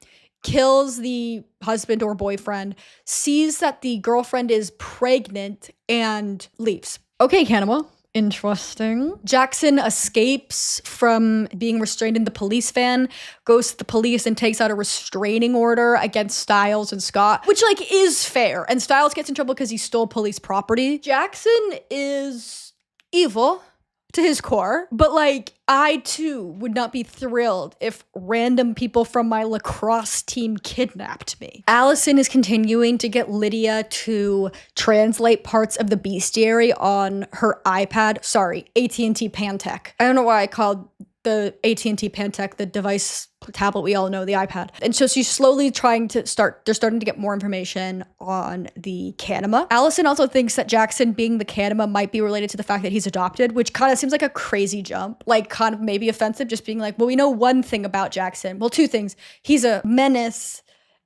kills the husband or boyfriend, sees that the girlfriend is pregnant, and leaves. Okay, Kanema. Interesting. Jackson escapes from being restrained in the police van, goes to the police and takes out a restraining order against Stiles and Scott, which like is fair. And Stiles gets in trouble because he stole police property. Jackson is evil to his core, but like I too would not be thrilled if random people from my lacrosse team kidnapped me. Allison is continuing to get Lydia to translate parts of the bestiary on her iPad. Sorry, AT&T Pantech. I don't know why I called the AT&T Pantech the device tablet we all know, the iPad. And so she's slowly they're starting to get more information on the Kanema. Allison also thinks that Jackson being the Kanema might be related to the fact that he's adopted, which kind of seems like a crazy jump, like kind of maybe offensive, just being like, well, we know one thing about Jackson. Well, two things. He's a menace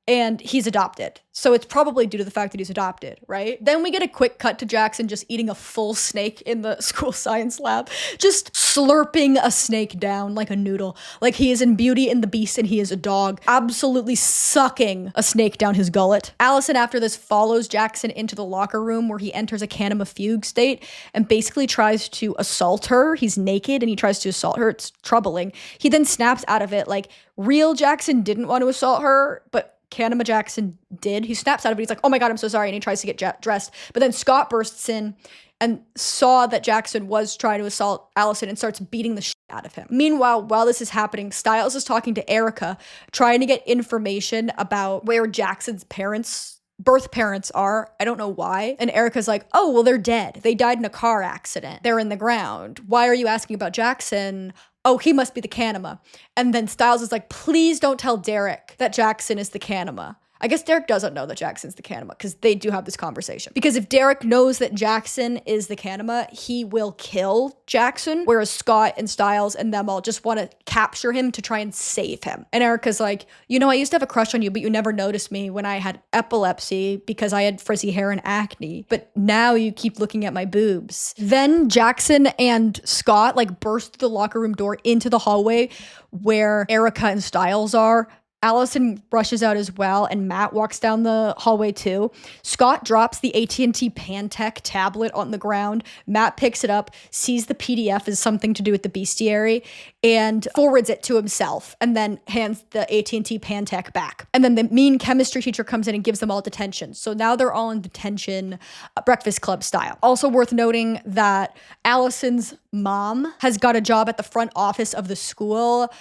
and he's adopted. So it's probably due to the fact that he's adopted, right? Then we get a quick cut to Jackson just eating a full snake in the school science lab, just slurping a snake down like a noodle. Like he is in Beauty and the Beast and he is a dog, absolutely sucking a snake down his gullet. Allison, after this, follows Jackson into the locker room where he enters a Kanema fugue state and basically tries to assault her. He's naked and he tries to assault her. It's troubling. He then snaps out of it. Like real Jackson didn't want to assault her, but Kanema Jackson did. He snaps out of it. He's like, oh my God, I'm so sorry. And he tries to get dressed. But then Scott bursts in and saw that Jackson was trying to assault Allison and starts beating the shit out of him. Meanwhile, while this is happening, Stiles is talking to Erica, trying to get information about where Jackson's parents birth parents are. I don't know why. And Erica's like, oh, well, they're dead. They died in a car accident. They're in the ground. Why are you asking about Jackson? Oh, he must be the Kanema. And then Stiles is like, please don't tell Derek that Jackson is the Kanema. I guess Derek doesn't know that Jackson's the Kanema because they do have this conversation. Because if Derek knows that Jackson is the Kanema, he will kill Jackson, whereas Scott and Stiles and them all just want to capture him to try and save him. And Erica's like, you know, I used to have a crush on you, but you never noticed me when I had epilepsy because I had frizzy hair and acne. But now you keep looking at my boobs. Then Jackson and Scott like burst through the locker room door into the hallway where Erica and Stiles are. Allison rushes out as well, and Matt walks down the hallway too. Scott drops the AT&T Pantech tablet on the ground. Matt picks it up, sees the PDF as something to do with the bestiary, and forwards it to himself, and then hands the AT&T Pantech back. And then the mean chemistry teacher comes in and gives them all detention. So now they're all in detention, Breakfast Club style. Also worth noting that Allison's mom has got a job at the front office of the school,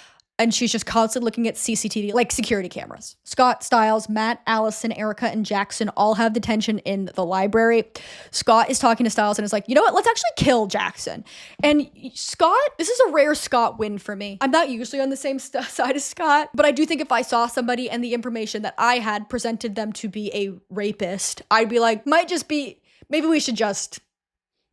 and she's just constantly looking at CCTV, like security cameras. Scott, Stiles, Matt, Allison, Erica, and Jackson all have detention in the library. Scott is talking to Stiles and is like, you know what? Let's actually kill Jackson. And Scott, this is a rare Scott win for me. I'm not usually on the same side as Scott, but I do think if I saw somebody and the information that I had presented them to be a rapist, I'd be like, maybe we should just...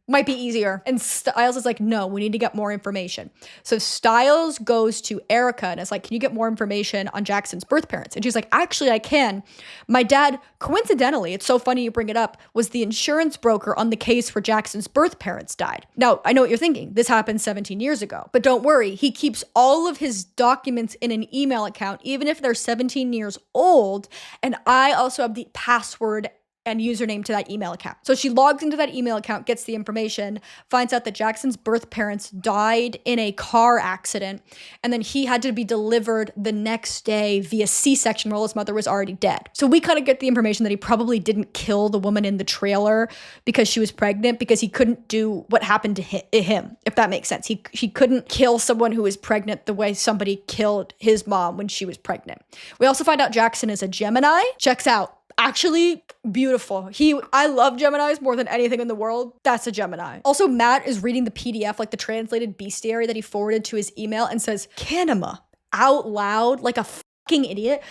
might be easier. And Stiles is like, no, we need to get more information. So Stiles goes to Erica and is like, can you get more information on Jackson's birth parents? And she's like, actually, I can. My dad, coincidentally, it's so funny you bring it up, was the insurance broker on the case where Jackson's birth parents died. Now, I know what you're thinking. This happened 17 years ago. But don't worry, he keeps all of his documents in an email account, even if they're 17 years old. And I also have the password and username to that email account. So she logs into that email account, gets the information, finds out that Jackson's birth parents died in a car accident, and then he had to be delivered the next day via C-section while his mother was already dead. So we kind of get the information that he probably didn't kill the woman in the trailer because she was pregnant, because he couldn't do what happened to him, if that makes sense. He couldn't kill someone who was pregnant the way somebody killed his mom when she was pregnant. We also find out Jackson is a Gemini. Checks out. Actually beautiful. I love Geminis more than anything in the world. That's a Gemini. Also, Matt is reading the PDF, like the translated bestiary that he forwarded to his email, and says, Kanema, out loud, like a fucking idiot.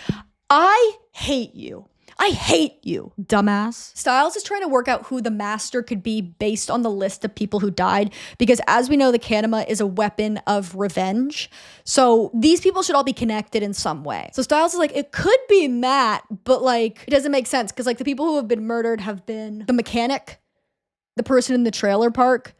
I hate you. I hate you, dumbass. Stiles is trying to work out who the master could be based on the list of people who died, because as we know, the Kanema is a weapon of revenge. So these people should all be connected in some way. So Stiles is like, it could be Matt, but like, it doesn't make sense because like the people who have been murdered have been the mechanic, the person in the trailer park,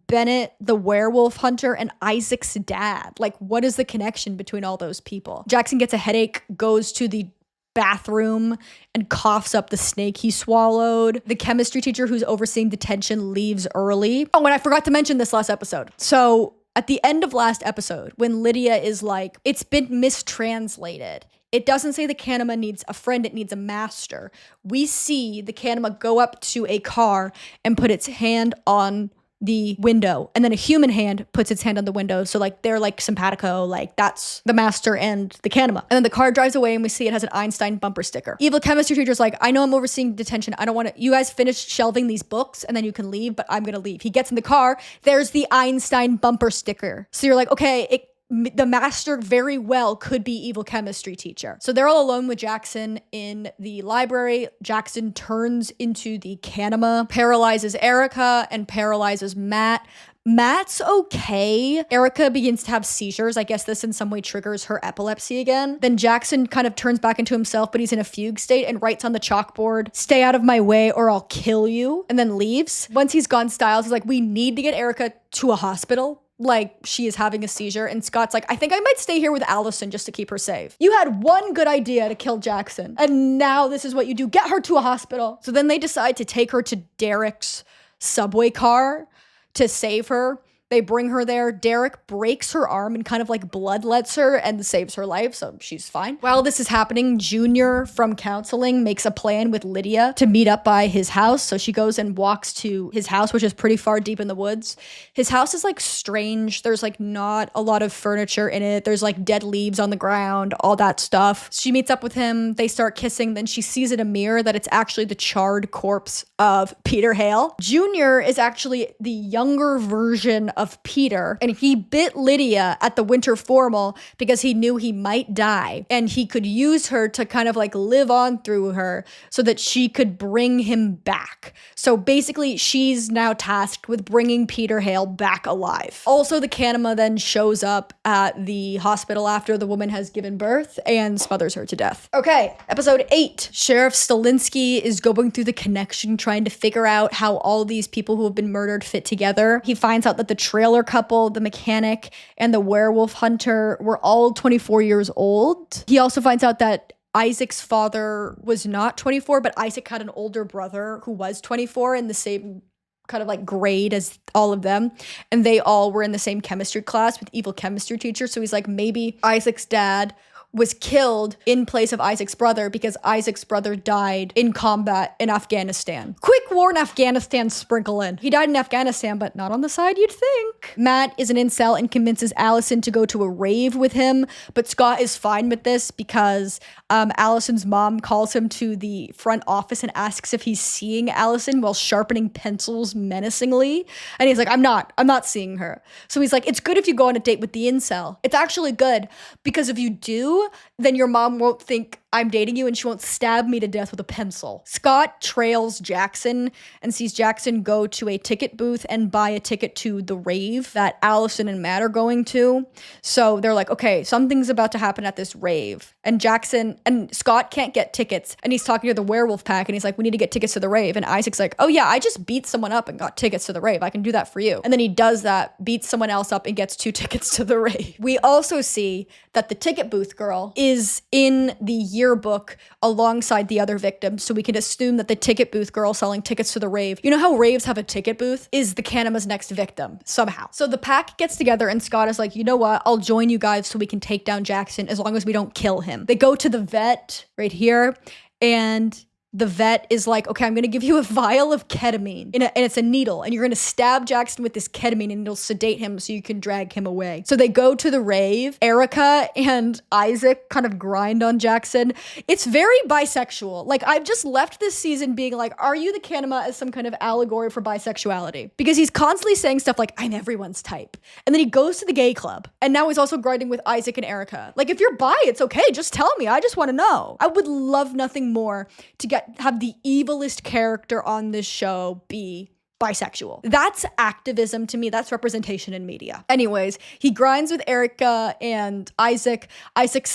Bennett, the werewolf hunter, and Isaac's dad. Like, what is the connection between all those people? Jackson gets a headache, goes to the bathroom and coughs up the snake he swallowed. The chemistry teacher who's overseeing detention leaves early. Oh, and I forgot to mention this last episode. So at the end of last episode, when Lydia is like, it's been mistranslated. It doesn't say the Kanema needs a friend, it needs a master. We see the Kanema go up to a car and put its hand on the window, and then a human hand puts its hand on the window. So like they're like simpatico, like that's the master and the Kanema. And then the car drives away and we see it has an Einstein bumper sticker. Evil chemistry teacher's like, I know I'm overseeing detention. I don't want to, you guys finish shelving these books and then you can leave, but I'm going to leave. He gets in the car. There's the Einstein bumper sticker. So you're like, okay, the master very well could be evil chemistry teacher. So they're all alone with Jackson in the library. Jackson turns into the Kanema, paralyzes Erica and paralyzes Matt. Matt's okay. Erica begins to have seizures. I guess this in some way triggers her epilepsy again. Then Jackson kind of turns back into himself, but he's in a fugue state and writes on the chalkboard, stay out of my way or I'll kill you, and then leaves. Once he's gone, Stiles is like, we need to get Erica to a hospital. Like, she is having a seizure. And Scott's like, I think I might stay here with Allison just to keep her safe. You had one good idea to kill Jackson, and now this is what you do. Get her to a hospital. So then they decide to take her to Derek's subway car to save her. They bring her there. Derek breaks her arm and kind of like bloodlets her and saves her life, so she's fine. While this is happening, Junior from counseling makes a plan with Lydia to meet up by his house. So she goes and walks to his house, which is pretty far deep in the woods. His house is like strange. There's like not a lot of furniture in it. There's like dead leaves on the ground, all that stuff. She meets up with him. They start kissing. Then she sees in a mirror that it's actually the charred corpse of Peter Hale. Junior is actually the younger version of Peter, and he bit Lydia at the winter formal because he knew he might die, and he could use her to kind of like live on through her so that she could bring him back. So basically, she's now tasked with bringing Peter Hale back alive. Also, the Kanema then shows up at the hospital after the woman has given birth and smothers her to death. Okay, episode 8. Sheriff Stalinsky is going through the connection, trying to figure out how all these people who have been murdered fit together. He finds out that the trailer couple, the mechanic, and the werewolf hunter were all 24 years old. He also finds out that Isaac's father was not 24, but Isaac had an older brother who was 24 in the same kind of like grade as all of them, and they all were in the same chemistry class with evil chemistry teacher. So he's like, maybe Isaac's dad was killed in place of Isaac's brother because Isaac's brother died in combat in Afghanistan. Quick war in Afghanistan sprinkle in. He died in Afghanistan, but not on the side you'd think. Matt is an incel and convinces Allison to go to a rave with him, but Scott is fine with this because Allison's mom calls him to the front office and asks if he's seeing Allison while sharpening pencils menacingly. And he's like, I'm not seeing her. So he's like, it's good if you go on a date with the incel. It's actually good because if you do, then your mom won't think I'm dating you and she won't stab me to death with a pencil. Scott trails Jackson and sees Jackson go to a ticket booth and buy a ticket to the rave that Allison and Matt are going to. So they're like, okay, something's about to happen at this rave. And Jackson and Scott can't get tickets. And he's talking to the werewolf pack and he's like, we need to get tickets to the rave. And Isaac's like, oh yeah, I just beat someone up and got tickets to the rave. I can do that for you. And then he does that, beats someone else up and gets 2 tickets to the rave. We also see that the ticket booth girl is in the yearbook alongside the other victims, so we can assume that the ticket booth girl selling tickets to the rave, you know how raves have a ticket booth, is the Kanema's next victim somehow. So the pack gets together and Scott is like, you know what, I'll join you guys so we can take down Jackson as long as we don't kill him. They go to the vet right here, and the vet is like, okay, I'm going to give you a vial of ketamine and it's a needle, and you're going to stab Jackson with this ketamine and it'll sedate him so you can drag him away. So they go to the rave. Erica and Isaac kind of grind on Jackson. It's very bisexual. Like, I've just left this season being like, are you the Kanema as some kind of allegory for bisexuality? Because he's constantly saying stuff like, I'm everyone's type. And then he goes to the gay club. And now he's also grinding with Isaac and Erica. Like, if you're bi, it's okay. Just tell me. I just want to know. I would love nothing more to have the evilest character on this show be bisexual. That's activism to me. That's representation in media. Anyways, he grinds with Erica and Isaac. Isaac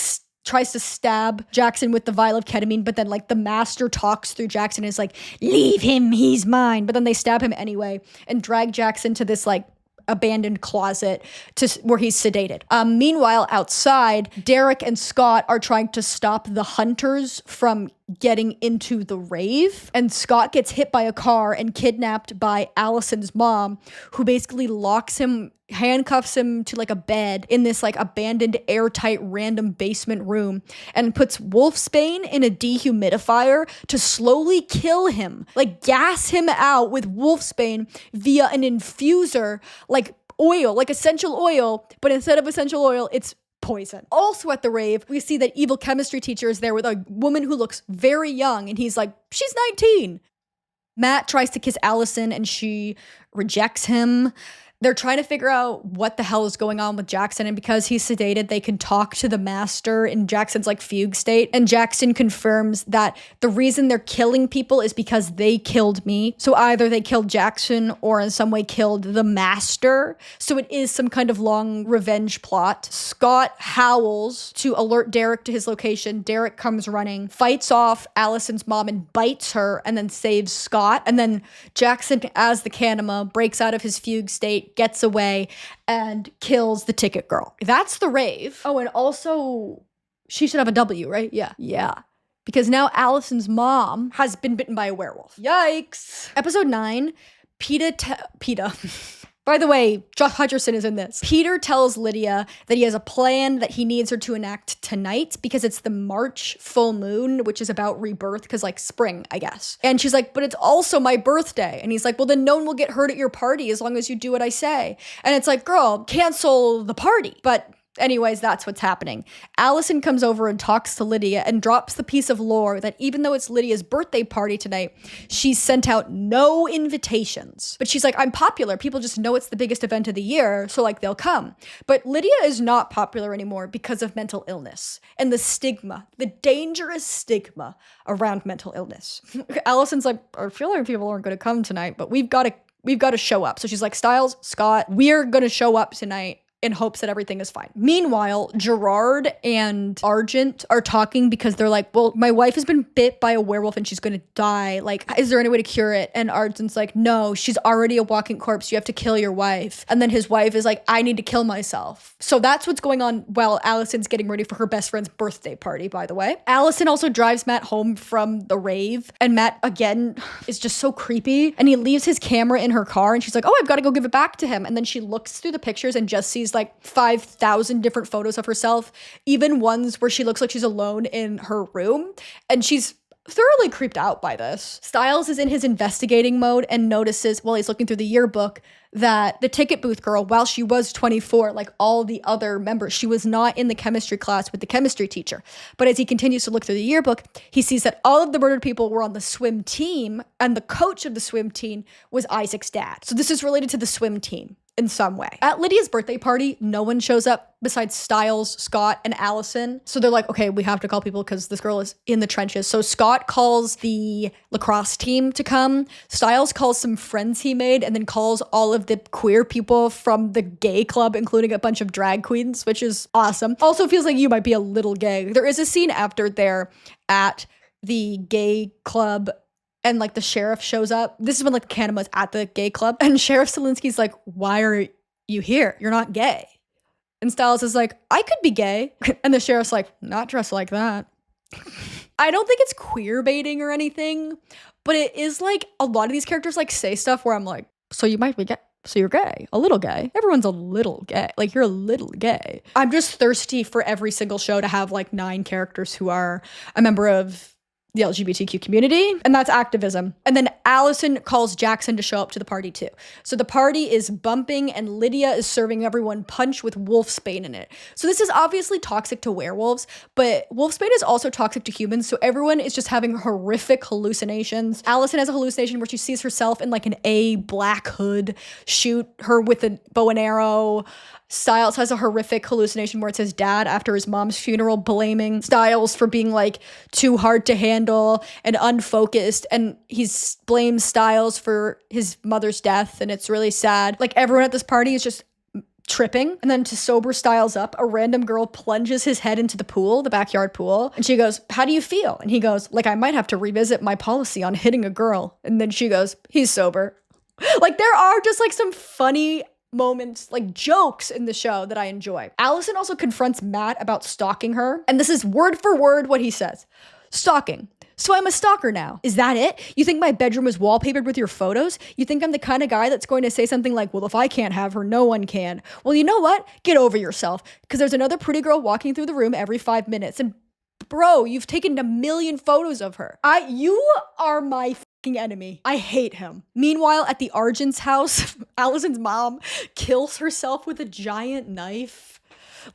tries to stab Jackson with the vial of ketamine, but then like the master talks through Jackson and is like, leave him, he's mine. But then they stab him anyway and drag Jackson to this like abandoned closet where he's sedated. Meanwhile, outside, Derek and Scott are trying to stop the hunters from getting into the rave, and Scott gets hit by a car and kidnapped by Allison's mom, who basically handcuffs him to like a bed in this like abandoned airtight random basement room and puts wolfsbane in a dehumidifier to slowly kill him, like gas him out with wolfsbane via an infuser, like oil, like essential oil, but instead of essential oil, it's poison. Also at the rave, we see that evil chemistry teacher is there with a woman who looks very young, and he's like, she's 19. Matt tries to kiss Allison and she rejects him. They're trying to figure out what the hell is going on with Jackson, and because he's sedated, they can talk to the master in Jackson's like fugue state, and Jackson confirms that the reason they're killing people is because they killed me. So either they killed Jackson or in some way killed the master. So it is some kind of long revenge plot. Scott howls to alert Derek to his location. Derek comes running, fights off Allison's mom and bites her, and then saves Scott. And then Jackson, as the Kanema, breaks out of his fugue state, gets away, and kills the ticket girl. That's the rave. Oh, and also, she should have a W, right? Yeah. Because now Allison's mom has been bitten by a werewolf. Yikes. Episode 9, PETA. By the way, Josh Hutcherson is in this. Peter tells Lydia that he has a plan that he needs her to enact tonight because it's the March full moon, which is about rebirth, because like spring, I guess. And she's like, but it's also my birthday. And he's like, well, then no one will get hurt at your party as long as you do what I say. And it's like, girl, cancel the party. But anyways, that's what's happening. Allison comes over and talks to Lydia and drops the piece of lore that even though it's Lydia's birthday party tonight, she's sent out no invitations. But she's like, I'm popular. People just know it's the biggest event of the year, so like they'll come. But Lydia is not popular anymore because of mental illness and the stigma, the dangerous stigma around mental illness. Allison's like, I feel like people aren't going to come tonight, but we've got to show up. So she's like, Styles, Scott, we're going to show up tonight in hopes that everything is fine. Meanwhile, Gerard and Argent are talking because they're like, well, my wife has been bit by a werewolf and she's going to die. Like, is there any way to cure it? And Argent's like, no, she's already a walking corpse. You have to kill your wife. And then his wife is like, I need to kill myself. So that's what's going on while Allison's getting ready for her best friend's birthday party, by the way. Allison also drives Matt home from the rave. And Matt, again, is just so creepy. And he leaves his camera in her car and she's like, oh, I've got to go give it back to him. And then she looks through the pictures and just sees like 5,000 different photos of herself, even ones where she looks like she's alone in her room. And she's thoroughly creeped out by this. Styles is in his investigating mode and notices while he's looking through the yearbook that the ticket booth girl, while she was 24, like all the other members, she was not in the chemistry class with the chemistry teacher. But as he continues to look through the yearbook, he sees that all of the murdered people were on the swim team and the coach of the swim team was Isaac's dad. So this is related to the swim team in some way. At Lydia's birthday party, no one shows up besides Styles, Scott, and Allison. So they're like, okay, we have to call people because this girl is in the trenches. So Scott calls the lacrosse team to come. Styles calls some friends he made and then calls all of the queer people from the gay club, including a bunch of drag queens, which is awesome. Also feels like you might be a little gay. There is a scene after they're at the gay club and like the sheriff shows up. This is when like Kanema's at the gay club and Sheriff Selinsky's like, why are you here? You're not gay. And Styles is like, I could be gay. And the sheriff's like, not dressed like that. I don't think it's queer baiting or anything, but it is like a lot of these characters like say stuff where I'm like, so you might be gay. So you're gay, a little gay. Everyone's a little gay. Like you're a little gay. I'm just thirsty for every single show to have like 9 characters who are a member of the LGBTQ community, and that's activism. And then Allison calls Jackson to show up to the party too. So the party is bumping and Lydia is serving everyone punch with wolfsbane in it. So this is obviously toxic to werewolves, but wolfsbane is also toxic to humans. So everyone is just having horrific hallucinations. Allison has a hallucination where she sees herself in like an A black hood shoot her with a bow and arrow. Styles has a horrific hallucination where it's his dad after his mom's funeral blaming Styles for being like too hard to handle and unfocused, and he blames Styles for his mother's death, and it's really sad. Like everyone at this party is just tripping, and then to sober Styles up, a random girl plunges his head into the pool, the backyard pool, and she goes, how do you feel? And he goes, like I might have to revisit my policy on hitting a girl. And then she goes, he's sober. Like there are just like some funny moments, like jokes in the show that I enjoy. Allison also confronts Matt about stalking her, and this is word for word what he says. Stalking. So I'm a stalker now. Is that it? You think my bedroom is wallpapered with your photos? You think I'm the kind of guy that's going to say something like, well, if I can't have her, no one can. Well, you know what? Get over yourself, because there's another pretty girl walking through the room every 5 minutes, and bro, you've taken 1 million photos of her. You are my enemy. I hate him. Meanwhile, at the Argent's house, Allison's mom kills herself with a giant knife.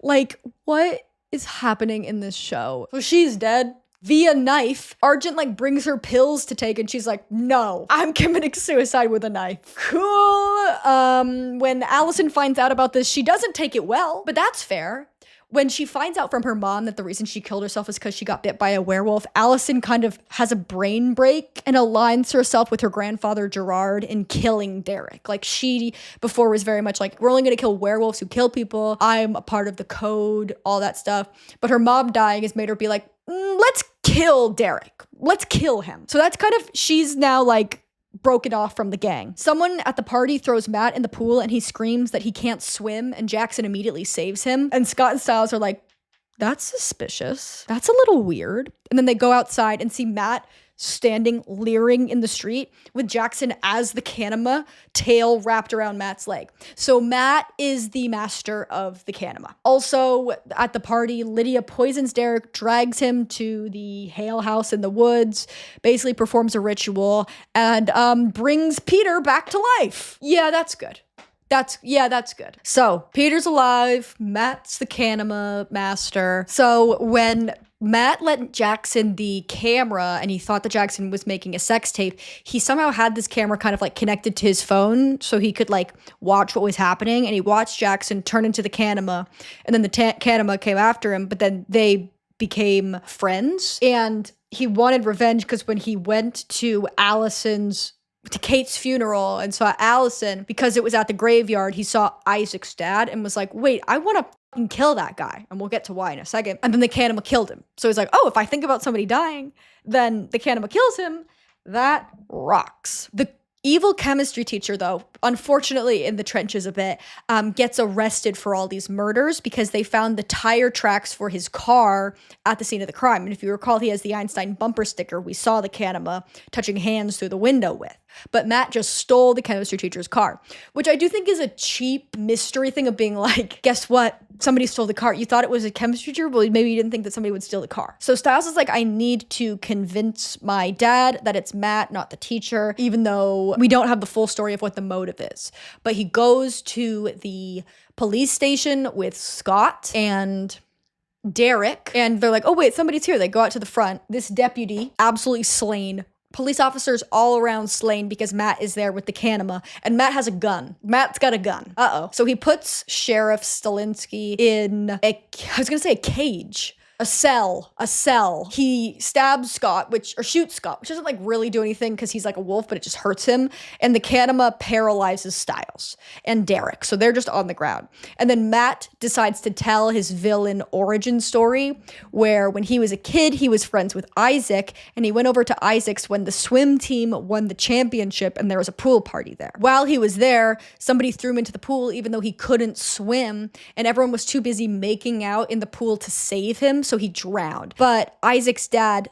Like, what is happening in this show? So she's dead via knife. Argent like brings her pills to take and she's like, no, I'm committing suicide with a knife. Cool. When Allison finds out about this, she doesn't take it well, but that's fair. When she finds out from her mom that the reason she killed herself is because she got bit by a werewolf, Allison kind of has a brain break and aligns herself with her grandfather Gerard in killing Derek. Like she before was very much like, we're only going to kill werewolves who kill people. I'm a part of the code, all that stuff. But her mom dying has made her be like, let's kill Derek. Let's kill him. So that's kind of, she's now like broken off from the gang. Someone at the party throws Matt in the pool and he screams that he can't swim, and Jackson immediately saves him. And Scott and Styles are like, that's suspicious. That's a little weird. And then they go outside and see Matt standing leering in the street with Jackson as the Kanema, tail wrapped around Matt's leg. So Matt is the master of the Kanema. Also at the party, Lydia poisons Derek, drags him to the Hale house in the woods, basically performs a ritual, and brings Peter back to life. Yeah, that's good. That's good. So Peter's alive. Matt's the Kanema master. So when Matt lent Jackson the camera and he thought that Jackson was making a sex tape, he somehow had this camera kind of like connected to his phone so he could like watch what was happening. And he watched Jackson turn into the Kanema, and then the Kanema came after him, but then they became friends. And he wanted revenge because when he went to Kate's funeral and saw Allison, because it was at the graveyard, he saw Isaac's dad and was like, wait, I want to fucking kill that guy. And we'll get to why in a second. And then the Kanema killed him. So he's like, oh, if I think about somebody dying, then the Kanema kills him. That rocks. The evil chemistry teacher, though, unfortunately in the trenches a bit, gets arrested for all these murders because they found the tire tracks for his car at the scene of the crime. And if you recall, he has the Einstein bumper sticker we saw the Kanema touching hands through the window with. But Matt just stole the chemistry teacher's car, which I do think is a cheap mystery thing of being like, guess what? Somebody stole the car. You thought it was a chemistry teacher? Well, maybe you didn't think that somebody would steal the car. So Stiles is like, I need to convince my dad that it's Matt, not the teacher, even though we don't have the full story of what the motive is. But he goes to the police station with Scott and Derek, and they're like, oh wait, somebody's here. They go out to the front. This deputy, absolutely slain. Police officers all around slain because Matt is there with the Kanema, and Matt has a gun. Matt's got a gun. So he puts Sheriff Stalinsky in a cage. A cell. He stabs Scott, or shoots Scott, which doesn't like really do anything because he's like a wolf, but it just hurts him. And the Kanema paralyzes Stiles and Derek. So they're just on the ground. And then Matt decides to tell his villain origin story, where when he was a kid, he was friends with Isaac, and he went over to Isaac's when the swim team won the championship and there was a pool party there. While he was there, somebody threw him into the pool even though he couldn't swim, and everyone was too busy making out in the pool to save him. So he drowned. But Isaac's dad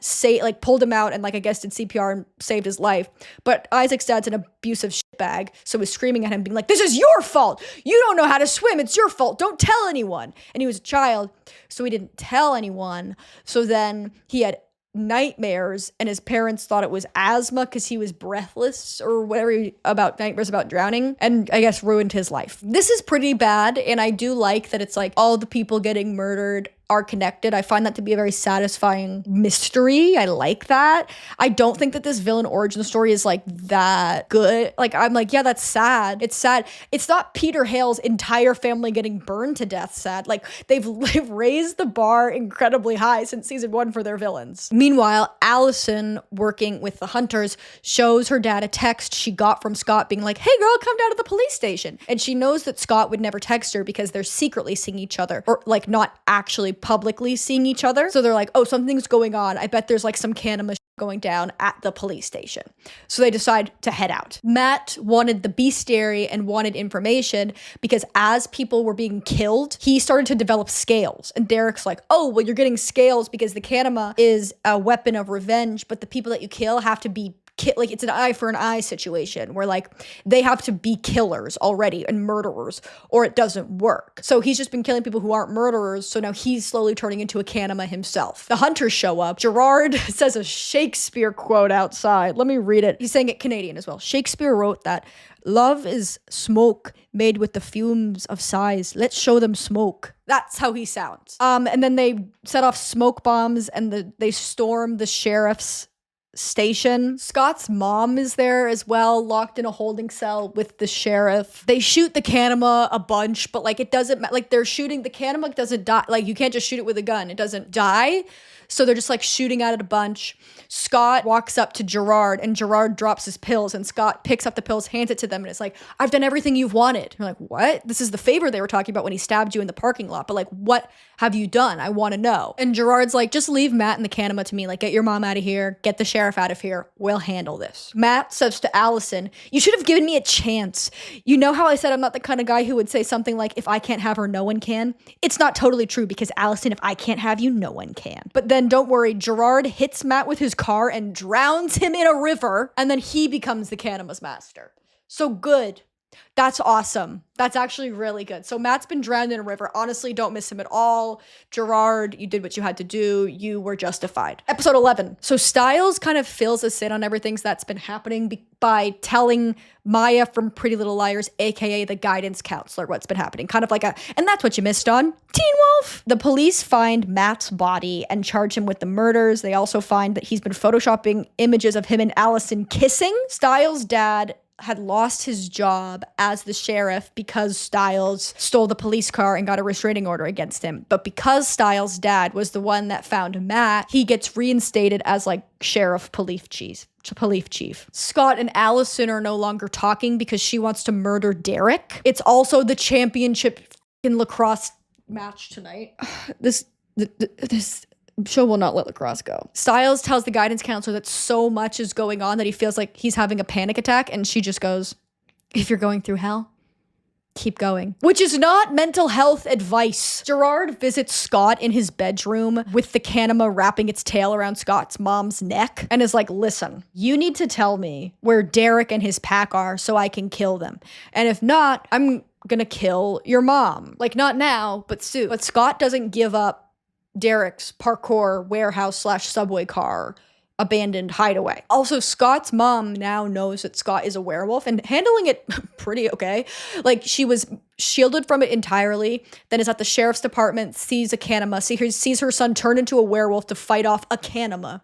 pulled him out and I guess did CPR and saved his life. But Isaac's dad's an abusive shitbag, so was screaming at him, being like, this is your fault. You don't know how to swim. It's your fault. Don't tell anyone. And he was a child, so he didn't tell anyone. So then he had nightmares, and his parents thought it was asthma because he was breathless or whatever about nightmares about drowning, and I guess ruined his life. This is pretty bad, and I do like that it's like all the people getting murdered are connected. I find that to be a very satisfying mystery. I like that. I don't think that this villain origin story is like that good. Like, I'm like, yeah, that's sad. It's sad. It's not Peter Hale's entire family getting burned to death sad. Like, they've raised the bar incredibly high since season 1 for their villains. Meanwhile, Allison, working with the hunters, shows her dad a text she got from Scott being like, hey girl, come down to the police station. And she knows that Scott would never text her because they're secretly seeing each other, or like not actually publicly seeing each other. So they're like, oh, something's going on. I bet there's like some Kanema going down at the police station. So they decide to head out. Matt wanted the bestiary and wanted information because as people were being killed, he started to develop scales. And Derek's like, oh, well, you're getting scales because the Kanema is a weapon of revenge, but the people that you kill have to be like, it's an eye for an eye situation where like they have to be killers already and murderers or it doesn't work. So he's just been killing people who aren't murderers. So now he's slowly turning into a Kanema himself. The hunters show up. Gerard says a Shakespeare quote outside. Let me read it. He's saying it Canadian as well. Shakespeare wrote that love is smoke made with the fumes of sighs. Let's show them smoke. That's how he sounds. And then they set off smoke bombs and they storm the sheriff's station. Scott's mom is there as well, locked in a holding cell with the sheriff. They shoot the Kanema a bunch, but like it doesn't matter. Like they're shooting the Kanema doesn't die. Like you can't just shoot it with a gun. It doesn't die. So they're just like shooting at it a bunch. Scott walks up to Gerard and Gerard drops his pills and Scott picks up the pills, hands it to them, and it's like, I've done everything you've wanted. You're like, what? This is the favor they were talking about when he stabbed you in the parking lot. But like, what have you done? I want to know. And Gerard's like, just leave Matt and the Kanema to me. Like, get your mom out of here. Get the sheriff sheriff out of here. We'll handle this. Matt says to Allison, you should have given me a chance. You know how I said I'm not the kind of guy who would say something like, if I can't have her, no one can? It's not totally true because Allison, if I can't have you, no one can. But then don't worry, Gerard hits Matt with his car and drowns him in a river, and then he becomes the Canima's master. So good. That's awesome. That's actually really good. So Matt's been drowned in a river. Honestly, don't miss him at all. Gerard, you did what you had to do. You were justified. Episode 11. So Stiles kind of fills us in on everything that's been happening by telling Maya from Pretty Little Liars, aka the guidance counselor, what's been happening. Kind of like and that's what you missed on Teen Wolf. The police find Matt's body and charge him with the murders. They also find that he's been photoshopping images of him and Allison kissing. Stiles' dad had lost his job as the sheriff because Stiles stole the police car and got a restraining order against him. But because Stiles' dad was the one that found Matt, he gets reinstated as like sheriff police chief. Scott and Allison are no longer talking because she wants to murder Derek. It's also the championship in lacrosse match tonight. This show will not let lacrosse go. Stiles tells the guidance counselor that so much is going on that he feels like he's having a panic attack, and she just goes, if you're going through hell, keep going. Which is not mental health advice. Gerard visits Scott in his bedroom with the Canima wrapping its tail around Scott's mom's neck and is like, listen, you need to tell me where Derek and his pack are so I can kill them. And if not, I'm gonna kill your mom. Like, not now, but soon. But Scott doesn't give up Derek's parkour warehouse / subway car abandoned hideaway. Also, Scott's mom now knows that Scott is a werewolf and handling it pretty okay. Like, she was shielded from it entirely, then is at the sheriff's department, sees a Canima, sees her son turn into a werewolf to fight off a Canima.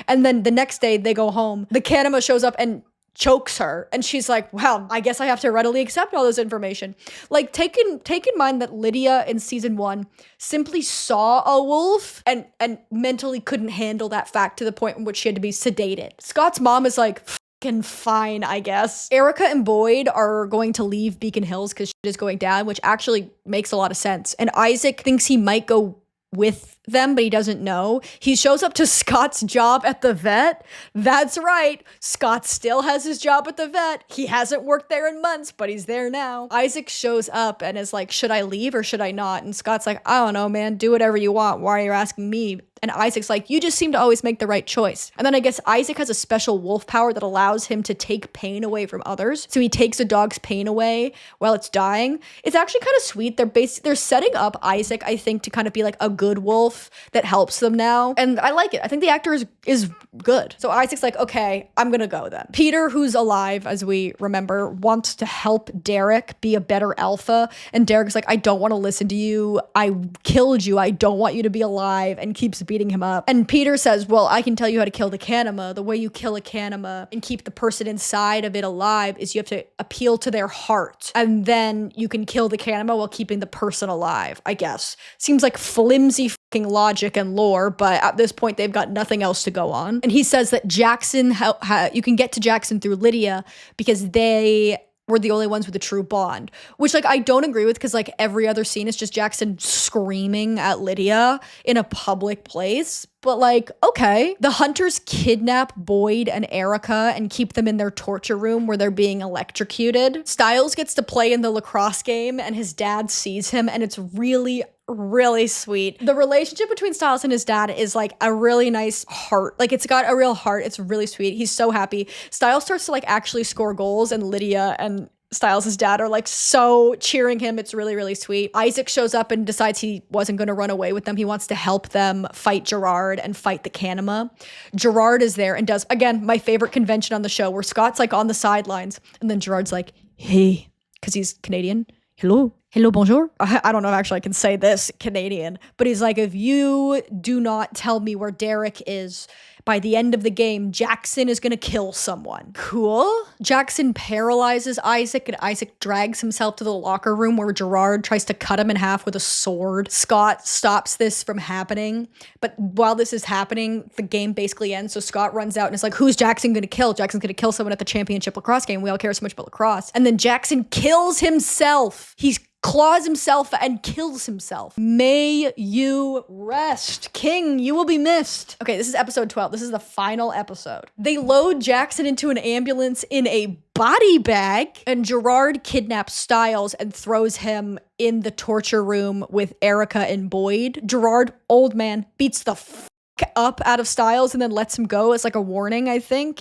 And then the next day they go home, the Canima shows up and chokes her, and she's like, well, I guess I have to readily accept all this information. Like, take in mind that Lydia in season 1 simply saw a wolf and mentally couldn't handle that fact to the point in which she had to be sedated. Scott's mom is like, fucking fine, I guess. Erica and Boyd are going to leave Beacon Hills because shit is going down, which actually makes a lot of sense. And Isaac thinks he might go with them, but he doesn't know. He shows up to Scott's job at the vet. That's right. Scott still has his job at the vet. He hasn't worked there in months, but he's there now. Isaac shows up and is like, should I leave or should I not? And Scott's like, I don't know, man. Do whatever you want. Why are you asking me? And Isaac's like, you just seem to always make the right choice. And then I guess Isaac has a special wolf power that allows him to take pain away from others. So he takes a dog's pain away while it's dying. It's actually kind of sweet. They're setting up Isaac, I think, to kind of be like a good wolf that helps them now. And I like it. I think the actor is good. So Isaac's like, okay, I'm gonna go then. Peter, who's alive, as we remember, wants to help Derek be a better alpha. And Derek's like, I don't want to listen to you. I killed you. I don't want you to be alive, and keeps beating him up. And Peter says, well, I can tell you how to kill the Canima. The way you kill a Canima and keep the person inside of it alive is you have to appeal to their heart. And then you can kill the Canima while keeping the person alive, I guess. Seems like flimsy fucking logic and lore, but at this point they've got nothing else to go on. And he says that Jackson, you can get to Jackson through Lydia because they were the only ones with a true bond, which, like, I don't agree with, because, like, every other scene is just Jackson screaming at Lydia in a public place. But, like, okay. The hunters kidnap Boyd and Erica and keep them in their torture room where they're being electrocuted. Stiles gets to play in the lacrosse game and his dad sees him, and it's really sweet. The relationship between Stiles and his dad is like a really nice heart. Like, it's got a real heart. It's really sweet. He's so happy. Stiles starts to like actually score goals, and Lydia and Stiles' dad are like so cheering him. It's really sweet. Isaac shows up and decides he wasn't going to run away with them. He wants to help them fight Gerard and fight the Canima. Gerard is there and does, again, my favorite convention on the show, where Scott's like on the sidelines and then Gerard's like, hey, because he's Canadian. Hello, bonjour. I don't know if actually I can say this Canadian, but he's like, if you do not tell me where Derek is by the end of the game, Jackson is gonna kill someone. Cool. Jackson paralyzes Isaac, and Isaac drags himself to the locker room where Gerard tries to cut him in half with a sword. Scott stops this from happening, but while this is happening, the game basically ends. So Scott runs out and is like, who's Jackson gonna kill? Jackson's gonna kill someone at the championship lacrosse game. We all care so much about lacrosse. And then Jackson kills himself. He's claws himself and kills himself. May you rest. King, you will be missed. Okay, this is episode 12. This is the final episode. They load Jackson into an ambulance in a body bag, and Gerard kidnaps Stiles and throws him in the torture room with Erica and Boyd. Gerard, old man, beats the up out of Stiles and then lets him go as like a warning, I think.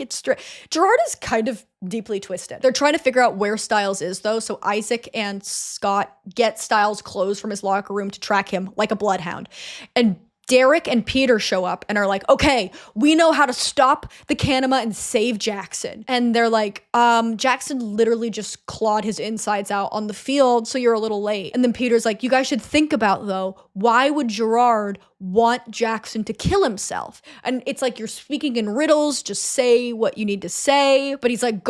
Gerard is kind of deeply twisted. They're trying to figure out where Stiles is though, so Isaac and Scott get Stiles' clothes from his locker room to track him like a bloodhound. And Derek and Peter show up and are like, okay, we know how to stop the Kanema and save Jackson. And they're like, Jackson literally just clawed his insides out on the field, so you're a little late. And then Peter's like, you guys should think about though, why would Gerard want Jackson to kill himself? And it's like, you're speaking in riddles, just say what you need to say. But he's like,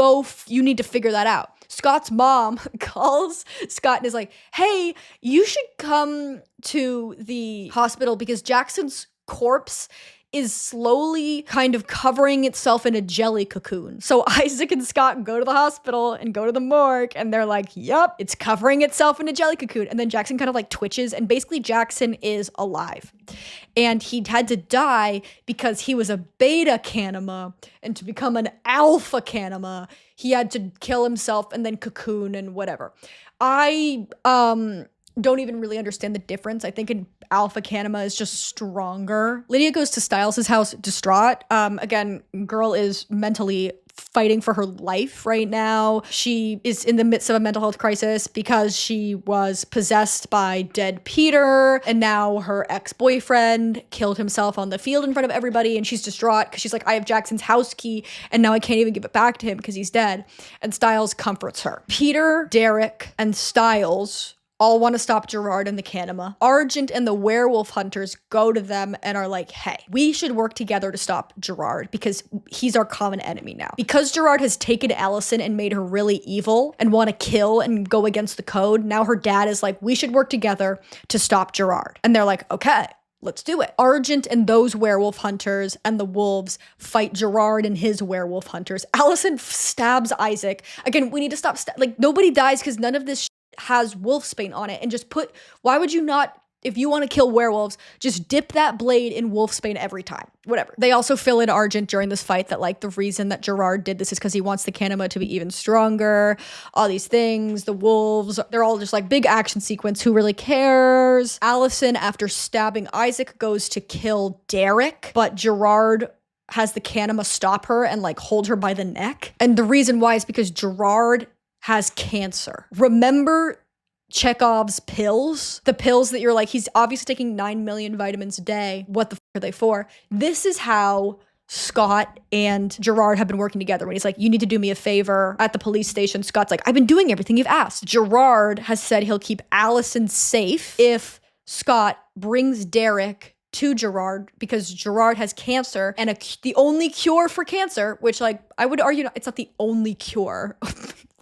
you need to figure that out. Scott's mom calls Scott and is like, hey, you should come to the hospital because Jackson's corpse is slowly kind of covering itself in a jelly cocoon. So Isaac and Scott go to the hospital and go to the morgue and they're like, yup, it's covering itself in a jelly cocoon. And then Jackson kind of like twitches and basically Jackson is alive. And he had to die because he was a beta Kanema, and to become an alpha Kanema, he had to kill himself and then cocoon and whatever. I don't even really understand the difference. I think an alpha Kanema is just stronger. Lydia goes to Stiles' house distraught. Again, girl is mentally fighting for her life right now. She is in the midst of a mental health crisis because she was possessed by dead Peter, and now her ex-boyfriend killed himself on the field in front of everybody, and she's distraught because she's like, I have Jackson's house key and now I can't even give it back to him because he's dead. And Stiles comforts her. Peter, Derek, and Stiles all want to stop Gerard and the Kanema. Argent and the werewolf hunters go to them and are like, hey, we should work together to stop Gerard because he's our common enemy now. Because Gerard has taken Allison and made her really evil and want to kill and go against the code, now her dad is like, we should work together to stop Gerard. And they're like, okay, let's do it. Argent and those werewolf hunters and the wolves fight Gerard and his werewolf hunters. Allison stabs Isaac. Again, we need to stop, like, nobody dies because none of this has wolfsbane on it, and just why would you not, if you want to kill werewolves, just dip that blade in wolfsbane every time, whatever. They also fill in Argent during this fight that like the reason that Gerard did this is because he wants the Kanema to be even stronger, all these things. The wolves, they're all just like big action sequence, who really cares? Allison, after stabbing Isaac, goes to kill Derek, but Gerard has the Kanema stop her and like hold her by the neck. And the reason why is because Gerard has cancer. Remember Chekhov's pills? The pills that you're like, he's obviously taking 9 million vitamins a day. What the are they for? This is how Scott and Gerard have been working together. When he's like, you need to do me a favor at the police station. Scott's like, I've been doing everything you've asked. Gerard has said he'll keep Allison safe if Scott brings Derek to Gerard because Gerard has cancer, and the only cure for cancer, which like I would argue it's not the only cure.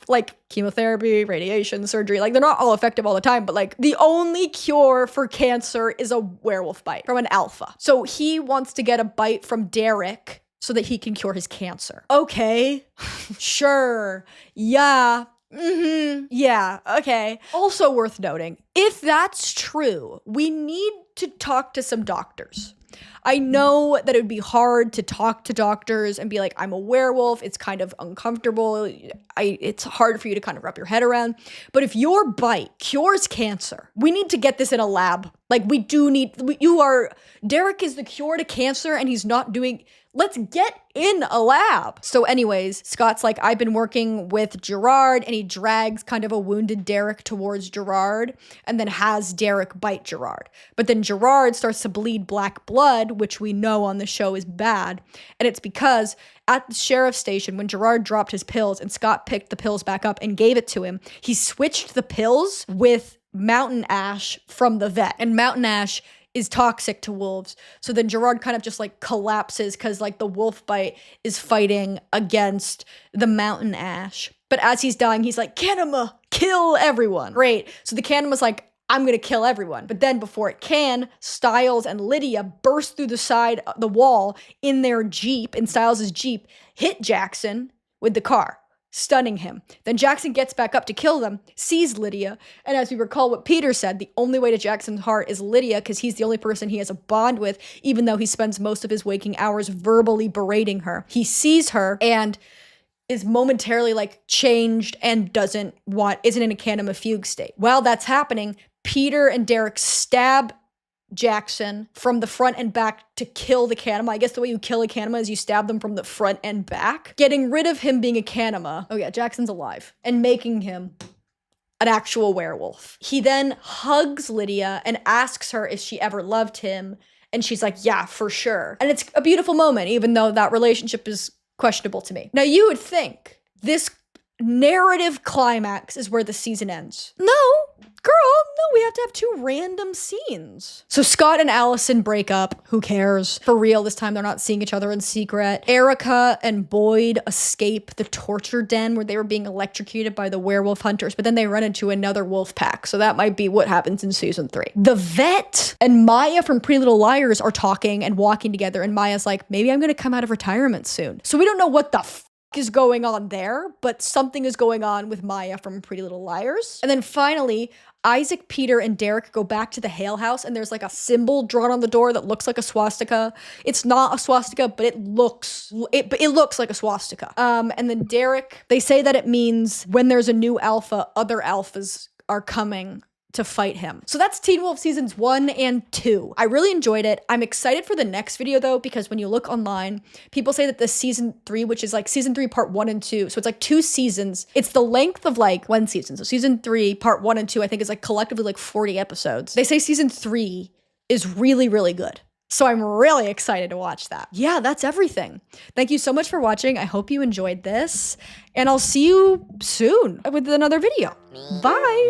Like chemotherapy, radiation, surgery, like they're not all effective all the time, but like the only cure for cancer is a werewolf bite from an alpha. So he wants to get a bite from Derek so that he can cure his cancer. Okay, sure, yeah. Yeah, okay. Also worth noting, if that's true, we need to talk to some doctors. I know that it would be hard to talk to doctors and be like, I'm a werewolf. It's kind of uncomfortable. It's hard for you to kind of wrap your head around. But if your bite cures cancer, we need to get this in a lab. Like Derek is the cure to cancer and he's not doing, let's get in a lab. So anyways, Scott's like, I've been working with Gerard, and he drags kind of a wounded Derek towards Gerard and then has Derek bite Gerard. But then Gerard starts to bleed black blood, which we know on the show is bad. And it's because at the sheriff's station, when Gerard dropped his pills and Scott picked the pills back up and gave it to him, he switched the pills with mountain ash from the vet. And mountain ash is toxic to wolves. So then Gerard kind of just like collapses because like the wolf bite is fighting against the mountain ash. But as he's dying, he's like, Kanema, kill everyone. Great. So the Kanema's like, I'm gonna kill everyone. But then before it can, Stiles and Lydia burst through the side of the wall in their Jeep, in Stiles' Jeep, hit Jackson with the car. stunning him. Then Jackson gets back up to kill them, sees Lydia, and as we recall what Peter said, the only way to Jackson's heart is Lydia because he's the only person he has a bond with, even though he spends most of his waking hours verbally berating her. He sees her and is momentarily like changed and isn't in a Canema fugue state. While that's happening, Peter and Derek stab Jackson from the front and back to kill the Canema. I guess the way you kill a Canema is you stab them from the front and back, getting rid of him being a Canema. Oh yeah, Jackson's alive, and making him an actual werewolf. He then hugs Lydia and asks her if she ever loved him, and she's like, yeah, for sure. And it's a beautiful moment, even though that relationship is questionable to me. Now you would think this narrative climax is where the season ends. No, we have to have 2 random scenes. So Scott and Allison break up. Who cares? For real, this time they're not seeing each other in secret. Erica and Boyd escape the torture den where they were being electrocuted by the werewolf hunters, but then they run into another wolf pack. So that might be what happens in season 3. The vet and Maya from Pretty Little Liars are talking and walking together, and Maya's like, maybe I'm gonna come out of retirement soon. So we don't know what the is going on there, but something is going on with Maya from Pretty Little Liars. And then finally, Isaac, Peter, and Derek go back to the Hale house, and there's like a symbol drawn on the door that looks like a swastika. It's not a swastika, but it looks like a swastika. And then Derek, they say that it means when there's a new alpha, other alphas are coming to fight him. So that's Teen Wolf seasons 1 and 2. I really enjoyed it. I'm excited for the next video though, because when you look online, people say that the season 3, which is like season 3 part 1 and 2, so it's like 2 seasons. It's the length of like 1 season. So season 3 part 1 and 2, I think is like collectively like 40 episodes. They say season 3 is really, really good. So I'm really excited to watch that. Yeah, that's everything. Thank you so much for watching. I hope you enjoyed this, and I'll see you soon with another video. Bye.